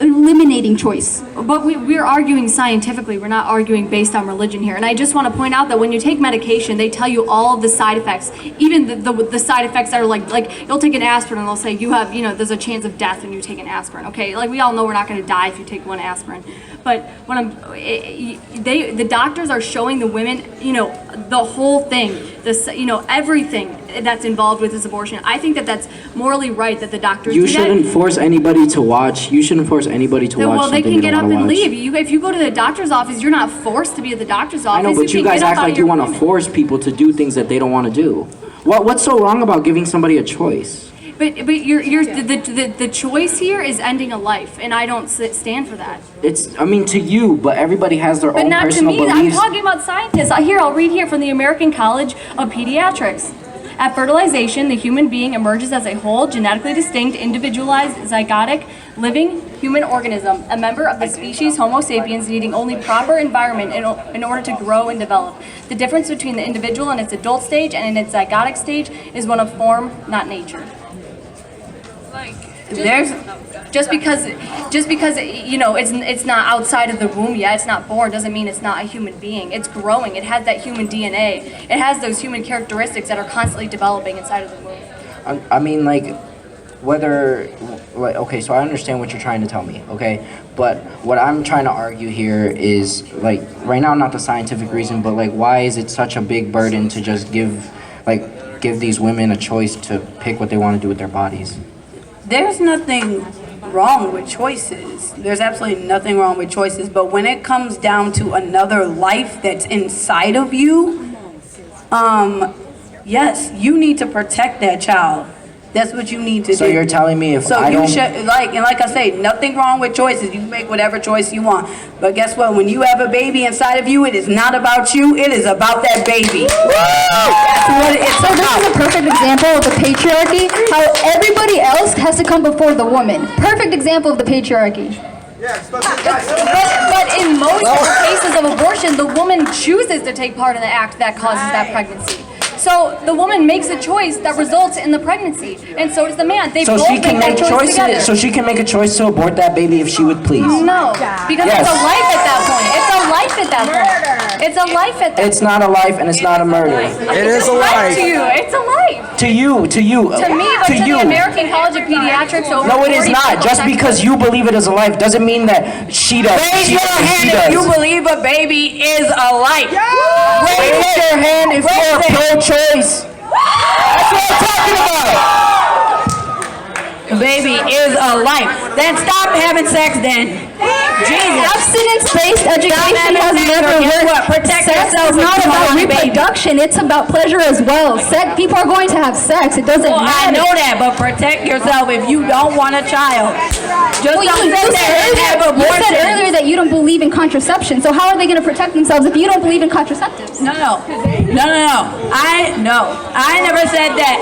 Speaker 12: eliminating choice.
Speaker 19: But we're arguing scientifically. We're not arguing based on religion here. And I just want to point out that when you take medication, they tell you all of the side effects, even the side effects that are like you'll take an aspirin and they'll say you have, there's a chance of death when you take an aspirin. Okay, like we all know we're not going to die if you take one aspirin. But when the doctors are showing the women, the whole thing, everything that's involved with this abortion. I think that that's morally right that the doctors.
Speaker 9: You shouldn't force anybody to watch. You shouldn't force anybody to watch.
Speaker 19: Well, they
Speaker 9: something
Speaker 19: can get up and
Speaker 9: watch.
Speaker 19: leave. If you go to the doctor's office, you're not forced to be at the doctor's office.
Speaker 9: I know, but you guys act like you want to force people to do things that they don't want to do. What's so wrong about giving somebody a choice?
Speaker 19: But the choice here is ending a life, and I don't stand for that.
Speaker 9: To you, but everybody has their own personal beliefs.
Speaker 19: But not to me. I'm talking about scientists. I'll read here from the American College of Pediatrics. At fertilization, the human being emerges as a whole, genetically distinct, individualized, zygotic, living human organism, a member of the species Homo sapiens needing only proper environment in order to grow and develop. The difference between the individual in its adult stage and in its zygotic stage is one of form, not nature. Just because it's not outside of the womb yet, it's not born, doesn't mean it's not a human being. It's growing. It has that human DNA. It has those human characteristics that are constantly developing inside of the womb.
Speaker 9: Okay, so I understand what you're trying to tell me, okay? But what I'm trying to argue here is, right now, not the scientific reason, but, why is it such a big burden to just give these women a choice to pick what they want to do with their bodies?
Speaker 21: There's nothing wrong with choices. There's absolutely nothing wrong with choices. But when it comes down to another life that's inside of you, yes, you need to protect that child.
Speaker 6: That's what you need to do.
Speaker 9: So you're telling me if
Speaker 6: so
Speaker 9: I
Speaker 6: you
Speaker 9: don't...
Speaker 6: should, like I say, nothing wrong with choices. You make whatever choice you want. But guess what? When you have a baby inside of you, it is not about you. It is about that baby. That's what it's
Speaker 12: So this
Speaker 6: about.
Speaker 12: is a perfect example of the patriarchy, how everybody else has to come before the woman. Perfect example of the patriarchy.
Speaker 11: But in most cases of abortion, the woman chooses to take part in the act that causes that pregnancy. So the woman makes a choice that results in the pregnancy, and so does the man. They
Speaker 9: So
Speaker 11: both
Speaker 9: she can
Speaker 11: make
Speaker 9: make
Speaker 11: that choice together.
Speaker 9: choices. So she can make a choice to abort that baby if she would please.
Speaker 11: No, because
Speaker 9: Yes.
Speaker 11: it's a life at that point. It's a life at that point. It's a life at that
Speaker 9: It's not a life and it's not a murder.
Speaker 11: It is a life. To you, it's a life.
Speaker 9: To you.
Speaker 11: To me, but to
Speaker 9: you.
Speaker 11: the American College of Pediatrics, over
Speaker 9: No, it is
Speaker 11: 40
Speaker 9: not.
Speaker 11: people
Speaker 9: Just
Speaker 11: check
Speaker 9: because you believe it is a life doesn't mean that she does.
Speaker 6: Raise
Speaker 9: She
Speaker 6: your
Speaker 9: does.
Speaker 6: hand
Speaker 9: She
Speaker 6: if you
Speaker 9: does.
Speaker 6: believe a baby is a life.
Speaker 9: Raise your hand if you're pro-choice. That's what I'm talking about.
Speaker 6: A baby is a life. Then stop having sex then. Jesus.
Speaker 12: Abstinence-based education has never worked.
Speaker 6: Protect
Speaker 12: Sex
Speaker 6: yourself
Speaker 12: is
Speaker 6: if
Speaker 12: not
Speaker 6: you
Speaker 12: about
Speaker 6: want a baby.
Speaker 12: reproduction, it's about pleasure as well. People are going to have sex, it doesn't
Speaker 6: Well, I
Speaker 12: matter.
Speaker 6: know that, but protect yourself if you don't want a child. Just
Speaker 12: Well,
Speaker 6: don't sit there and have
Speaker 12: you
Speaker 6: abortion.
Speaker 12: said earlier that you don't believe in contraception, so how are they going to protect themselves if you don't believe in contraceptives?
Speaker 6: No. I never said that.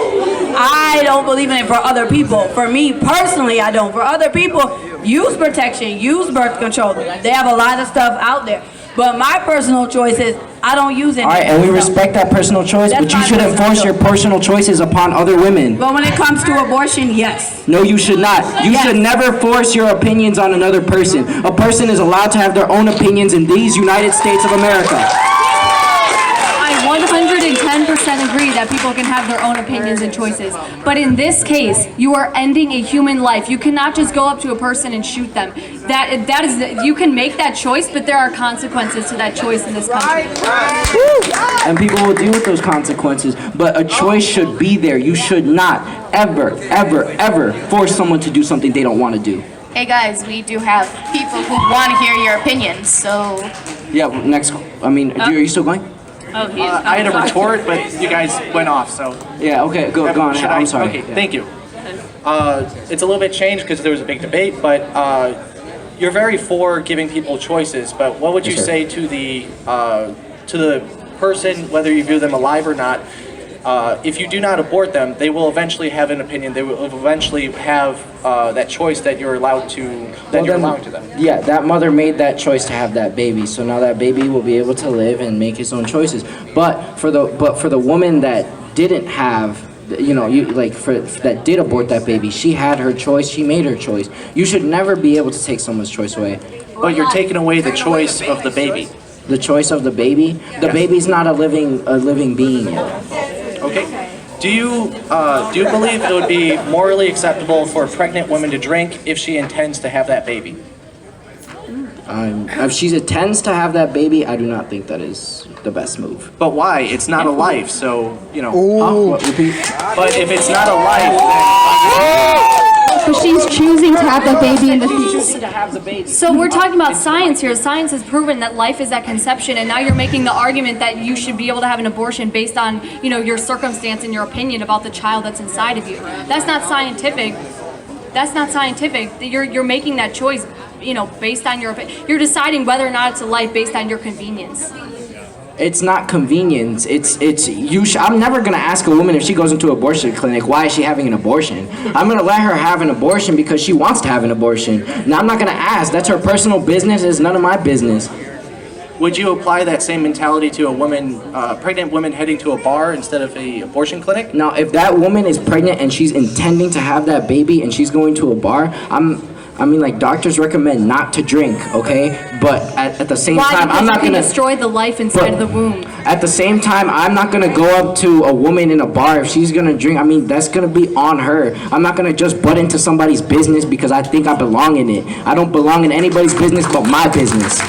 Speaker 6: I don't believe in it for other people. For me personally, I don't. For other people, use protection, use birth control. They have a lot of stuff out there. But my personal choice is I don't use it.
Speaker 9: All right, and we respect that personal choice,
Speaker 6: That's
Speaker 9: but you
Speaker 6: my
Speaker 9: shouldn't
Speaker 6: personal
Speaker 9: force your personal choices upon other women.
Speaker 6: But when it comes to abortion, yes.
Speaker 9: No, you should not. You should never force your opinions on another person. A person is allowed to have their own opinions in these United States of America.
Speaker 11: I 110% agree that people can have their own opinions and choices. But in this case, you are ending a human life. You cannot just go up to a person and shoot them. That is, you can make that choice, but there are consequences to that choice in this country.
Speaker 9: And people will deal with those consequences. But a choice should be there. You should not ever, ever, ever force someone to do something they don't want to do.
Speaker 1: Hey guys, we do have people who want to hear your opinions, so...
Speaker 9: Yeah, next, I mean, are you still going?
Speaker 1: Oh, he is.
Speaker 2: I had a retort, but you guys went off, so.
Speaker 9: Yeah, okay, go on.
Speaker 2: Should
Speaker 9: I'm sorry.
Speaker 2: Okay,
Speaker 9: Yeah.
Speaker 2: thank you. It's a little bit changed because there was a big debate, but you're very for giving people choices. But what would you
Speaker 9: Yes, sir.
Speaker 2: say to the person, whether you view them alive or not? If you do not abort them, they will eventually have an opinion. They will eventually have that choice that you're allowed to. Allowing to them.
Speaker 9: Yeah, that mother made that choice to have that baby, so now that baby will be able to live and make his own choices. But for the woman that didn't have, that did abort that baby, she had her choice. She made her choice. You should never be able to take someone's choice away.
Speaker 2: But you're taking away the choice of the baby.
Speaker 9: The choice of the baby. The baby's not a living being yet.
Speaker 2: Okay. Do you believe it would be morally acceptable for a pregnant woman to drink if she intends to have that baby?
Speaker 9: If she intends to have that baby, I do not think that is the best move.
Speaker 2: But why? It's not a life, so, you know.
Speaker 9: What, repeat?
Speaker 2: But if it's not a life, then...
Speaker 12: But she's choosing to have the baby in the future.
Speaker 11: So we're talking about science here. Science has proven that life is at conception, and now you're making the argument that you should be able to have an abortion based on, your circumstance and your opinion about the child that's inside of you. That's not scientific. That's not scientific. You're making that choice, based on your opinion. You're deciding whether or not it's a life based on your convenience.
Speaker 9: It's not convenience. I'm never gonna ask a woman if she goes into an abortion clinic, why is she having an abortion? I'm gonna let her have an abortion because she wants to have an abortion. Now I'm not gonna ask. That's her personal business. It's none of my business.
Speaker 2: Would you apply that same mentality to a woman, pregnant woman heading to a bar instead of a abortion clinic?
Speaker 9: Now, if that woman is pregnant and she's intending to have that baby and she's going to a bar, doctors recommend not to drink, okay? But at the same time, I'm not gonna
Speaker 11: destroy the life inside of the womb.
Speaker 9: At the same time, I'm not gonna go up to a woman in a bar if she's gonna drink. That's gonna be on her. I'm not gonna just butt into somebody's business because I think I belong in it. I don't belong in anybody's business but my business.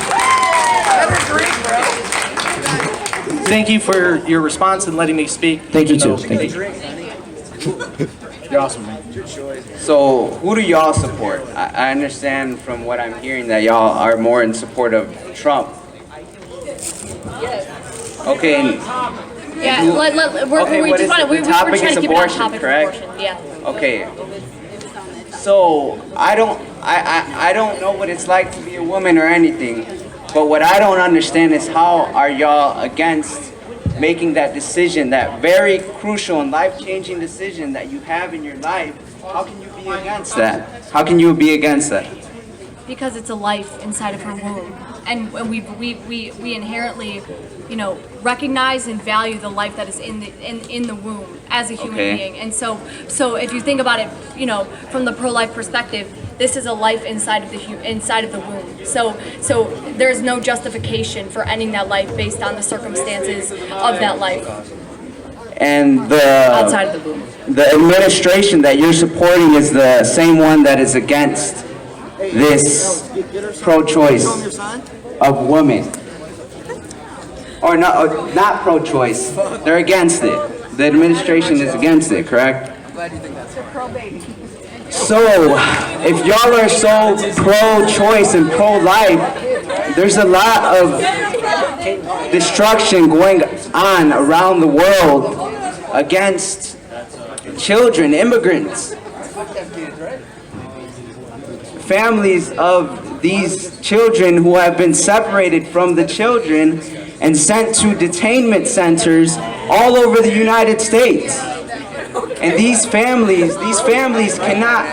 Speaker 2: Thank you for your response and letting me speak.
Speaker 9: Thank you too. Thank
Speaker 2: you. You're awesome, man.
Speaker 10: So, who do y'all support? I understand from what I'm hearing that y'all are more in support of Trump. Okay.
Speaker 11: Yeah, we're trying to keep it on topic of
Speaker 10: correct?
Speaker 11: abortion. Yeah.
Speaker 10: Okay. So I don't know what it's like to be a woman or anything, but what I don't understand is how are y'all against making that decision, that very crucial and life-changing decision that you have in your life? How can you be against that? How can you be against that?
Speaker 11: Because it's a life inside of her womb, and we inherently, recognize and value the life that is in the womb as a human being. And so if you think about it, from the pro-life perspective, this is a life inside of the womb. So there's no justification for ending that life based on the circumstances of that life.
Speaker 10: And
Speaker 11: Outside of the womb.
Speaker 10: the administration that you're supporting is the same one that is against this pro-choice of women. Or not pro-choice, they're against it. The administration is against it, correct? So, if y'all are so pro-choice and pro-life, there's a lot of destruction going on around the world against children, immigrants. Families of these children who have been separated from the children and sent to detainment centers all over the United States. And these families cannot,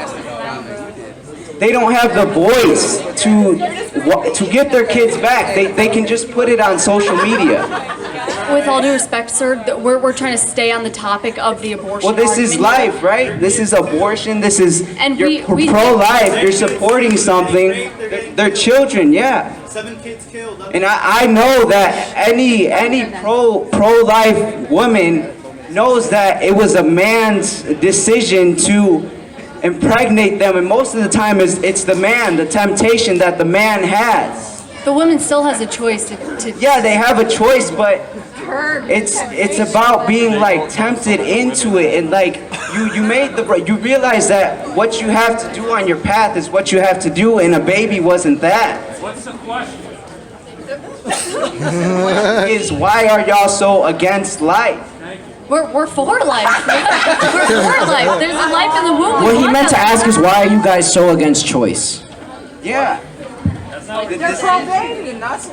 Speaker 10: they don't have the voice to get their kids back. They can just put it on social media.
Speaker 11: With all due respect, sir, we're trying to stay on the topic of the abortion.
Speaker 10: Well, this is life, right? This is abortion. This is, you're pro-life. You're supporting something. They're children, yeah.
Speaker 14: 7 kids killed.
Speaker 10: And I know that any pro-life woman knows that it was a man's decision to impregnate them, and most of the time it's the man, the temptation that the man has.
Speaker 11: The woman still has a choice to
Speaker 10: Yeah, they have a choice, but it's about being like tempted into it, and like you realize that what you have to do on your path is what you have to do, and a baby wasn't that.
Speaker 23: What's the question?
Speaker 10: Is why are y'all so against life?
Speaker 11: We're for life. We're for life. There's a life in the womb.
Speaker 9: What he meant to ask is, why are you guys so against choice?
Speaker 10: Yeah.
Speaker 13: They're pro-baby, not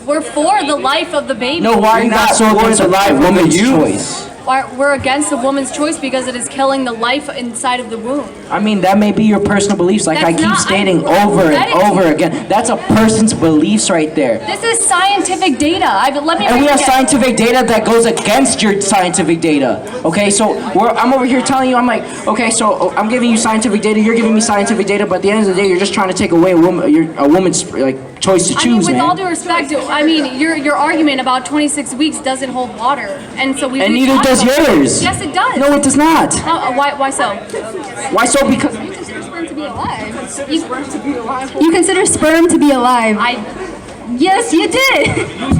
Speaker 11: We're for the life of the baby.
Speaker 9: No, why are you not so against a woman's choice?
Speaker 11: We're against a woman's choice because it is killing the life inside of the womb.
Speaker 9: I mean, that may be your personal beliefs, like I keep stating over and over again. That's a person's beliefs right there.
Speaker 11: This is scientific data.
Speaker 9: And we have scientific data that goes against your scientific data. Okay, so I'm over here telling you, I'm like, okay, so I'm giving you scientific data, you're giving me scientific data, but at the end of the day, you're just trying to take away a woman's like choice to choose,
Speaker 11: with
Speaker 9: man.
Speaker 11: all due respect, your argument about 26 weeks doesn't hold water, and so
Speaker 9: And neither does yours.
Speaker 11: Yes, it does.
Speaker 9: No, it does not.
Speaker 11: Why so?
Speaker 9: Why so? Because
Speaker 11: You consider sperm to be alive.
Speaker 12: You consider sperm to be alive. Yes, you did.
Speaker 9: You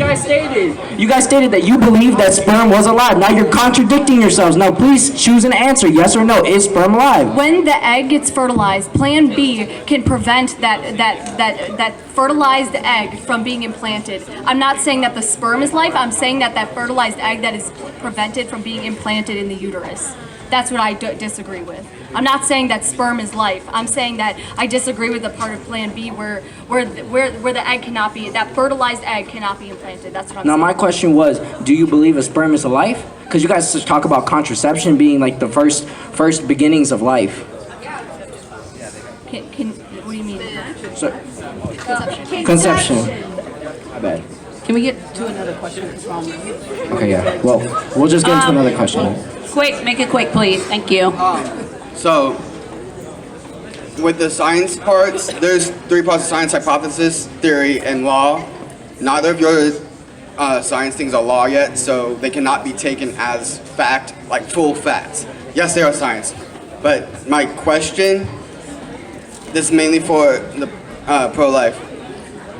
Speaker 9: guys stated that you believe that sperm was alive. Now you're contradicting yourselves. Now please choose an answer. Yes or no? Is sperm alive?
Speaker 11: When the egg gets fertilized, Plan B can prevent that fertilized egg from being implanted. I'm not saying that the sperm is life. I'm saying that fertilized egg that is prevented from being implanted in the uterus. That's what I disagree with. I'm not saying that sperm is life. I'm saying that I disagree with the part of Plan B where the egg cannot be, that fertilized egg cannot be implanted. That's what I'm
Speaker 9: Now
Speaker 11: saying.
Speaker 9: my question was, do you believe a sperm is a life? Because you guys talk about contraception being like the first beginnings of life.
Speaker 11: What do you mean?
Speaker 9: So,
Speaker 11: Conception.
Speaker 9: conception. My bad.
Speaker 6: Can we get to another question?
Speaker 9: Okay, yeah. Well, we'll just get into another question.
Speaker 6: Quick, make it quick, please. Thank you.
Speaker 17: So, with the science parts, there's 3 parts of science: hypothesis, theory, and law. Neither of your science things are law yet, so they cannot be taken as fact, like full facts. Yes, they are science. But my question, this is mainly for the pro-life.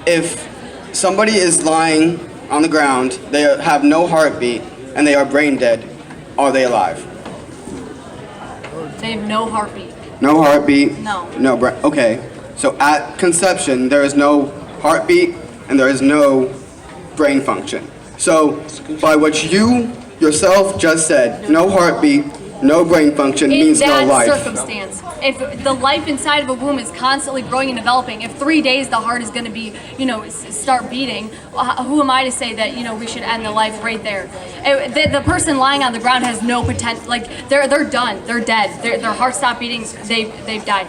Speaker 17: If somebody is lying on the ground, they have no heartbeat, and they are brain dead, are they alive?
Speaker 11: They have no heartbeat.
Speaker 17: No heartbeat?
Speaker 11: No.
Speaker 17: No brain. Okay. So at conception, there is no heartbeat and there is no brain function. So by what you yourself just said, no heartbeat, no brain function
Speaker 7: In
Speaker 17: means no
Speaker 7: that
Speaker 17: life.
Speaker 7: circumstance, if the life inside of a womb is constantly growing and developing, if 3 days the heart is going to be, start beating, who am I to say that, we should end the life right there? The person lying on the ground has no potential, like, they're done, they're dead, their heart stopped beating, they've died.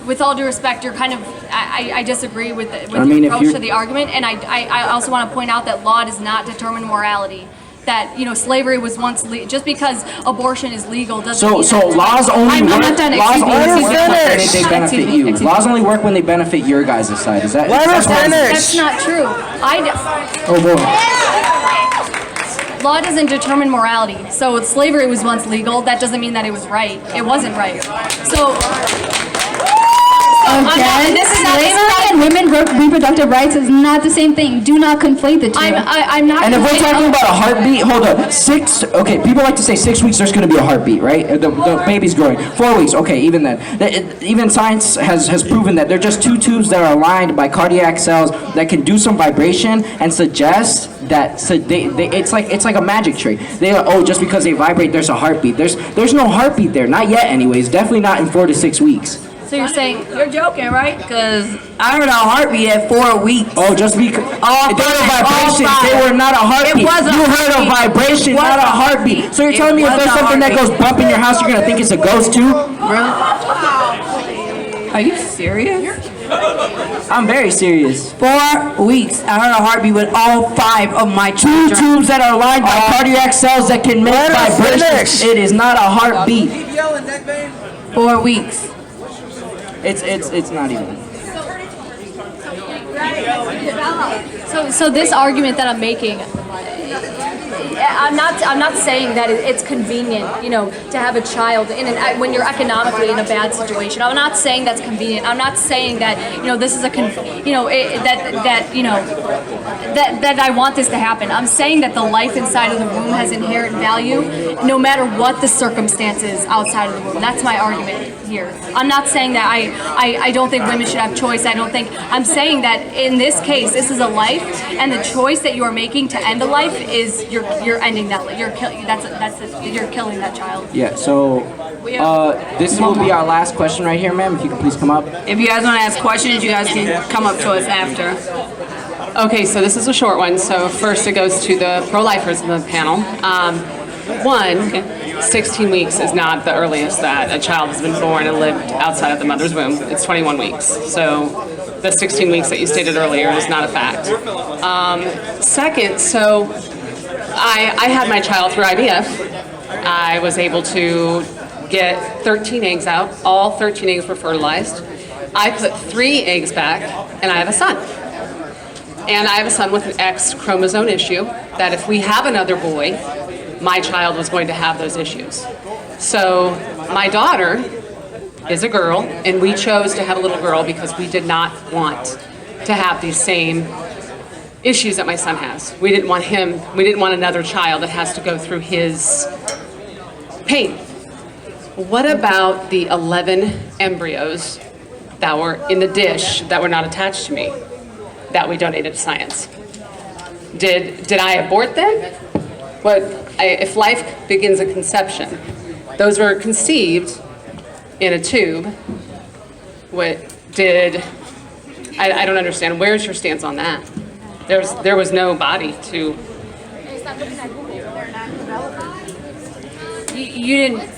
Speaker 7: With all due respect, you're kind of, I disagree with the approach to the argument, and I also want to point out that law does not determine morality. That slavery was once just because abortion is legal doesn't mean
Speaker 9: So
Speaker 7: that
Speaker 9: laws only
Speaker 7: I'm
Speaker 9: work.
Speaker 7: not done.
Speaker 9: Laws
Speaker 7: Excuse me,
Speaker 9: only work when
Speaker 7: excuse me.
Speaker 9: they benefit
Speaker 7: Excuse me,
Speaker 9: you.
Speaker 7: excuse me.
Speaker 9: Laws only work when they benefit your guys' side. Is that?
Speaker 7: That's not true.
Speaker 9: Oh boy.
Speaker 7: Law doesn't determine morality. So slavery was once legal. That doesn't mean that it was right. It wasn't right. So.
Speaker 12: Again, slavery and women reproductive rights is not the same thing. Do not conflate the two.
Speaker 7: I'm not.
Speaker 9: And if we're talking about a heartbeat, hold up. Okay, people like to say 6 weeks there's going to be a heartbeat, right? The baby's growing. 4 weeks, okay, even then. Even science has proven that they're just two tubes that are aligned by cardiac cells that can do some vibration and suggest that it's like a magic trick. Just because they vibrate, there's a heartbeat. There's no heartbeat there, not yet anyways. Definitely not in 4 to 6 weeks.
Speaker 7: So you're saying
Speaker 6: You're joking, right? Because I heard a heartbeat at 4 weeks.
Speaker 9: Oh, just because they were vibrations,
Speaker 6: all
Speaker 9: they were not a heartbeat.
Speaker 6: It was a
Speaker 9: You heard a
Speaker 6: heartbeat.
Speaker 9: vibration,
Speaker 6: It was
Speaker 9: not a
Speaker 6: a
Speaker 9: heartbeat.
Speaker 6: heartbeat.
Speaker 9: So you're
Speaker 6: It
Speaker 9: telling me if
Speaker 6: was
Speaker 9: there's
Speaker 6: a
Speaker 9: something that goes
Speaker 6: heartbeat.
Speaker 9: bump in your house, you're gonna think it's a ghost too?
Speaker 6: Really? Are you serious?
Speaker 9: I'm very serious.
Speaker 6: 4 weeks. I heard a heartbeat with all 5 of my
Speaker 9: Two
Speaker 6: children.
Speaker 9: tubes that are lined by cardiac cells that can make vibrations. It is not a heartbeat.
Speaker 6: 4 weeks.
Speaker 9: It's not even.
Speaker 7: So this argument that I'm making, I'm not saying that it's convenient, to have a child when you're economically in a bad situation. I'm not saying that's convenient. I'm not saying that this is that I want this to happen. I'm saying that the life inside of the womb has inherent value, no matter what the circumstances outside of the womb. That's my argument here. I'm not saying that I don't think women should have choice. I'm saying that in this case, this is a life, and the choice that you are making to end a life is you're ending that life. You're killing that child.
Speaker 9: Yeah. So this will be our last question right here, ma'am. If you could please come up.
Speaker 6: If you guys want to ask questions, you guys can come up to us after.
Speaker 18: Okay, so this is a short one. So first it goes to the pro-lifers in the panel. 16 weeks is not the earliest that a child has been born and lived outside of the mother's womb. It's 21 weeks. So the 16 weeks that you stated earlier is not a fact. Second, so I had my child through IVF. I was able to get 13 eggs out. All 13 eggs were fertilized. I put 3 eggs back, and I have a son. And I have a son with an X chromosome issue, that if we have another boy, my child was going to have those issues. So my daughter is a girl, and we chose to have a little girl because we did not want to have these same issues that my son has. We didn't want another child that has to go through his pain. What about the 11 embryos that were in the dish that were not attached to me, that we donated to science? Did I abort them? If life begins at conception, those were conceived in a tube. I don't understand. Where's your stance on that? There was no body to.
Speaker 7: You didn't.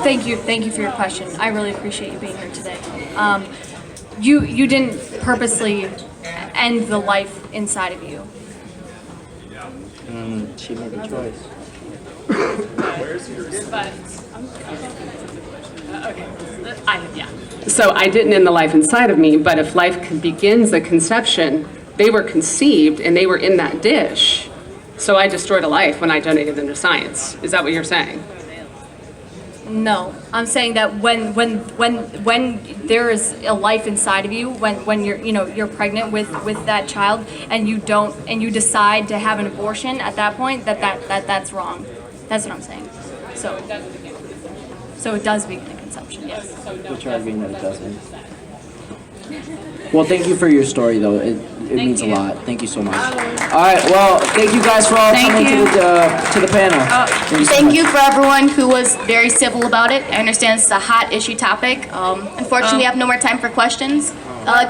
Speaker 7: Thank you for your question. I really appreciate you being here today. You didn't purposely end the life inside of you.
Speaker 9: She made a choice.
Speaker 18: So I didn't end the life inside of me, but if life begins at conception, they were conceived and they were in that dish. So I destroyed a life when I donated them to science. Is that what you're saying?
Speaker 7: No, I'm saying that when there is a life inside of you, when you're pregnant with that child, and you decide to have an abortion at that point, that's wrong. That's what I'm saying. So it does begin at conception, yes.
Speaker 9: Which arguing that it doesn't. Well, thank you for your story, though. It means a lot. Thank you so much. All right. Well, thank you guys for all coming to the panel.
Speaker 1: Thank you for everyone who was very civil about it. I understand it's a hot issue topic. Unfortunately, we have no more time for questions.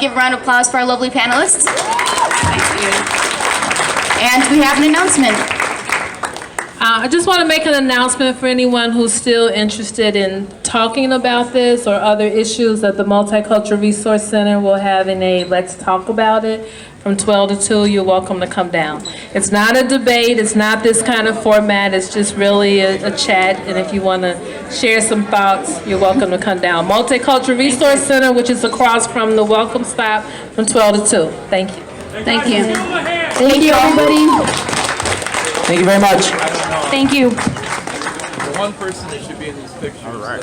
Speaker 1: Give a round of applause for our lovely panelists. Thank you. And we have an announcement.
Speaker 3: I just want to make an announcement for anyone who's still interested in talking about this or other issues that the Multicultural Resource Center will have in a Let's Talk About It from 12 to 2. You're welcome to come down. It's not a debate. It's not this kind of format. It's just really a chat. And if you want to share some thoughts, you're welcome to come down. Multicultural Resource Center, which is across from the Welcome Stop from 12 to 2. Thank you.
Speaker 6: Thank you.
Speaker 1: Thank you, everybody.
Speaker 9: Thank you very much.
Speaker 1: Thank you.
Speaker 4: The one person that should be in these pictures. All right.